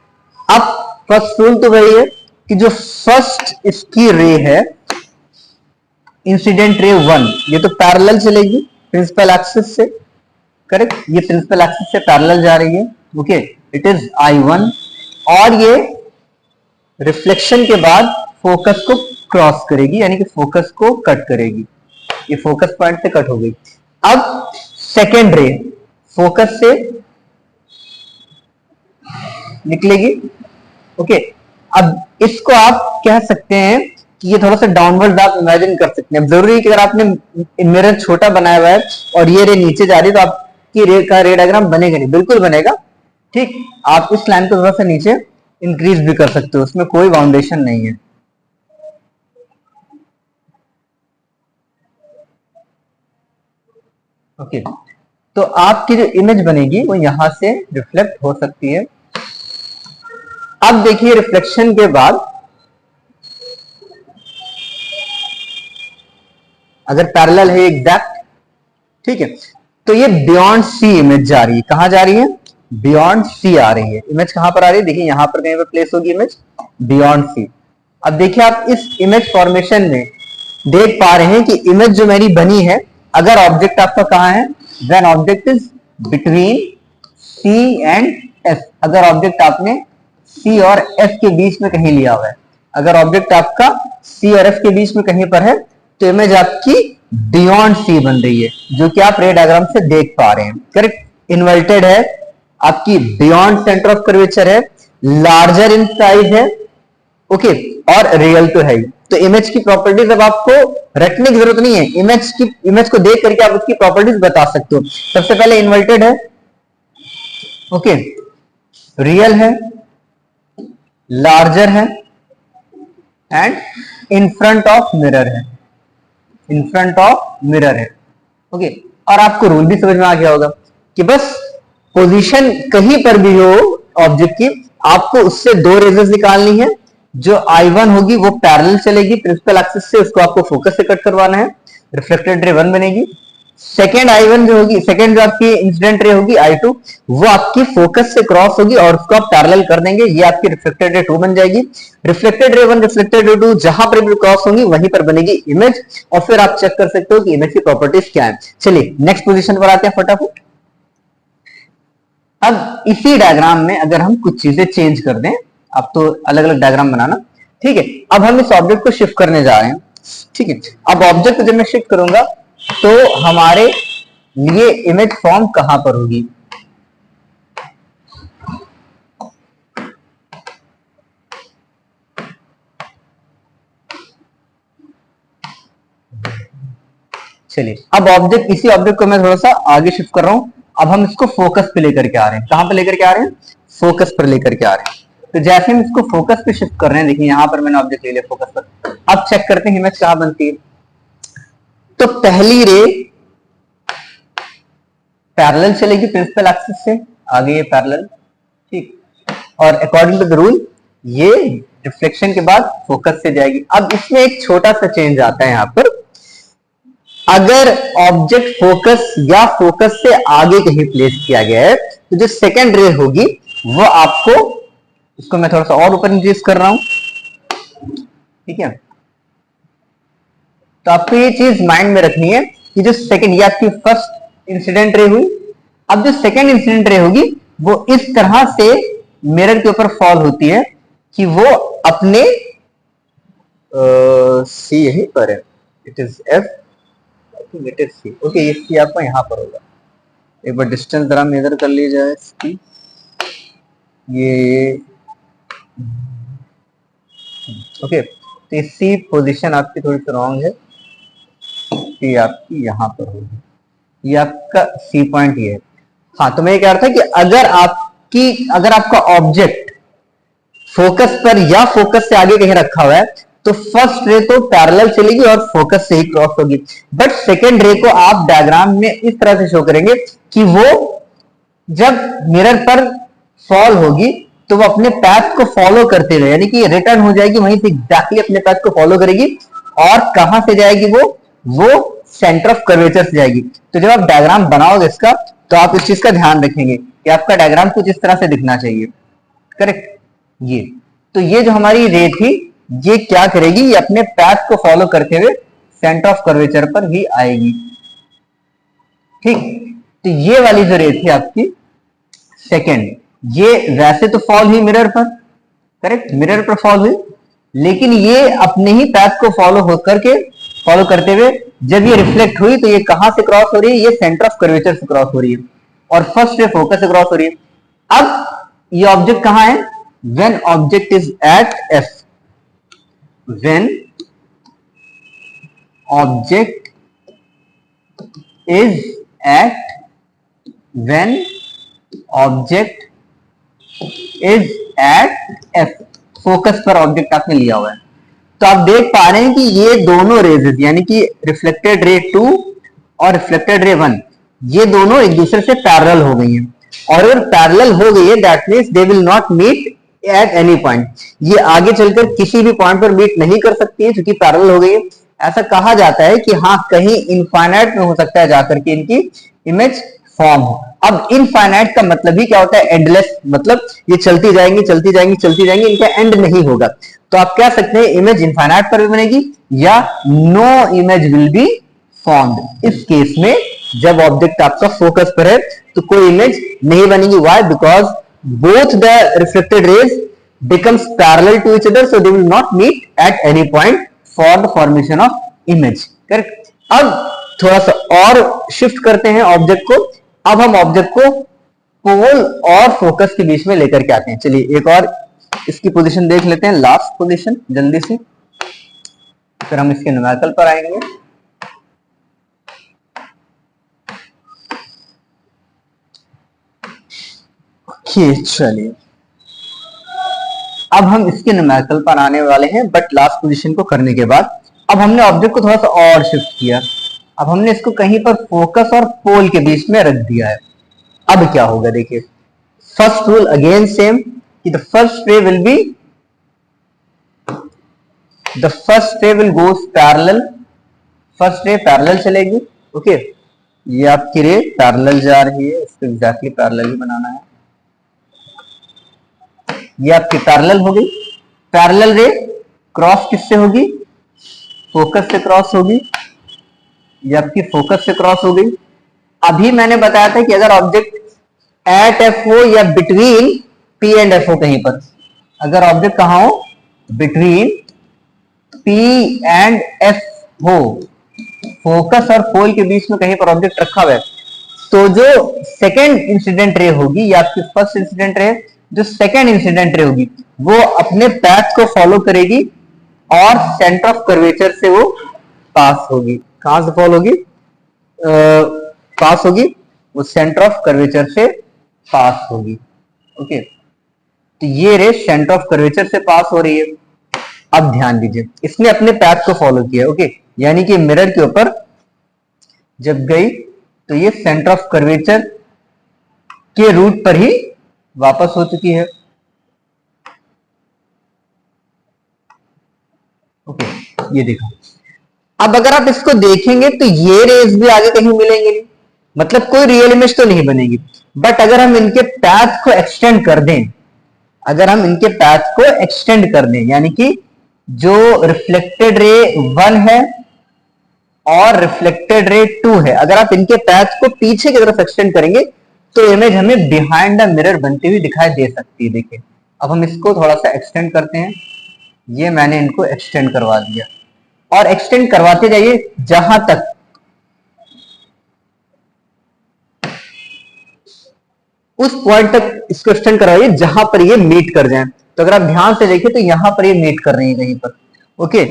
अब फर्स्ट रूल तो वही है कि जो फर्स्ट इसकी रे है इंसिडेंट रे 1, ये तो पैरेलल चलेगी प्रिंसिपल एक्सिस से, करेक्ट, ये प्रिंसिपल एक्सिस से पैरेलल जा रही है, ओके, इट इज I1 और ये रिफ्लेक्शन के बाद फोकस को क्रॉस करेगी, यानी कि फोकस को कट करेगी, ये फोकस पॉइंट से कट हो गई। अब सेकेंड रे फोकस से निकलेगी, ओके, अब इसको आप कह सकते हैं कि ये थोड़ा सा डाउनवर्ड आप इमेजिन कर सकते हैं। जरूरी है कि अगर आपने मिरर छोटा बनाया हुआ है और ये रे नीचे जा रही है तो आपकी रे का रे डायग्राम बनेगा नहीं, बिल्कुल बनेगा, ठीक। आप इस लाइन को थोड़ा सा नीचे इंक्रीज भी कर सकते हो, उसमें कोई बाउंडेशन नहीं है, ओके। तो आपकी जो इमेज बनेगी वो यहां से रिफ्लेक्ट हो सकती है। अब देखिए रिफ्लेक्शन के बाद अगर पैरेलल है एग्जैक्ट, ठीक है, तो ये बियॉन्ड सी इमेज जा रही है, कहां जा रही है, बियॉन्ड सी आ रही है। इमेज कहां पर आ रही है, देखिए यहां पर कहीं पर प्लेस होगी इमेज बियॉन्ड सी। अब देखिए आप इस इमेज फॉर्मेशन में देख पा रहे हैं कि इमेज जो मेरी बनी है, अगर ऑब्जेक्ट आपका कहां है, when object is between C and F, अगर ऑब्जेक्ट आपने सी और एफ के बीच में कहीं लिया हुआ है, अगर ऑब्जेक्ट आपका सी और एफ के बीच में कहीं पर है तो इमेज आपकी बियॉन्ड सी बन रही है, जो कि आप रे डायग्राम से देख पा रहे हैं, करेक्ट। इन्वर्टेड है, आपकी बियॉन्ड सेंटर ऑफ कर्वेचर है, लार्जर इन साइज है, ओके, और रियल तो है ही। तो इमेज की प्रॉपर्टीज अब आपको रटने की जरूरत नहीं है, इमेज को देख करके आप उसकी प्रॉपर्टीज बता सकते हो। सबसे पहले इन्वर्टेड है, ओके, रियल है, लार्जर है and in front of mirror है, इन फ्रंट ऑफ मिरर है, ओके। और आपको रूल भी समझ में आ गया होगा कि बस पोजीशन कहीं पर भी हो ऑब्जेक्ट की, आपको उससे दो रेजेस निकालनी है। जो I1 होगी वो पैरेलल चलेगी प्रिंसिपल एक्सिस से, उसको आपको फोकस से कट करवाना है, रिफ्लेक्टेड रे 1 बनेगी। सेकेंड I1 जो होगी, सेकेंड जो आपकी इंसिडेंट रे होगी I2, वो आपकी फोकस से क्रॉस होगी और उसको आप पैरेलल कर देंगे, ये आपकी रिफ्लेक्टेड रे 2 बन जाएगी। रिफ्लेक्टेड रे 1, रिफ्लेक्टेड रे 2 जहां पर भी क्रॉस होंगी वहीं पर बनेगी इमेज, और फिर आप चेक कर सकते हो कि इमेज की प्रॉपर्टीज क्या है। चलिए नेक्स्ट पोजीशन पर आते हैं फटाफट। अब इसी डायग्राम में अगर हम कुछ चीजें चेंज कर दें, अब तो अलग अलग डायग्राम बनाना, ठीक है। अब हम इस ऑब्जेक्ट को शिफ्ट करने जा रहे हैं, ठीक है। अब ऑब्जेक्ट को जब मैं शिफ्ट करूंगा तो हमारे लिए इमेज फॉर्म कहां पर होगी, चलिए अब ऑब्जेक्ट, इसी ऑब्जेक्ट को मैं थोड़ा सा आगे शिफ्ट कर रहा हूं। अब हम इसको फोकस पे लेकर के आ रहे हैं, कहां पे लेकर के आ रहे हैं, फोकस पर लेकर के आ रहे हैं। तो जैसे हम इसको फोकस पे शिफ्ट कर रहे हैं, देखिए यहां पर मैंने ऑब्जेक्ट ले लिया फोकस पर। अब चेक करते हैं इमेज कहां बनती है। तो पहली रे पैरेलल चलेगी प्रिंसिपल एक्सिस से, आगे ये पैरेलल, ठीक। और अकॉर्डिंग टू द रूल ये रिफ्लेक्शन के बाद फोकस से जाएगी। अब इसमें एक छोटा सा चेंज आता है यहाँ पर, अगर ऑब्जेक्ट फोकस या फोकस से आगे कहीं प्लेस किया गया है तो जो सेकेंड रे होगी वो आपको, इसको मैं थोड़ा सा और ऊपर इंक्रीज कर रहा हूं, ठीक है। तो आपको ये चीज माइंड में रखनी है कि जो सेकेंड, ये आपकी फर्स्ट इंसिडेंट रे हुई, अब जो सेकेंड इंसिडेंट रे होगी वो इस तरह से मिरर के ऊपर फॉल होती है कि वो अपने सी यही पर है, it is F, it is C, okay, ये सी आपको यहां पर होगा। एक बार डिस्टेंस जरा मेजर कर ली जाए इसकी, ये ओके, तो सी पोजीशन आपकी थोड़ी सी रॉन्ग है, सी आपकी यहां पर होगी, ये आपका सी पॉइंट ये है। हाँ, तो मैं ये कह रहा था कि अगर आपका ऑब्जेक्ट फोकस पर या फोकस से आगे कहीं रखा हुआ है तो फर्स्ट रे तो पैरेलल चलेगी और फोकस से ही क्रॉस होगी, बट सेकेंड रे को आप डायग्राम में इस तरह से शो करेंगे कि वो जब मिरर पर फॉल होगी तो वो अपने पाथ को फॉलो करते हुए, यानी कि रिटर्न हो जाएगी वहीं से एग्जैक्टली अपने पाथ को फॉलो करेगी, और कहां से जाएगी वो सेंटर ऑफ कर्वेचर से जाएगी। तो जब आप डायग्राम बनाओगे इसका तो आप इस चीज का ध्यान रखेंगे कि आपका डायग्राम कुछ इस तरह से दिखना चाहिए, करेक्ट। ये तो ये जो हमारी रे थी ये क्या करेगी, ये अपने पाथ को फॉलो करते हुए सेंटर ऑफ कर्वेचर पर ही आएगी, ठीक। तो ये वाली जो रे थी आपकी सेकेंड, ये वैसे तो फॉल हुई मिरर पर, करेक्ट, मिरर पर फॉल हुई, लेकिन ये अपने ही पाथ को फॉलो करते हुए जब ये रिफ्लेक्ट हुई तो ये कहां से क्रॉस हो रही है, ये सेंटर ऑफ कर्वेचर से क्रॉस हो रही है और फर्स्ट रे फोकस से क्रॉस हो रही है। अब ये ऑब्जेक्ट कहां है, when object is at F, when object is at F, focus पर ऑब्जेक्ट आपने लिया हुआ है। तो आप देख पा रहे हैं कि ये दोनों रेजेस, यानी कि रिफ्लेक्टेड रे 2 और रिफ्लेक्टेड रे 1, ये दोनों एक दूसरे से पैरेलल हो गई हैं, और अगर पैरेलल हो गई है that means they will not meet at any point, ये आगे चलकर किसी भी पॉइंट पर मीट नहीं कर सकती है क्योंकि पैरेलल हो गई है। ऐसा कहा जाता है कि हाँ, कहीं इनफाइनाइट में हो सकता है जाकर के इनकी इमेज फॉर्म हो। अब इनफाइनाइट का मतलब ही क्या होता है, एंडलेस, मतलब ये चलती जाएंगी, इनका एंड नहीं होगा। तो आप कह सकते हैं इमेज इनफाइनाइट पर भी बनेगी या no image will be formed. इस केस में जब ऑब्जेक्ट आपका फोकस पर है तो कोई इमेज नहीं बनेगी। Why? Because both the reflected raise becomes parallel to each other, so they will not meet at any point for the formation of image, correct। अब थोड़ा सा और शिफ्ट करते हैं ऑब्जेक्ट को। अब हम ऑब्जेक्ट को पोल और फोकस के बीच में लेकर के आते हैं। चलिए एक और इसकी पोजीशन देख लेते हैं, लास्ट पोजीशन जल्दी से, फिर हम इसके न्यूमेरिकल पर आएंगे। चलिए अब हम इसके न्यूमेरिकल पर आने वाले हैं, बट लास्ट पोजीशन को करने के बाद अब हमने ऑब्जेक्ट को थोड़ा सा और शिफ्ट किया। अब हमने इसको कहीं पर फोकस और पोल के बीच में रख दिया है। अब क्या होगा देखिए, फर्स्ट रूल अगेन सेम कि the first ray will goes parallel, first ray parallel चलेगी, ओके। ये आपकी रे पैरेलल जा रही है, इसको एग्जैक्टली पैरेलल ही बनाना है। ये आपकी पैरेलल हो गई, पैरेलल रे क्रॉस किससे होगी, फोकस से क्रॉस होगी, ये आपकी फोकस से क्रॉस हो गई। अभी मैंने बताया था कि अगर ऑब्जेक्ट एट एफ हो या बिटवीन पी एंड एफ हो, कहीं पर अगर ऑब्जेक्ट कहां हो, बिटवीन पी एंड एफ हो, फोकस और पोल के बीच में कहीं पर ऑब्जेक्ट रखा हुआ है, तो जो सेकेंड इंसिडेंट रे होगी या आपकी फर्स्ट इंसिडेंट रे, जो सेकेंड इंसिडेंट रे होगी वो अपने पैथ को फॉलो करेगी और सेंटर ऑफ कर्वेचर से वो पास होगी। कहां से फॉलो होगी, पास होगी, वो सेंटर ऑफ कर्वेचर से पास होगी, ओके। तो ये रे सेंटर ऑफ कर्वेचर से पास हो रही है। अब ध्यान दीजिए, इसने अपने पैथ को फॉलो किया, ओके, यानी कि मिरर के ऊपर जब गई तो ये सेंटर ऑफ कर्वेचर के रूट पर ही वापस हो चुकी है। ओके, ये देखो। अब अगर आप इसको देखेंगे तो ये रेज भी आगे कहीं मिलेंगे नहीं, मतलब कोई रियल इमेज तो नहीं बनेगी। बट अगर हम इनके पैथ को एक्सटेंड कर दें, अगर हम इनके पैथ को एक्सटेंड कर दें, यानी कि जो रिफ्लेक्टेड रे 1 है और रिफ्लेक्टेड रे 2 है, अगर आप इनके पैथ को पीछे की तरफ एक्सटेंड करेंगे तो इमेज हमें बिहाइंड द मिरर बनती हुई दिखाई दे सकती है। देखिए, अब हम इसको थोड़ा सा एक्सटेंड करते हैं। ये मैंने इनको एक्सटेंड करवा दिया और एक्सटेंड करवाते जाइए जहां तक उस पॉइंट तक इसको एक्सटेंड करवाइए जहां पर ये मीट कर जाए। तो अगर आप ध्यान से देखिए तो यहां पर ये मीट कर रही है कहीं पर। ओके,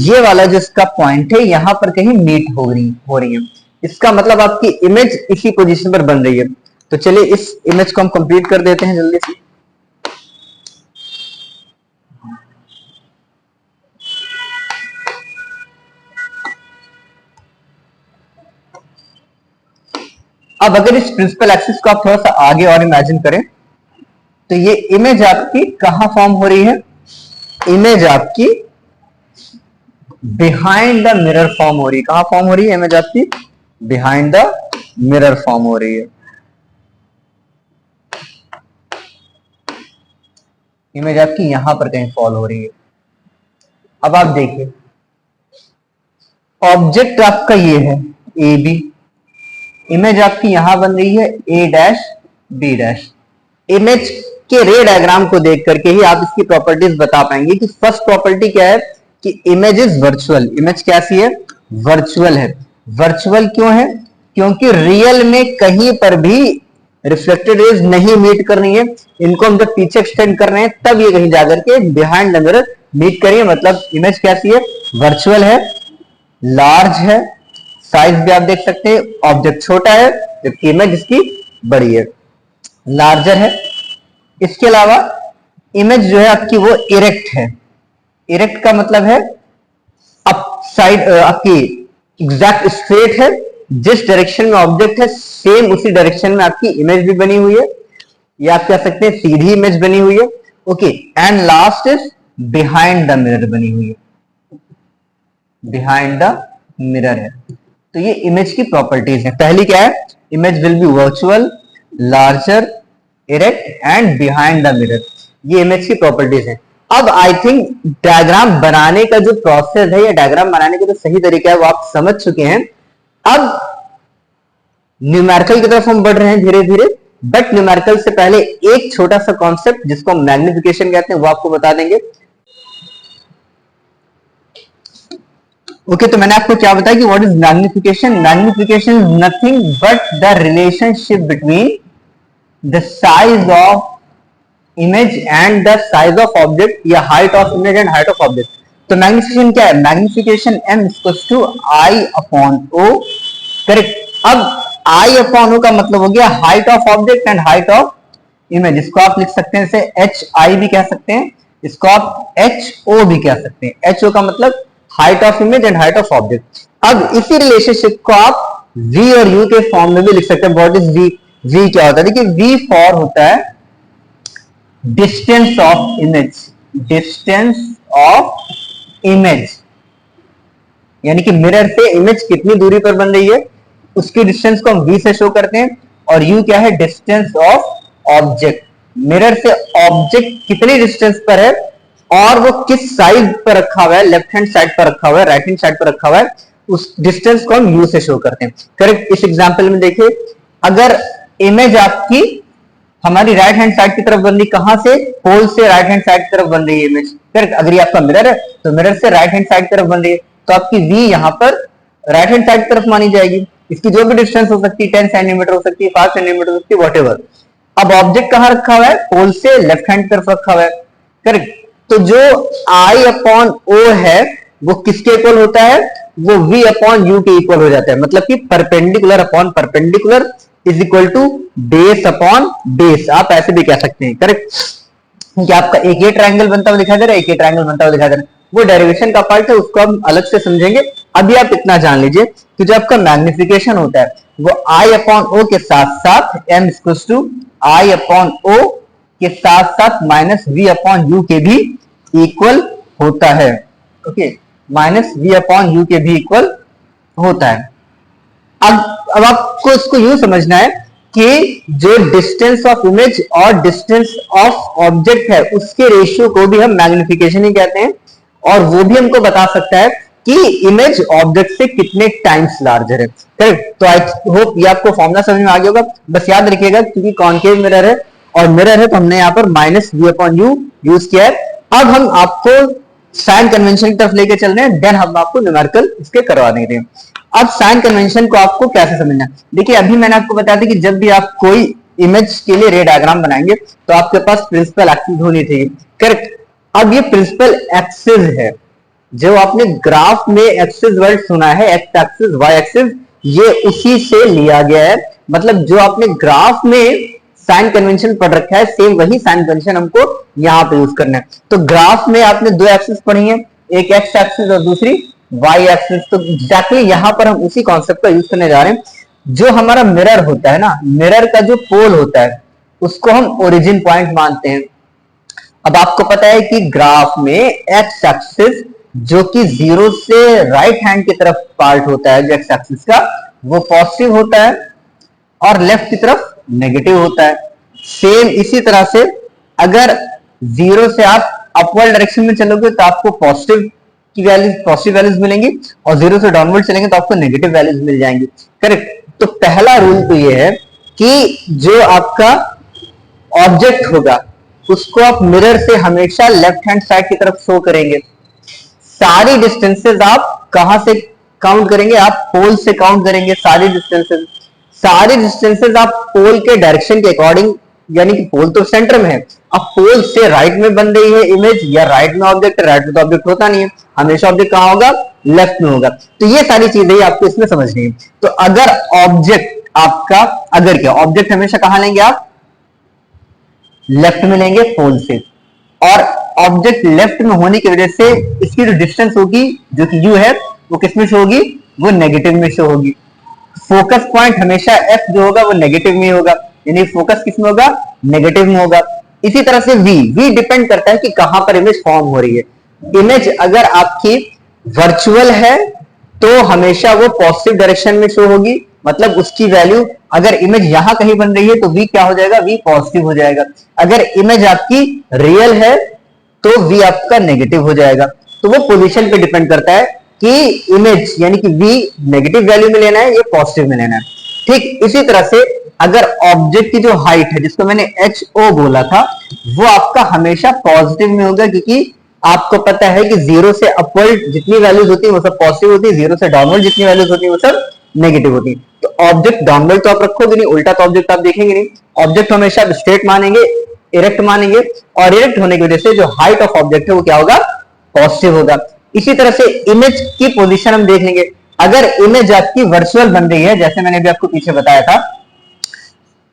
ये वाला जो इसका पॉइंट है यहां पर कहीं मीट हो रही है। इसका मतलब आपकी इमेज इसी पोजीशन पर बन रही है। तो चलिए इस इमेज को हम कंप्लीट कर देते हैं जल्दी से। अब अगर इस प्रिंसिपल एक्सिस को आप थोड़ा सा आगे और इमेजिन करें तो ये इमेज आपकी कहां फॉर्म हो रही है? इमेज आपकी बिहाइंड द मिरर फॉर्म हो रही है। कहां फॉर्म हो रही है इमेज आपकी? बिहाइंड द मिरर फॉर्म हो रही है। इमेज आपकी यहां पर कहीं फॉल हो रही है। अब आप देखिए, ऑब्जेक्ट आपका ये है ए बी, इमेज आपकी यहां बन रही है ए डैश बी डैश। इमेज के रे डायग्राम को देख करके ही आप इसकी प्रॉपर्टीज बता पाएंगे कि फर्स्ट प्रॉपर्टी क्या है कि इमेज इज वर्चुअल। इमेज कैसी है? वर्चुअल है। वर्चुअल क्यों है? क्योंकि रियल में कहीं पर भी रिफ्लेक्टेड रेज नहीं मीट कर रही है। इनको हम जब पीछे एक्सटेंड कर रहे हैं तब ये कहीं जाकर के बिहाइंड द मिरर मीट करिए। मतलब इमेज कैसी है? वर्चुअल है, लार्ज है, साइज भी आप देख सकते हैं, ऑब्जेक्ट छोटा है जबकि इमेज इसकी बड़ी है, लार्जर है। इसके अलावा इमेज जो है आपकी वो इरेक्ट है। इरेक्ट का मतलब है अप साइड, आपकी एग्जैक्ट स्ट्रेट है। जिस डायरेक्शन में ऑब्जेक्ट है सेम उसी डायरेक्शन में आपकी इमेज भी बनी हुई है, या आप कह सकते हैं सीधी इमेज बनी हुई है। Okay, and last is behind the mirror बनी हुई है, बिहाइंड द मिरर है। तो ये इमेज की प्रॉपर्टीज है। पहली क्या है? Image will B virtual, larger, erect and behind the mirror. ये इमेज की प्रॉपर्टीज है। अब आई थिंक डायग्राम बनाने का जो प्रोसेस है या डायग्राम बनाने का जो सही तरीका है वो आप समझ चुके हैं। अब न्यूमेरिकल की तरफ हम बढ़ रहे हैं धीरे धीरे, बट न्यूमेरिकल से पहले एक छोटा सा कॉन्सेप्ट जिसको हम मैग्निफिकेशन कहते हैं वो आपको बता देंगे। ओके, तो मैंने आपको क्या बताया कि what is magnification? Magnification is nothing but the relationship between the size of image and the size of object, या height of image and height of object. तो मैग्निफिकेशन क्या है? Magnification m equals to I upon O। Correct. अब I upon O का मतलब हो गया height of object and height of image. इसको आप लिख सकते हैं इसे HI भी कह सकते हैं, इसको आप HO भी कह सकते हैं। HO का मतलब height of image and height of object. अब इसी रिलेशनशिप को आप V और U के फॉर्म में भी लिख सकते हैं। What is V? V क्या होता है? देखिए, V फॉर होता है distance of image, distance of image, यानी कि मिरर से इमेज कितनी दूरी पर बन रही है उसकी डिस्टेंस को हम V से शो करते हैं। और U क्या है? Distance of object. मिरर से ऑब्जेक्ट कितनी डिस्टेंस पर है और वो किस साइड पर रखा हुआ है, लेफ्ट हैंड साइड पर रखा हुआ है, राइट हैंड साइड पर रखा हुआ है, उस डिस्टेंस को हम U से शो करते हैं। करेक्ट। इस एग्जांपल में देखिए, अगर इमेज आपकी हमारी राइट हैंड साइड की तरफ बन रही, कहां से? पोल से राइट हैंड साइड की तरफ बन रही है इमेज। करेक्ट। अगर ये आपका मिरर है तो मिरर से राइट हैंड साइड की तरफ बन रही है, तो आपकी V यहां पर राइट हैंड साइड की तरफ मानी जाएगी। इसकी जो भी डिस्टेंस हो सकती है, 10 सेंटीमीटर हो सकती है, 5 सेंटीमीटर हो सकती है, व्हाटएवर। अब ऑब्जेक्ट कहां रखा हुआ है? पोल से लेफ्ट हैंड की तरफ रखा हुआ है। करेक्ट। तो जो I अपॉन O है वो किसके इक्वल होता है? वो V अपॉन U के इक्वल हो जाता है। मतलब कि perpendicular upon perpendicular is equal to base upon base, आप ऐसे भी कह सकते हैं। करेक्ट। कि आपका एक ये ट्रायंगल बनता हुआ दिखाई दे रहा है, एक ये ट्रायंगल बनता हुआ दिखाई दे रहा है, वो डेरिवेशन का पार्ट है, उसको हम अलग से समझेंगे। अभी आप इतना जान लीजिए कि जो आपका मैग्निफिकेशन होता है वो आई अपॉन ओ के साथ साथ M equals to I upon O के साथ साथ माइनस वी अपॉन यू के भी इक्वल होता है। Okay, minus V upon U के भी इक्वल होता है। अब आपको इसको यूं समझना है कि जो डिस्टेंस ऑफ इमेज और डिस्टेंस ऑफ ऑब्जेक्ट है उसके रेशियो को भी हम मैग्निफिकेशन ही कहते हैं, और वो भी हमको बता सकता है कि इमेज ऑब्जेक्ट से कितने टाइम्स लार्जर है। करेक्ट? तो आई होप ये आपको फॉर्मूला समझ में आ गया होगा। बस याद रखिएगा क्योंकि कॉनकेव मिरर है और मिरर है तो हमने यहाँ पर minus V upon U use किया है। अब हम आपको साइन कन्वेंशन की तरफ लेके चल रहे हैं, देन हम आपको न्यूमेरिकल इसके करवा देंगे। अब साइन कन्वेंशन को आपको कैसे समझना है? देखिए अभी मैंने आपको बताया था कि जब भी आप कोई इमेज के लिए रे डायग्राम बनाएंगे तो आपके पास प्रिंसिपल एक्सिस होनी चाहिए। करेक्ट? अब ये प्रिंसिपल एक्सिस है, जो आपने ग्राफ में एक्सिस वर्ड सुना है, एक्स एक्सिस वाई एक्सिस, ये उसी से लिया गया है। मतलब जो आपने ग्राफ में साइन कन्वेंशन पढ़ रखा है सेम वही साइन कन्वेंशन हमको यहाँ पे यूज करना है। तो ग्राफ में आपने दो एक्सिस पढ़ी है, एक एक्स एक्सिस और दूसरी वाई एक्सिस। तो एग्जैक्टली यहाँ पर हम उसी कॉन्सेप्ट का यूज करने जा रहे हैं। जो हमारा मिरर होता है ना, मिरर का जो पोल होता है उसको हम ओरिजिन पॉइंट मानते हैं। अब आपको पता है कि ग्राफ में एक्स एक्सिस जो कि जीरो से राइट हैंड की तरफ पार्ट होता है, जो एक्स एक्सिस का, वो पॉजिटिव होता है और लेफ्ट की तरफ नेगेटिव होता है। सेम इसी तरह से अगर जीरो से आप अपवर्ड डायरेक्शन में चलोगे तो आपको पॉजिटिव की वैल्यू, पॉजिटिव वैल्यूज मिलेंगी, और जीरो से डाउनवर्ड चलेंगे तो आपको नेगेटिव वैल्यूज मिल जाएंगी। करेक्ट? तो पहला रूल तो ये है कि जो आपका ऑब्जेक्ट होगा उसको आप मिरर से हमेशा लेफ्ट हैंड साइड की तरफ शो करेंगे। सारी डिस्टेंसेस आप कहां से काउंट करेंगे? आप पोल से काउंट करेंगे सारी डिस्टेंसेस आप पोल के डायरेक्शन के अकॉर्डिंग, यानी कि पोल तो सेंटर में है, अब पोल से राइट में बन रही है इमेज या राइट में ऑब्जेक्ट, राइट में तो ऑब्जेक्ट होता नहीं है, हमेशा ऑब्जेक्ट कहां होगा? लेफ्ट में होगा। तो ये सारी चीजें आपको इसमें समझनी है। तो अगर ऑब्जेक्ट आपका, अगर क्या ऑब्जेक्ट हमेशा कहां लेंगे आप? लेफ्ट में लेंगे पोल से, और ऑब्जेक्ट लेफ्ट में होने की वजह से इसकी जो डिस्टेंस होगी जो कि यू है वो किस में शो होगी? वो नेगेटिव में शो होगी। फोकस पॉइंट हमेशा एफ जो होगा वो नेगेटिव में होगा, यानी फोकस किस में होगा? नेगेटिव में होगा। इसी तरह से वी डिपेंड करता है कि कहां पर इमेज फॉर्म हो रही है। इमेज अगर आपकी वर्चुअल है तो हमेशा वो पॉजिटिव डायरेक्शन में शो होगी, मतलब उसकी वैल्यू, अगर इमेज यहां कहीं बन रही है तो वी क्या हो जाएगा? वी पॉजिटिव हो जाएगा। अगर इमेज आपकी रियल है तो वी आपका नेगेटिव हो जाएगा। तो वो पोजीशन पे डिपेंड करता है कि इमेज यानी कि वी नेगेटिव वैल्यू में लेना है या पॉजिटिव में लेना है। ठीक इसी तरह से अगर ऑब्जेक्ट की जो हाइट है, जिसको मैंने एच ओ बोला था, वो आपका हमेशा पॉजिटिव में होगा, क्योंकि आपको पता है कि जीरो से अपवर्ड जितनी वैल्यूज होती है वो सब पॉजिटिव होती है, जीरो से डाउनवर्ड जितनी वैल्यूज होती है वो सब नेगेटिव होती है। तो ऑब्जेक्ट डाउनवर्ड तो आप रखोगे नहीं, उल्टा तो ऑब्जेक्ट आप देखेंगे नहीं। ऑब्जेक्ट हमेशा स्ट्रेट मानेंगे, इरेक्ट मानेंगे, और इरेक्ट होने की वजह से जो हाइट ऑफ ऑब्जेक्ट है वो क्या होगा? पॉजिटिव होगा। इसी तरह से इमेज की पोजीशन हम देख लेंगे। अगर इमेज आपकी वर्चुअल बन रही है, जैसे मैंने भी आपको पीछे बताया था,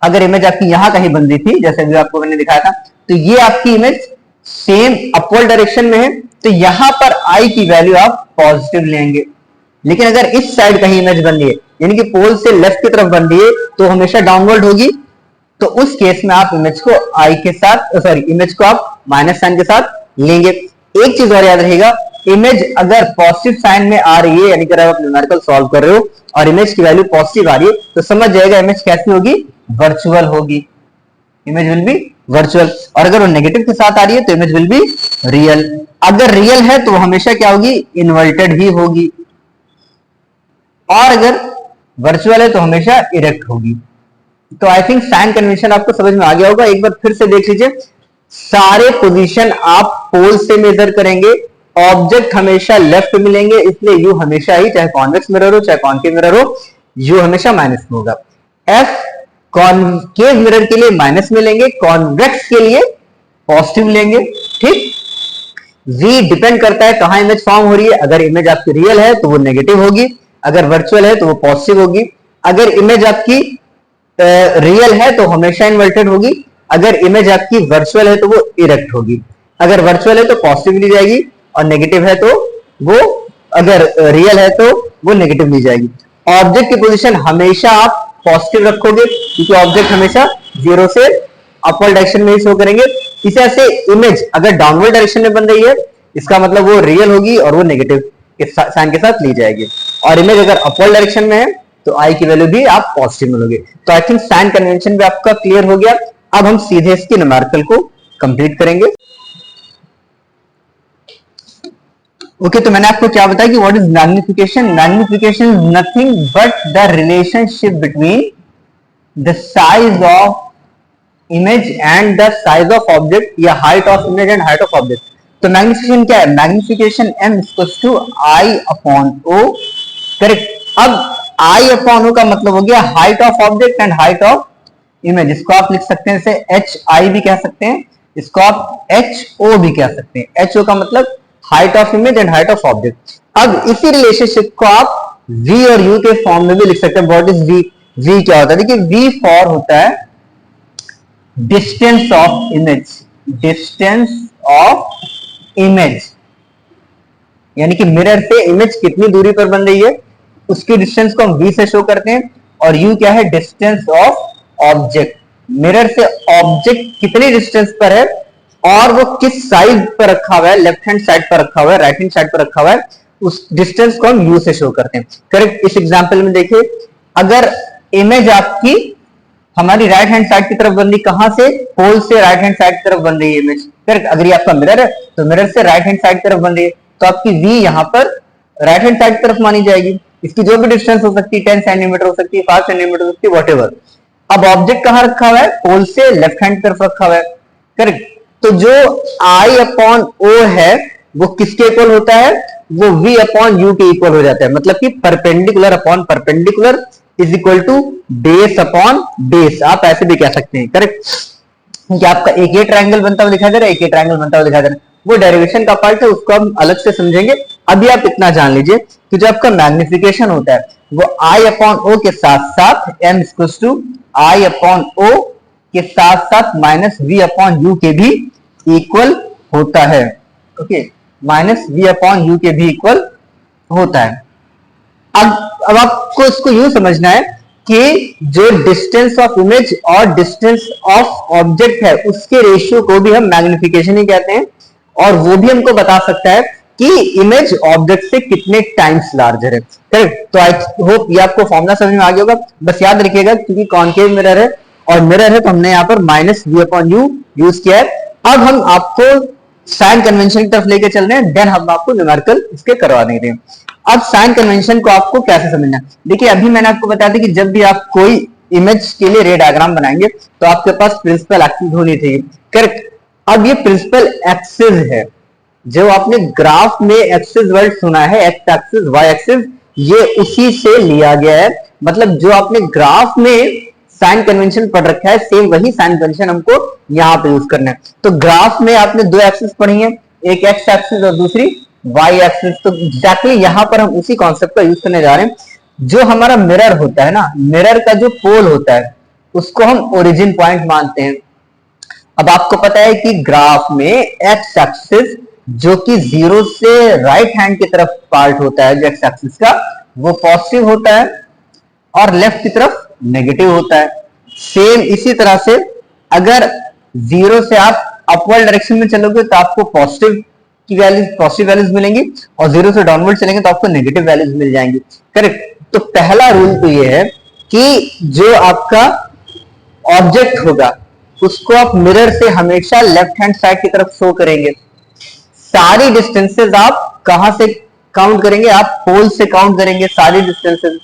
अगर इमेज आपकी यहां कहीं बन रही थी जैसे भी आपको मैंने दिखाया था, तो ये आपकी इमेज सेम अपवर्ड डायरेक्शन में है, तो यहां पर आई की वैल्यू आप पॉजिटिव लेंगे। लेकिन अगर इस साइड कहीं इमेज बन रही है, यानी कि पोल से लेफ्ट की तरफ बन रही है, तो हमेशा डाउनवर्ड होगी। तो उस केस में आप इमेज को आई के साथ, सॉरी, इमेज को आप माइनस साइन के साथ लेंगे। एक चीज और याद रहेगा, इमेज अगर पॉजिटिव साइन में आ रही है, यानी कि अगर आप न्यूमेरिकल सॉल्व कर रहे हो और इमेज की वैल्यू पॉजिटिव आ रही है, तो समझ जाएगा इमेज कैसी होगी? वर्चुअल होगी। Image will B virtual. और अगर वो नेगेटिव के साथ आ रही है तो इमेज विल बी रियल। अगर रियल है तो वो हमेशा क्या होगी? इन्वर्टेड ही होगी। और अगर वर्चुअल है तो हमेशा इरेक्ट होगी। तो आई थिंक साइन कन्वेंशन आपको समझ में आ गया होगा। एक बार फिर से देख लीजिए, सारे पोजीशन आप पोल से मेजर करेंगे, ऑब्जेक्ट हमेशा लेफ्ट मिलेंगे, इसलिए यू हमेशा ही, चाहे कॉन्वेक्स मिरर हो चाहे कॉनकेव मिरर हो, यू हमेशा माइनस में होगा। एफ कॉनकेव मिरर के लिए माइनस में लेंगे, कॉन्वेक्स के लिए पॉजिटिव लेंगे। ठीक, वी डिपेंड करता है कहां इमेज फॉर्म हो रही है। अगर इमेज आपकी रियल है तो वो नेगेटिव होगी, अगर वर्चुअल है तो वो पॉजिटिव होगी। अगर इमेज आपकी रियल है तो हमेशा इन्वर्टेड होगी, अगर इमेज आपकी वर्चुअल है तो वो इरेक्ट होगी। अगर वर्चुअल है तो पॉजिटिव ली जाएगी और नेगेटिव है तो वो अगर रियल है तो वो नेगेटिव ली जाएगी। ऑब्जेक्ट की पोजीशन हमेशा आप पॉजिटिव रखोगे क्योंकि ऑब्जेक्ट हमेशा 0 से अपवर्ड डायरेक्शन में ही शो करेंगे। इसी तरह से इमेज अगर डाउनवर्ड डायरेक्शन में बन रही है इसका मतलब वो रियल होगी और वो नेगेटिव के साइन के साथ ली जाएगी। और इमेज अगर अपवर्ड डायरेक्शन में है तो आई की वैल्यू भी आप पॉजिटिव में लोगे। तो आई थिंक साइन कन्वेंशन भी आपका क्लियर हो गया। अब हम सीधे इसकी न्यूमेरिकल को कंप्लीट करेंगे। ओके, तो मैंने आपको क्या बताया कि what is magnification. Magnification is nothing but the relationship between the size of image and the size of object या height of image and height of object. तो मैग्निफिकेशन क्या है? Magnification m equals to I upon O. Correct. अब I upon O का मतलब हो गया height of object and height of image. इसको आप लिख सकते हैं इसे एच आई भी कह सकते हैं, इसको आप एच ओ भी कह सकते हैं। एच ओ का मतलब height of image and height of object. अब इसी रिलेशनशिप को आप v और u के फॉर्म में भी लिख सकते हैं। What is v? v क्या होता है? देखिए v फॉर होता है distance of image. Distance of image यानी कि मिरर से इमेज कितनी दूरी पर बन रही है उसकी डिस्टेंस को हम v से शो करते हैं। और u क्या है? Distance of object. मिरर से ऑब्जेक्ट कितनी डिस्टेंस पर है और वो किस साइड पर रखा हुआ है, लेफ्ट हैंड साइड पर रखा हुआ है, राइट हैंड साइड पर रखा हुआ है, उस डिस्टेंस को हम u से शो करते हैं। करेक्ट। इस एग्जांपल में देखिए अगर इमेज आपकी हमारी राइट हैंड साइड की तरफ बन रही, कहां से? पोल से राइट हैंड साइड की तरफ बन रही है इमेज। करेक्ट। अगर ये आपका मिरर है तो मिरर से राइट हैंड साइड की तरफ बन रही है तो आपकी v यहां पर राइट हैंड साइड की तरफ मानी जाएगी। इसकी जो भी डिस्टेंस हो सकती है 10 सेंटीमीटर हो सकती है, 5 सेंटीमीटर हो सकती है, व्हाटएवर। अब ऑब्जेक्ट कहां रखा हुआ है? पोल से लेफ्ट हैंड की तरफ रखा हुआ है। करेक्ट। तो जो I अपॉन O है वो किसके इक्वल होता है? वो V अपॉन U के इक्वल हो जाता है। मतलब कि perpendicular upon perpendicular is equal to base upon base. आप ऐसे भी कह सकते हैं। करेक्ट। कि आपका एक ये ट्रायंगल बनता हुआ दिखाई दे रहा है, एक ये ट्रायंगल बनता हुआ दिखाई दे रहा है, वो डेरिवेशन का पार्ट है, उसको हम अलग से समझेंगे। अभी आप इतना जान लीजिए कि जो आपका मैग्निफिकेशन होता है वो I अपॉन O के साथ साथ m equals to I upon O के साथ साथ माइनस v अपॉन u के भी इक्वल होता है। Okay, minus v upon u के भी इक्वल होता है। अब आपको इसको यूं समझना है कि जो डिस्टेंस ऑफ इमेज और डिस्टेंस ऑफ ऑब्जेक्ट है उसके रेशियो को भी हम मैग्निफिकेशन ही कहते हैं। और वो भी हमको बता सकता है कि इमेज ऑब्जेक्ट से कितने टाइम्स लार्जर है। करेक्ट। तो आई होप ये आपको फॉर्मूला समझ में आ गया होगा। बस याद रखिएगा क्योंकि कॉनकेव मिरर है और मिरर है तो हमने यहाँ पर minus v upon u use किया है। अब हम आपको साइन कन्वेंशन की तरफ लेके चल रहे हैं, देन हम आपको न्यूमेरिकल इसके करवा देंगे। अब साइन कन्वेंशन को आपको कैसे समझना है? देखिए अभी मैंने आपको बताया था कि जब भी आप कोई इमेज के लिए रे डायग्राम बनाएंगे तो आपके पास प्रिंसिपल एक्सिस होनी चाहिए। करेक्ट। अब ये प्रिंसिपल एक्सिस है जो आपने ग्राफ में एक्सिस वर्ड सुना है, एक्स एक्सिस वाई एक्सिस, ये उसी से लिया गया है। मतलब जो आपने ग्राफ में साइन कन्वेंशन पढ़ रखा है सेम वही साइन कन्वेंशन हमको यहाँ पे यूज करना है। तो ग्राफ में आपने दो एक्सिस पढ़ी है, एक एक्स एक्सिस और दूसरी वाई एक्सिस। तो एग्जैक्टली यहाँ पर हम उसी कॉन्सेप्ट का यूज करने जा रहे हैं। जो हमारा मिरर होता है ना, मिरर का जो पोल होता है उसको हम ओरिजिन पॉइंट मानते हैं। अब आपको पता है कि ग्राफ में एक्स एक्सिस जो कि 0 से राइट हैंड की तरफ पार्ट होता है जो एक्स एक्सिस का, वो पॉजिटिव होता है और लेफ्ट की तरफ नेगेटिव होता है। सेम इसी तरह से अगर 0 से आप अपवर्ड डायरेक्शन में चलोगे तो आपको पॉजिटिव की वैल्यूज, पॉजिटिव वैल्यूज मिलेंगी और 0 से डाउनवर्ड चलेंगे तो आपको नेगेटिव वैल्यूज मिल जाएंगी। करेक्ट। तो पहला रूल तो ये है कि जो आपका ऑब्जेक्ट होगा उसको आप मिरर से हमेशा लेफ्ट हैंड साइड की तरफ शो करेंगे। सारी डिस्टेंसेस आप कहां से काउंट करेंगे? आप पोल से काउंट करेंगे सारी डिस्टेंसेस।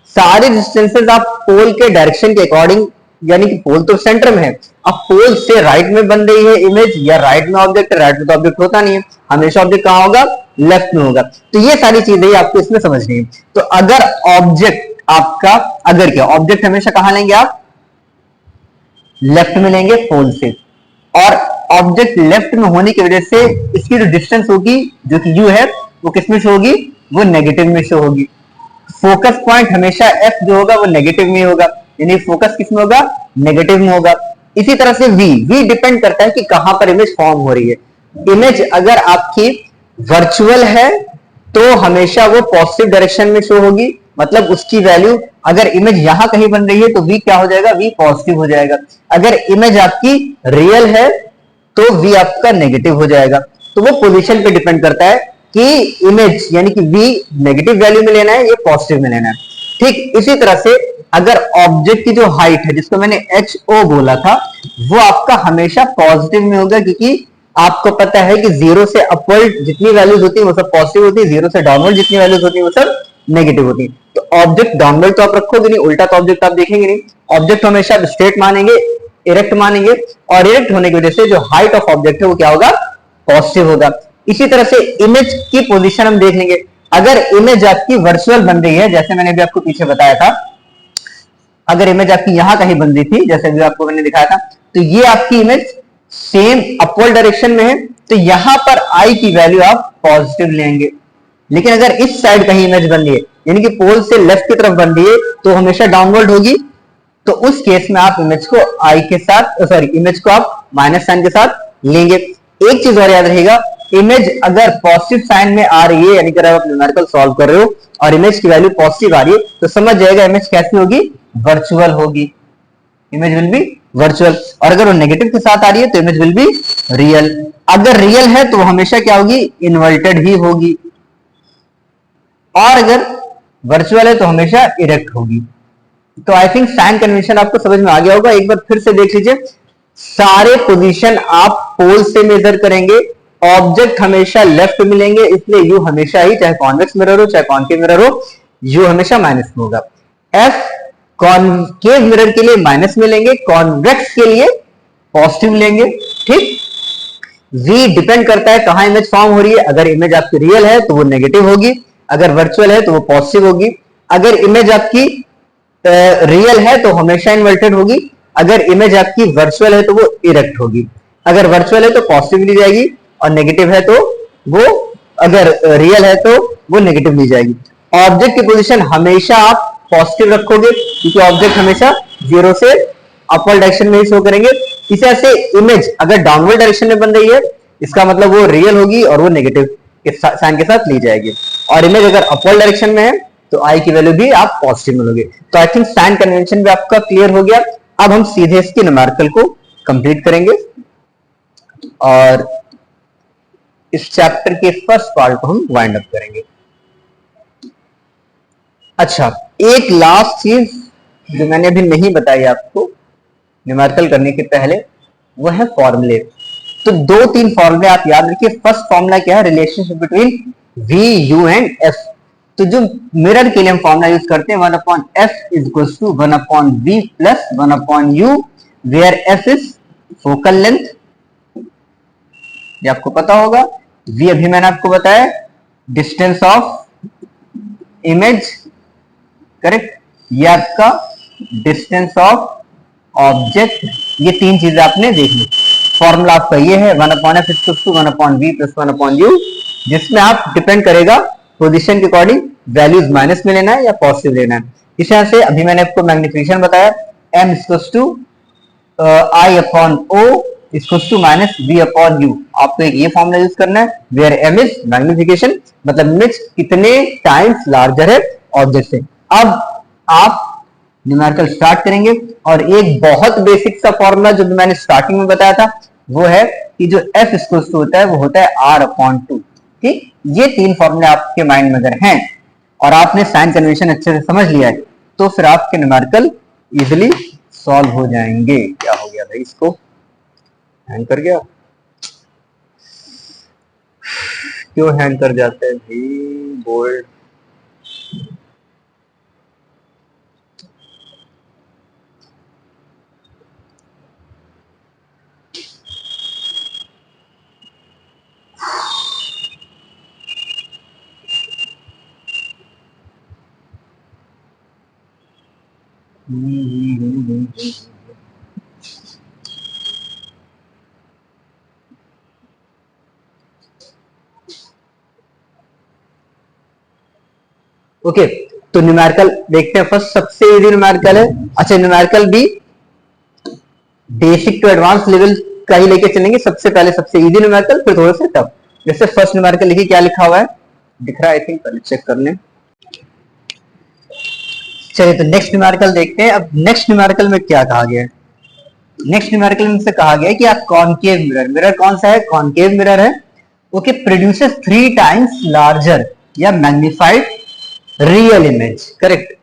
सारी डिस्टेंसेस आप पोल के डायरेक्शन के अकॉर्डिंग, यानी कि पोल तो सेंटर में है, अब पोल से राइट में बन रही है इमेज या राइट में ऑब्जेक्ट है, राइट में तो ऑब्जेक्ट होता नहीं है, हमेशा ऑब्जेक्ट कहां होगा? लेफ्ट में होगा। तो ये सारी चीजें आपको इसमें समझनी है। तो अगर ऑब्जेक्ट आपका, अगर क्या ऑब्जेक्ट हमेशा कहां लेंगे आप? लेफ्ट में लेंगे पोल से। और ऑब्जेक्ट लेफ्ट में होने की वजह से इसकी जो डिस्टेंस होगी जो कि u है वो किस में शो होगी? वो नेगेटिव में शो होगी। फोकस पॉइंट हमेशा f जो होगा वो नेगेटिव में होगा, यानी फोकस किस में होगा? नेगेटिव में होगा। इसी तरह से v डिपेंड करता है कि कहां पर इमेज फॉर्म हो रही है। इमेज अगर आपकी वर्चुअल है तो हमेशा वो पॉजिटिव डायरेक्शन में शो होगी, मतलब उसकी वैल्यू अगर इमेज यहां कहीं बन रही है तो v क्या हो जाएगा, v पॉजिटिव हो जाएगा। अगर इमेज आपकी रियल है तो v आपका नेगेटिव हो जाएगा। तो वो पोजीशन पे डिपेंड करता है कि इमेज यानी कि v नेगेटिव वैल्यू में लेना है या पॉजिटिव में लेना है। ठीक इसी तरह से अगर ऑब्जेक्ट की जो हाइट है जिसको मैंने एच ओ बोला था वो आपका हमेशा पॉजिटिव में होगा, क्योंकि आपको पता है कि जीरो से अपवर्ड जितनी वैल्यूज होती है वो सब पॉजिटिव होती है, जीरो से डाउनवर्ड जितनी वैल्यूज होती है वो सब नेगेटिव होती है। तो ऑब्जेक्ट डाउनवर्ड तो आप रखोगे नहीं, उल्टा तो ऑब्जेक्ट आप देखेंगे नहीं। ऑब्जेक्ट हमेशा स्ट्रेट मानेंगे, इरेक्ट मानेंगे, और इरेक्ट होने की वजह से जो हाइट ऑफ ऑब्जेक्ट है वो क्या होगा, पॉजिटिव होगा। इसी तरह से इमेज की पोजीशन हम देख लेंगे। अगर इमेज आपकी वर्चुअल बन रही है, जैसे मैंने भी आपको पीछे बताया था, अगर इमेज आपकी यहां कहीं बन रही थी जैसे भी आपको मैंने दिखाया था, तो ये आपकी इमेज सेम अपवर्ड डायरेक्शन में है, तो यहां पर आई की वैल्यू आप पॉजिटिव लेंगे। लेकिन अगर इस साइड कहीं इमेज बन रही है यानी कि पोल से लेफ्ट की तरफ बन रही है तो हमेशा डाउनवर्ड होगी, तो उस केस में आप इमेज को आई के साथ इमेज को आप माइनस साइन के साथ लेंगे। एक चीज और याद रहेगा, इमेज अगर पॉजिटिव साइन में आ रही है यानी कि आप न्यूमेरिकल सॉल्व कर रहे हो और इमेज की वैल्यू पॉजिटिव आ रही है तो समझ जाएगा इमेज कैसी होगी, वर्चुअल होगी, इमेज विल बी वर्चुअल। और अगर वो नेगेटिव के साथ आ रही है तो इमेज विल बी रियल। अगर रियल है तो वो हमेशा क्या होगी, इन्वर्टेड ही होगी, और अगर वर्चुअल है तो हमेशा इरेक्ट होगी। तो आई थिंक साइन कन्वेंशन आपको समझ में आ गया होगा। एक बार फिर से देख लीजिए, सारे पोजीशन आप पोल से मेजर करेंगे, ऑब्जेक्ट हमेशा लेफ्ट मिलेंगे, इसलिए यू हमेशा ही, चाहे कॉन्वेक्स मिरर हो चाहे कॉन्केव मिरर हो, यू हमेशा माइनस में होगा। एफ कॉन्केव मिरर के लिए माइनस में लेंगे, कॉन्वेक्स के लिए पॉजिटिव लेंगे। ठीक, v डिपेंड करता है कहां इमेज फॉर्म हो रही है। अगर इमेज आपकी रियल है तो वो नेगेटिव होगी, अगर वर्चुअल है तो वो पॉजिटिव होगी। अगर इमेज आपकी रियल है तो हमेशा इन्वर्टेड होगी, अगर इमेज आपकी वर्चुअल है तो वो इरेक्ट होगी। अगर वर्चुअल है तो पॉजिटिव ली जाएगी और नेगेटिव है तो वो, अगर रियल है तो वो नेगेटिव ली जाएगी। ऑब्जेक्ट की पोजीशन हमेशा आप पॉजिटिव रखोगे क्योंकि ऑब्जेक्ट हमेशा जीरो से अपवर्ड डायरेक्शन में ही शो करेंगे। इसी तरह से इमेज अगर डाउनवर्ड डायरेक्शन में बन रही है इसका मतलब वो रियल होगी और वो नेगेटिव के साइन के साथ ली जाएगी, और इमेज अगर अपवर्ड डायरेक्शन में है तो आई की वैल्यू भी आप पॉजिटिव मिलोगे। तो आई थिंक साइन कन्वेंशन भी आपका क्लियर हो गया। अब हम सीधे इसकी न्यूमेरिकल को कंप्लीट करेंगे और इस चैप्टर के फर्स्ट पार्ट को हम वाइंड अप करेंगे। अच्छा, एक लास्ट चीज जो मैंने अभी नहीं बताई आपको न्यूमेरिकल करने के पहले, वो है फॉर्मूले। तो दो तीन फॉर्मूले आप याद रखिए। फर्स्ट फॉर्मूला क्या है, relationship between V, U and F. तो जो मिरर के लिए हम फॉर्मूला यूज करते हैं 1/f is equals to 1/v plus 1/u, where f is focal length, ये आपको पता होगा। v अभी मैंने आपको बताया डिस्टेंस ऑफ इमेज, करेक्ट, ये आपका डिस्टेंस ऑफ ऑब्जेक्ट। ये तीन चीजें आपने देख ली। फॉर्मूला आपका ये है 1/f is equals to 1/v plus 1/u, जिसमें आप डिपेंड करेगा पोजीशन के अकॉर्डिंग वैल्यूज माइनस में लेना है या पॉजिटिव लेना है। इस तरह से अभी मैंने आपको मैग्निफिकेशन बताया m equals to i upon o equals to minus v upon u। आपको एक ये फॉर्मूला यूज करना है वेयर m इज मैग्निफिकेशन, मतलब इमेज कितने टाइम्स लार्जर है ऑब्जेक्ट से। अब आप न्यूमेरिकल स्टार्ट करेंगे और एक बहुत बेसिक सा फॉर्मूला जो मैंने स्टार्टिंग में बताया था वो है कि जो f इक्वल्स टू होता है वो होता है r अपॉन 2। ठीक, ये तीन फॉर्मूले आपके माइंड में अगर हैं और आपने साइन कन्वेंशन अच्छे से समझ लिया है तो फिर आपके न्यूमेरिकल इजीली सॉल्व हो जाएंगे। क्या हो गया भाई, इसको हैंग कर गया, क्यों हैंग कर जाते हैं भाई बोल्ड। ओके, तो न्यूमेरिकल देखते हैं। फर्स्ट सबसे इजी न्यूमेरिकल है। अच्छा, न्यूमेरिकल भी बेसिक टू एडवांस लेवल का ही लेके चलेंगे। सबसे पहले सबसे इजी न्यूमेरिकल, फिर थोड़ा सा टफ। जैसे फर्स्ट न्यूमेरिकल लिखिए, क्या लिखा हुआ है, दिख रहा है आई थिंक, पहले चेक कर लें। चलिए तो नेक्स्ट न्यूमेरिकल देखते हैं। अब नेक्स्ट न्यूमेरिकल में क्या कहा गया है? नेक्स्ट न्यूमेरिकल में से कहा गया है कि आप कॉनकेव मिरर, मिरर कौन सा है? कॉनकेव मिरर है। ओके, प्रोड्यूसेस 3 टाइम्स लार्जर या मैग्निफाइड रियल इमेज। करेक्ट।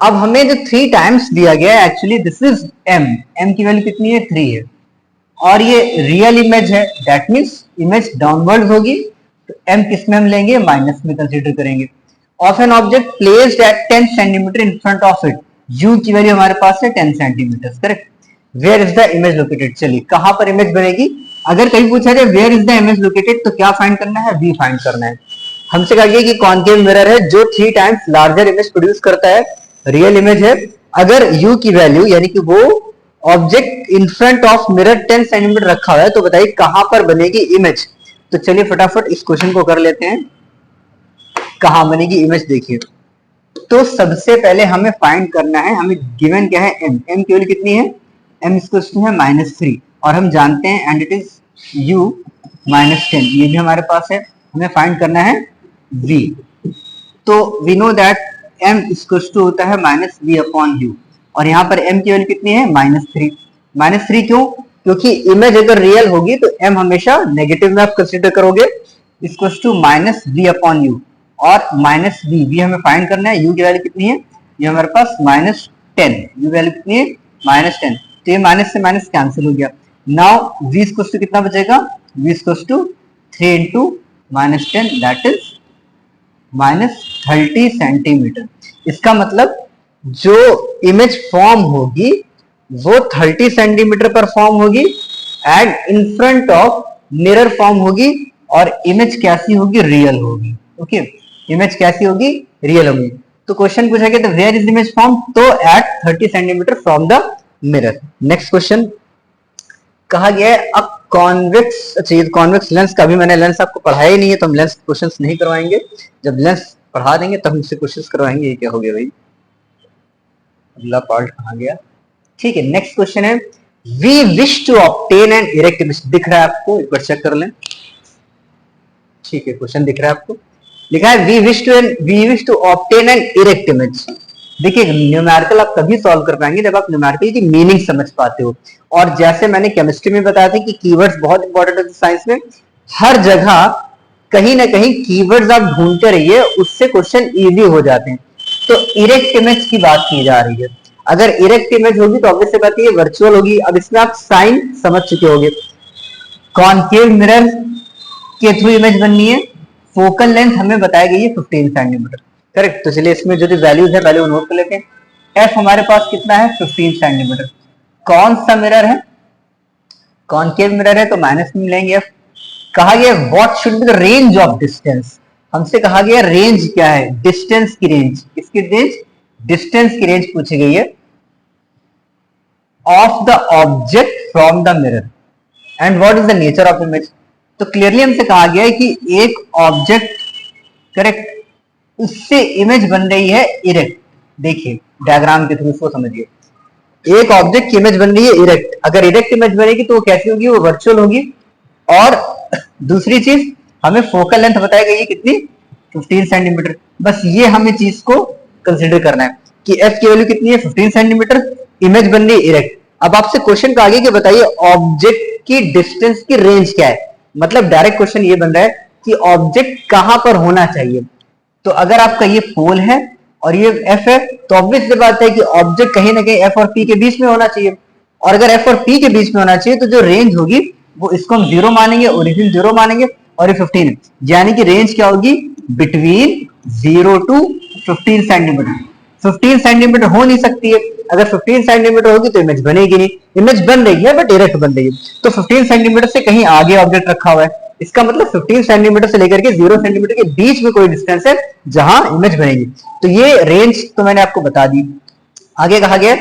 अब हमें जो 3 टाइम्स दिया गया है, actually this is m, m की वैल्यू कितनी है? 3 है, और ये रियल इमेज है, दैट मीन्स इमेज डाउनवर्ड होगी, तो m किस में हम लेंगे? माइनस में कंसीडर करेंगे। Of an object placed at 10 centimetre in front of it, u की वैल्यू हमारे पास है 10 centimetre. Correct. Where is the image located? चलिए कहां पर इमेज बनेगी? अगर कहीं पूछा जाए where is the image located, तो क्या फाइंड करना है? v फाइंड करना है। हमसे कहा गया कि कॉनकेव मिरर है जो 3 टाइम्स लार्जर इमेज प्रोड्यूस करता है, रियल इमेज है। अगर u की वैल्यू यानी कि वो object in front of mirror 10 centimetre रखा हुआ है, तो बताइए कहां पर बनेगी इमेज? तो चलिए फटाफट इस क्वेश्चन को कर लेते हैं। कहां बनेगी इमेज? देखिए, तो सबसे पहले हमें फाइंड करना है, हमें गिवन क्या है? m, m की वैल्यू कितनी है? m इक्वल है -3, और हम जानते हैं एंड इट इज u -10, ये भी हमारे पास है। हमें फाइंड करना है v, तो we know that m equal to होता है -v/u, और यहाँ पर m की वैल्यू कितनी है? -3। -3 क्यों? क्योंकि इमेज अगर रियल होगी तो m हमेशा नेगेटिव में आप कंसीडर करोगे, इक्वल टू -v/u, और -v हमें फाइंड करना है। u की वैल्यू कितनी है? ये हमारे पास -10, u वैल्यू कितनी है? -10, तो ये माइनस से माइनस कैंसिल हो गया। नाउ v इक्वल टू कितना बचेगा? v equal to 3 into -10, that is -30 centimetre. इसका मतलब जो इमेज फॉर्म होगी वो 30 सेंटीमीटर पर फॉर्म होगी, and in front of mirror form होगी, और इमेज कैसी होगी? रियल होगी। ओके, इमेज कैसी होगी? रियल होगी। तो क्वेश्चन पूछा गया तो वेयर इज इमेज फॉर्म, तो at 30 centimetre from the mirror. Next question कहा गया है अब कॉन्वेक्स, अच्छा ये कॉन्वेक्स लेंस का, भी मैंने लेंस आपको पढ़ाया ही नहीं है तो हम लेंस क्वेश्चंस नहीं करवाएंगे, जब लेंस पढ़ा देंगे तब हमसे क्वेश्चंस करवाएंगे। ये क्या हो गया भाई? अगला पार्ट कहाँ गया? ठीक है, नेक्स्ट क्वेश्चन है we wish to obtain an erect image. दिख रहा है आपको? एक बार चेक कर लें। ठीक है, क्वेश्चन दिख रहा है आपको, लिखा है we wish to obtain an erect image. देखिए, न्यूमेरिकल आप तभी सॉल्व कर पाएंगे जब आप न्यूमेरिकल की मीनिंग समझ पाते हो, और जैसे मैंने केमिस्ट्री में बताया था कि कीवर्ड्स बहुत इंपॉर्टेंट होते हैं साइंस में, हर जगह कहीं ना कहीं कीवर्ड्स आप ढूंढते रहिए, उससे क्वेश्चन इजी हो जाते हैं। तो इरेक्ट इमेज की बात की जा रही है, अगर इरेक्ट इमेज होगी तो ऑब्वियस बात है ये वर्चुअल होगी। अब इसमें आप साइन समझ चुके होंगे, कॉनकेव मिरर के थ्रू इमेज बननी है, फोकल लेंथ हमें बताया गई है 15 सेंटीमीटर। करेक्ट। तो चलिए इसमें जो वैल्यूज है वैल्यू नोट कर लेते हैं। एफ हमारे पास कितना है? 15 सेंटीमीटर। कौन सा मिरर है? कॉनकेव मिरर है, तो माइनस में लेंगे एफ। कहा गया what should be the range of distance, हमसे कहा गया रेंज क्या है? डिस्टेंस की रेंज। किसकी रेंज? डिस्टेंस की रेंज पूछी गई है of the object from the mirror, and what is the nature of image. तो क्लियरली हमसे कहा गया है कि एक ऑब्जेक्ट, करेक्ट, उससे इमेज बन रही है इरेक्ट। देखिए डायग्राम के थ्रू इसको समझिए, एक ऑब्जेक्ट की इमेज बन रही है इरेक्ट। अगर इरेक्ट इमेज बनेगी तो वो कैसी होगी? वो वर्चुअल होगी। और दूसरी चीज, हमें फोकल लेंथ बताई गई है कितनी? 15 सेंटीमीटर। बस ये हमें चीज को कंसिडर करना है कि एफ की वैल्यू कितनी है? 15 सेंटीमीटर, इमेज बन रही है इरेक्ट। अब आपसे क्वेश्चन का आगे कि बताइए ऑब्जेक्ट की डिस्टेंस की रेंज क्या है। मतलब डायरेक्ट क्वेश्चन ये बन रहा है कि ऑब्जेक्ट कहां पर होना चाहिए। तो अगर आपका ये पोल है और ये एफ है, तो ऑब्वियस सी बात है कि ऑब्जेक्ट कहीं ना कहीं एफ और पी के बीच में होना चाहिए, और अगर एफ और पी के बीच में होना चाहिए तो जो रेंज होगी वो इसको हम 0 मानेंगे, ओरिजिन 0 मानेंगे, और ये 15 है, यानी कि रेंज क्या होगी? Between 0 to 15 centimetre. 15 सेंटीमीटर हो नहीं सकती है, अगर 15 सेंटीमीटर होगी तो इमेज बनेगी नहीं। इमेज बन रही है बट इरेक्ट बन रही है, तो 15 सेंटीमीटर से कहीं आगे ऑब्जेक्ट रखा हुआ है, इसका मतलब 15 सेंटीमीटर से लेकर के 0 सेंटीमीटर के बीच में कोई डिस्टेंस है जहां इमेज बनेगी। तो ये रेंज तो मैंने आपको बता दी। आगे कहा गया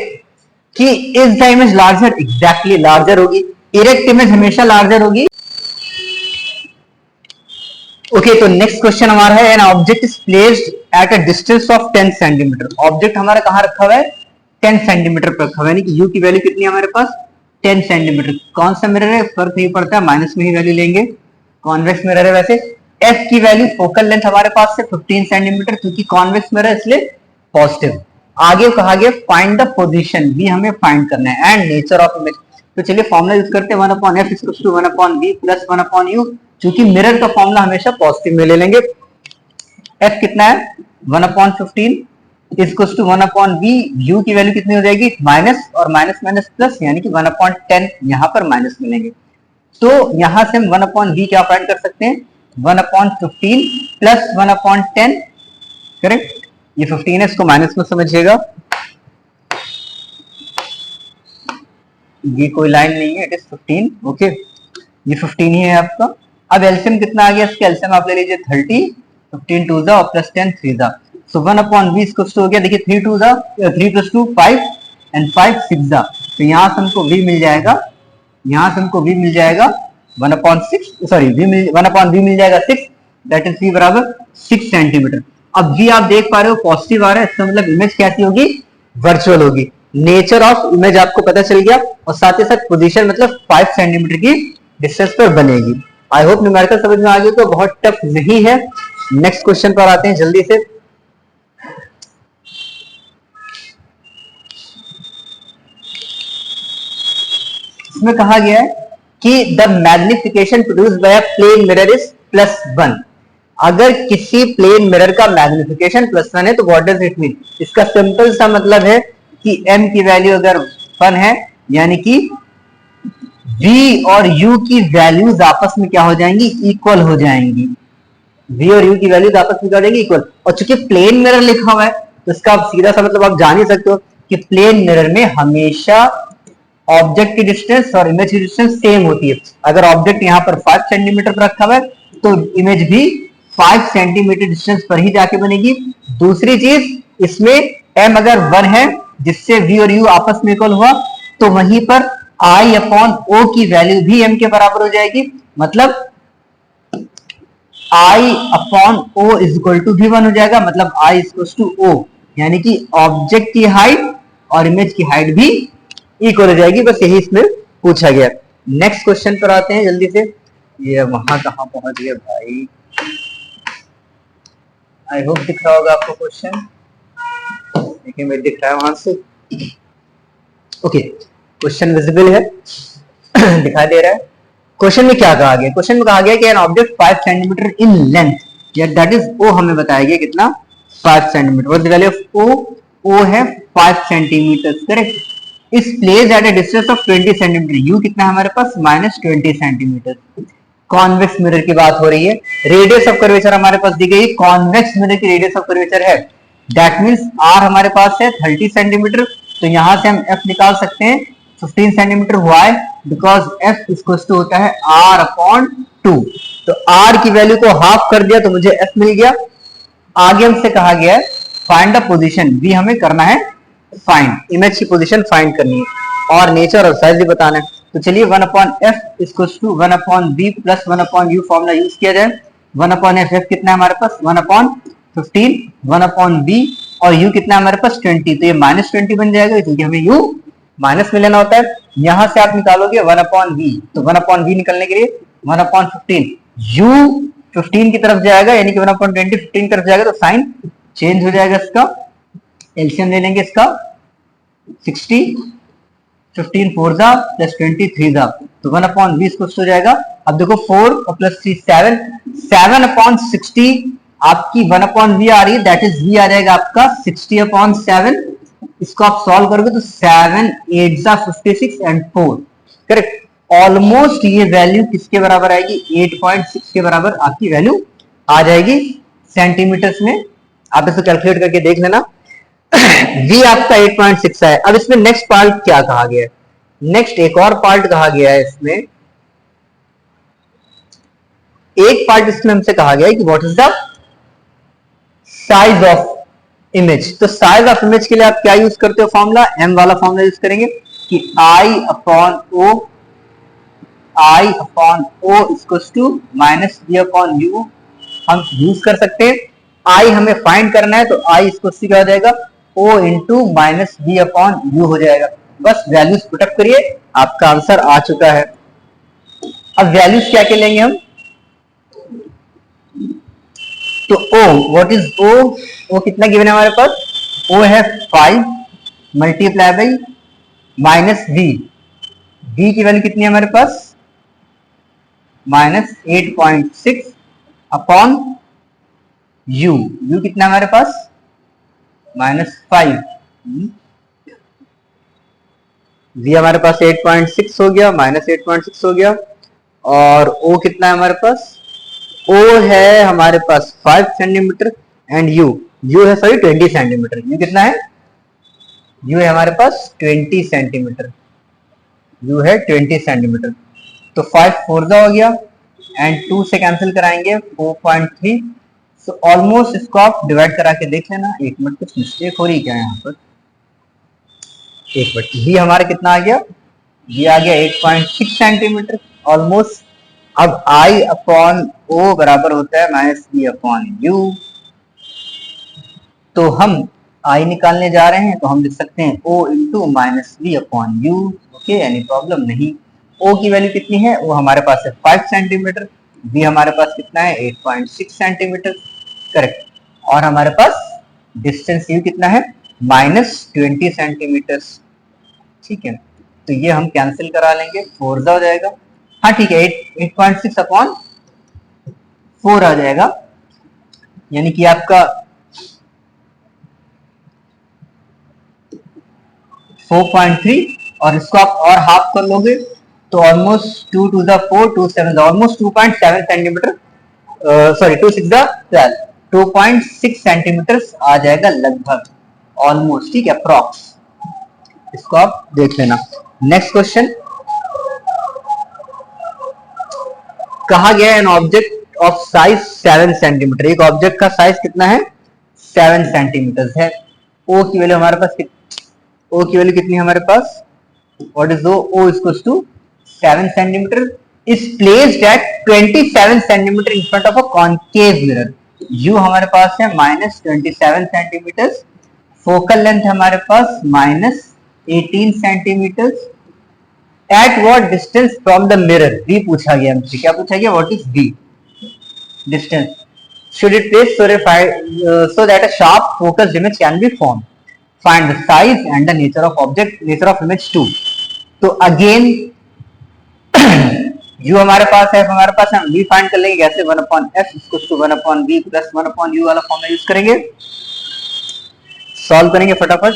कि is the image larger, exactly larger होगी, इरेक्ट इमेज हमेशा लार्जर होगी। ओके, तो नेक्स्ट क्वेश्चन हमारा है an object is placed at a distance of 10 centimetre. Object हमारा कहां रखा हुआ है? 10 सेंटीमीटर पर रखा हुआ है, यानी कि यू की वैल्यू कितनी है हमारे पास? 10 सेंटीमीटर। कौन सा मिरर है? फर्क नहीं पड़ता, माइनस में ही वैल्यू लेंगे, कॉन्वेक्स मिरर है वैसे। एफ की वैल्यू फोकल लेंथ हमारे पास से 15 सेंटीमीटर, क्योंकि कॉन्वेक्स मिरर इसलिए पॉजिटिव। आगे कहा गया फाइंड द पोजीशन, भी हमें फाइंड करना है, एंड नेचर ऑफ इमेज। तो चलिए फॉर्मूला यूज करते हैं 1/f = 1/v + 1/u। क्योंकि मिरर का फॉर्मूला हमेशा पॉजिटिव में ले लेंगे। f कितना है 1/15 = 1/v। u की वैल्यू कितनी हो जाएगी, माइनस और माइनस माइनस प्लस, यानी कि 1/10 यहाँ पर माइनस मिलेंगे। तो यहां से हम 1/v क्या फाइंड कर सकते हैं, 1/15 + 1/10, करेक्ट। ये 15 है, इसको माइनस में समझिएगा, ये कोई लाइन नहीं है, इट इज 15, ओके। ये 15 ही है आपका। अब एलसीएम कितना आ गया, इसके एलसीएम आप ले लीजिए 30, 15 2 जा और +10 3 जा। सो 1/v इसको हो गया, देखिए 3 2 जा, 3 + 2 5 एंड 5 6 जा। तो यहां से हमको v मिल जाएगा, यहां से हमको v मिल जाएगा 1/6, सॉरी 1/v मिल जाएगा 6, दैट इज v बराबर 6 सेंटीमीटर। अब v आप देख पा रहे हो पॉजिटिव आ रहा है, इसका मतलब इमेज कैसी होगी, वर्चुअल होगी। नेचर ऑफ इमेज आपको पता चल गया, और साथ ही साथ पोजीशन मतलब 5 सेंटीमीटर की डिस्टेंस पर बनेगी। आई होप न्यूमेरिकल समझ में आ गया, तो बहुत टफ नहीं है। नेक्स्ट क्वेश्चन पर आते हैं जल्दी से। इसमें कहा गया है कि the magnification produced by a plane mirror is +1। अगर किसी प्लेन मिरर का मैग्निफिकेशन +1 है तो व्हाट डज इट मीन, इसका सिंपल सा मतलब है कि m की वैल्यू अगर 1 है, यानी कि v और u की वैल्यूज आपस में क्या हो जाएंगी, इक्वल हो जाएंगी। v और u की वैल्यूज आपस में क्या हो जाएंगी, इक्वल। और चूंकि प्लेन मिरर लिखा हुआ है तो इसका आप सीधा सा मतलब आप जान ही सकते हो कि प्लेन मिरर में हमेशा ऑब्जेक्ट की डिस्टेंस और इमेज की डिस्टेंस सेम होती है। अगर ऑब्जेक्ट यहाँ पर 5 सेंटीमीटर पर रखा हुआ है तो इमेज भी 5 सेंटीमीटर डिस्टेंस पर ही जाके बनेगी। दूसरी चीज, इसमें m अगर 1 है, जिससे v और u आपस में इक्वल हुआ, तो वहीं पर I/O की वैल्यू भी m के बराबर हो जाएगी। मतलब I/O = v1 हो जाएगा, मतलब I = O, यानी कि ऑब्जेक्ट की हाइट और इमेज की हाइट भी इक्वल हो जाएगी। बस यही इसमें पूछा गया। नेक्स्ट क्वेश्चन पर आते हैं जल्दी से। ये वहां कहां पहुंच गया भाई, आई होप दिख रहा होगा आपको क्वेश्चन, देखिए मेरे दिख रहा है वहां से, ओके। क्वेश्चन विजिबल है दिखाई दे रहा है। क्वेश्चन में क्या कहा गया, क्वेश्चन में कहा गया कि an object 5 centimetre in length, या दैट इज ओ, हमें बताया गया कितना, 5 centimetre. What the value of O, O है 5 centimetre, correct. Is place at a distance of 20 centimetre, U कितना है हमारे पास, -20 सेंटीमीटर। कॉन्वेक्स मिरर की बात हो रही है, रेडियस ऑफ कर्वेचर हमारे पास दी गई, कॉन्वेक्स मिरर की रेडियस ऑफ कर्वेचर है, दैट मींस आर हमारे पास है 30 सेंटीमीटर। तो यहां से हम एफ निकाल सकते हैं 15 centimetre. Why, because F equal to होता है r/2। तो r की वैल्यू को हाफ कर दिया तो मुझे एफ मिल गया। आगे हमसे कहा गया है फाइंड द पोजीशन, भी हमें करना है फाइंड, इमेज की पोजीशन फाइंड करनी है और नेचर और साइज भी बताना है। तो चलिए 1/f = 1/v + 1/u formula use किया जाए। 1/f f कितना है हमारे पास, 1/15, 1/v और u कितना है हमारे पास 20, तो ये -20 बन जाएगा, क्योंकि हमें u माइनस में लेना होता है। यहां से आप निकालोगे 1/v, तो 1/v निकलने के लिए 1/15, u 15 की तरफ जाएगा, यानी कि 1/20 15 की तरफ जाएगा, तो साइन चेंज हो जाएगा। इसका एलसीएम ले लेंगे, इसका 60, 15 4 जा +20 3 जा, तो 1/v इसको हो जाएगा। अब देखो 4 और +3 7, 7/60 आपकी 1/v आ रही है, दैट इज v आ जाएगा आपका 60/7। इसको आप सॉल्व करोगे तो 7 8 जा 56 एंड 4, करेक्ट। ऑलमोस्ट ये वैल्यू किसके बराबर आएगी, 8.6 के बराबर आपकी वैल्यू आ जाएगी सेंटीमीटर्स में। आप इसे कैलकुलेट करके देख लेना। v आपका 8.6 है। अब इसमें नेक्स्ट पार्ट क्या कहा गया है, नेक्स्ट एक और पार्ट कहा गया है। इसमें एक पार्ट इसमें हमसे कहा गया है कि what is the size of image. तो साइज ऑफ इमेज के लिए आप क्या यूज करते हो, फॉर्मूला m वाला फॉर्मूला यूज करेंगे कि I/O = -v/u हम यूज कर सकते हैं। I हमें फाइंड करना है, तो I इसको क्या हो जाएगा, O × -v/u हो जाएगा। बस वैल्यूज पुटअप करिए, आपका आंसर आ चुका है। अब वैल्यूज क्या क्या लेंगे हम, तो ओ, व्हाट इज ओ? ओ कितना गिवन है हमारे पास? ओ है 5 multiply by minus V. V की वैल्यू कितनी है हमारे पास? -8.6 अपॉन यू। यू कितना है हमारे पास? -5। वी हमारे पास 8.6 हो गया, -8.6 हो गया। और ओ कितना है हमारे पास? ओ है हमारे पास 5 सेंटीमीटर एंड यू है सॉरी 20 सेंटीमीटर। यू कितना है? यू है हमारे पास 20 सेंटीमीटर। यू है 20 सेंटीमीटर। तो 5 4 हो गया एंड 2 से कैंसिल कराएंगे 4.3। सो ऑलमोस्ट इसको आप डिवाइड करा के देख लेना। एक मिनट, कुछ मिस्टेक हो रही क्या यहाँ पर? एक मिनट। बी हमारा कितना आ गया? ये आ गया 8.6 सेंटीमीटर ऑलमोस्ट। अब आई अपॉन ओ बराबर होता है माइनस बी अपॉन यू। तो हम आई निकालने जा रहे हैं तो हम लिख सकते हैं O into minus B upon U. Okay, any problem नहीं। ओ की वैल्यू कितनी है? वो हमारे पास है 5 सेंटीमीटर। बी हमारे पास कितना है? 8.6 सेंटीमीटर। करेक्ट। और हमारे पास डिस्टेंस यू कितना है? -20 सेंटीमीटर। ठीक है, तो ये हम कैंसिल करा लेंगे, 4 हो जाएगा। हाँ ठीक है, 8.6 अपॉन 4 आ जाएगा, यानी कि आपका 4.3। और इसको आप और हाफ कर लोगे तो almost 2 to the 4 2 7 almost 2.7 centimetre, sorry 2 6 12 2.6 centimetre आ जाएगा लगभग, ऑलमोस्ट। ठीक है, अप्रॉक्स। इसको आप देख लेना। नेक्स्ट क्वेश्चन, कहा गया an object of size 7 centimetre. एक ऑब्जेक्ट का साइज कितना है? 7 सेंटीमीटर है। ओ की वैल्यू हमारे पास ओ की वैल्यू कितनी है हमारे पास? What is O? O equals to 7 centimetre is placed at 27 centimetre in front of a concave mirror. U हमारे पास है -27 सेंटीमीटर। फोकल लेंथ हमारे पास -18 centimetre. At what distance from the mirror? V पूछा गया हमसे। क्या पूछा गया? What is V? Distance should it place so that a sharp focused image can be formed. Find the size and the nature of object, nature of image 2. तो again u हमारे पास है, हमारे पास हम v फाइंड कर लेंगे कैसे? 1/f equals to 1/v plus 1/u वाला फॉर्मूला यूज करेंगे। सॉल्व करेंगे फटाफट।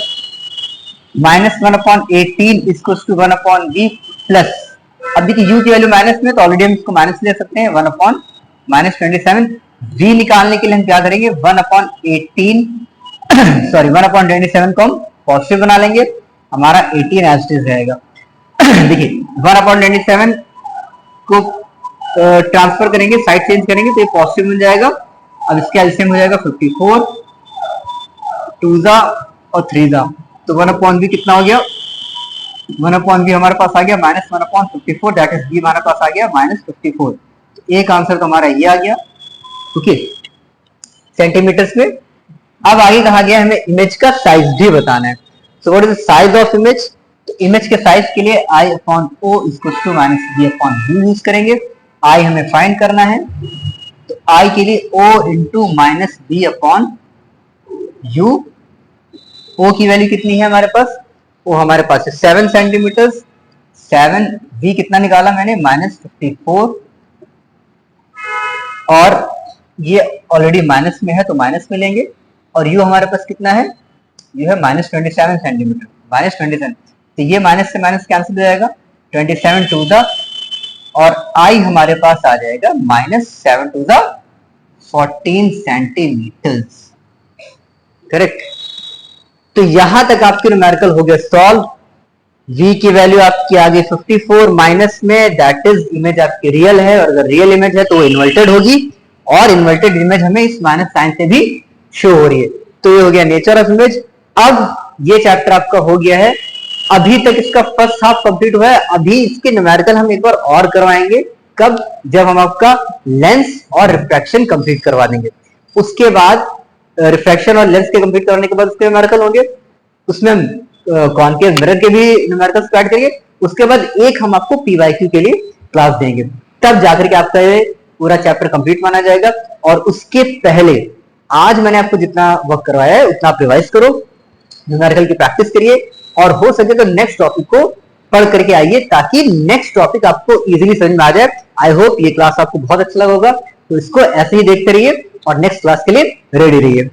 -1/18 इक्वल्स टू 1/v प्लस, अब देखिए u की वैल्यू माइनस में तो ऑलरेडी हम इसको माइनस ले सकते हैं, 1/-27। v निकालने के लिए हम क्या करेंगे? 1/18 सॉरी 1/27 को हम पॉजिटिव बना लेंगे, हमारा 18 एज इट इज रहेगा। देखिए 1/27 को ट्रांसफर करेंगे, साइड चेंज करेंगे तो ये पॉजिटिव मिल जाएगा। अब इसका एलसीएम हो जाएगा 54, 2 और 3 तो 1/v कितना हो गया? 1/v हमारे पास आ गया -1/54, दैट इज v हमारे पास आ गया -54। एक आंसर तो हमारा ये आ गया। ओके, सेंटीमीटर्स में। अब आगे कहा गया हमें इमेज का साइज भी बताना है। So what is the size of image? तो इमेज के साइज के लिए i upon o equals to -b upon u use करेंगे। i हमें फाइंड करना है, तो i के लिए o into -b upon u। o की वैल्यू कितनी है हमारे पास? o हमारे पास है 7 सेंटीमीटर। 7 v कितना निकाला मैंने? -54, और ये ऑलरेडी माइनस में है तो माइनस में लेंगे। और u हमारे पास कितना है? यू है -27 सेंटीमीटर, -27। तो ये माइनस से माइनस कैंसिल हो जाएगा, 27 टू द, और i हमारे पास आ जाएगा -7 टू द 14 सेंटीमीटर। करेक्ट। तो यहां तक आपके न्यूमेरिकल हो गया सॉल्व। v की वैल्यू आपकी आ गई 54 माइनस में, दैट इज इमेज आपकी रियल है, और अगर रियल इमेज है तो वो इन्वर्टेड होगी, और इन्वर्टेड इमेज हमें इस माइनस साइन से भी शो हो रही है। तो ये हो गया नेचर ऑफ इमेज। अब ये चैप्टर आपका हो गया है, अभी तक इसका फर्स्ट हाफ कंप्लीट हुआ है। अभी इसके न्यूमेरिकल हम एक बार और करवाएंगे, कब? जब हम आपका लेंस और रिफ्रैक्शन कंप्लीट करवा देंगे। उसके बाद रिफ्रैक्शन और लेंस के कंप्लीट करने के बाद उसके न्यूमेरिकल होंगे, उसमें हम कॉनकेव मिरर के भी न्यूमेरिकल स्टार्ट करेंगे। उसके बाद एक हम आपको पीवाईक्यू के लिए क्लास देंगे, तब जाकर के आपका ये पूरा चैप्टर कंप्लीट माना जाएगा। और उसके पहले आज मैंने आपको जितना वर्क करवाया है उतना आप रिवाइज करो, न्यूमेरिकल की प्रैक्टिस करिए, और हो सके तो नेक्स्ट टॉपिक को पढ़ करके आइए ताकि नेक्स्ट टॉपिक आपको इजीली समझ में आ जाए। आई होप ये क्लास आपको बहुत अच्छा लगा होगा, तो इसको ऐसे ही देखते रहिए और नेक्स्ट क्लास के लिए रेडी रहिए।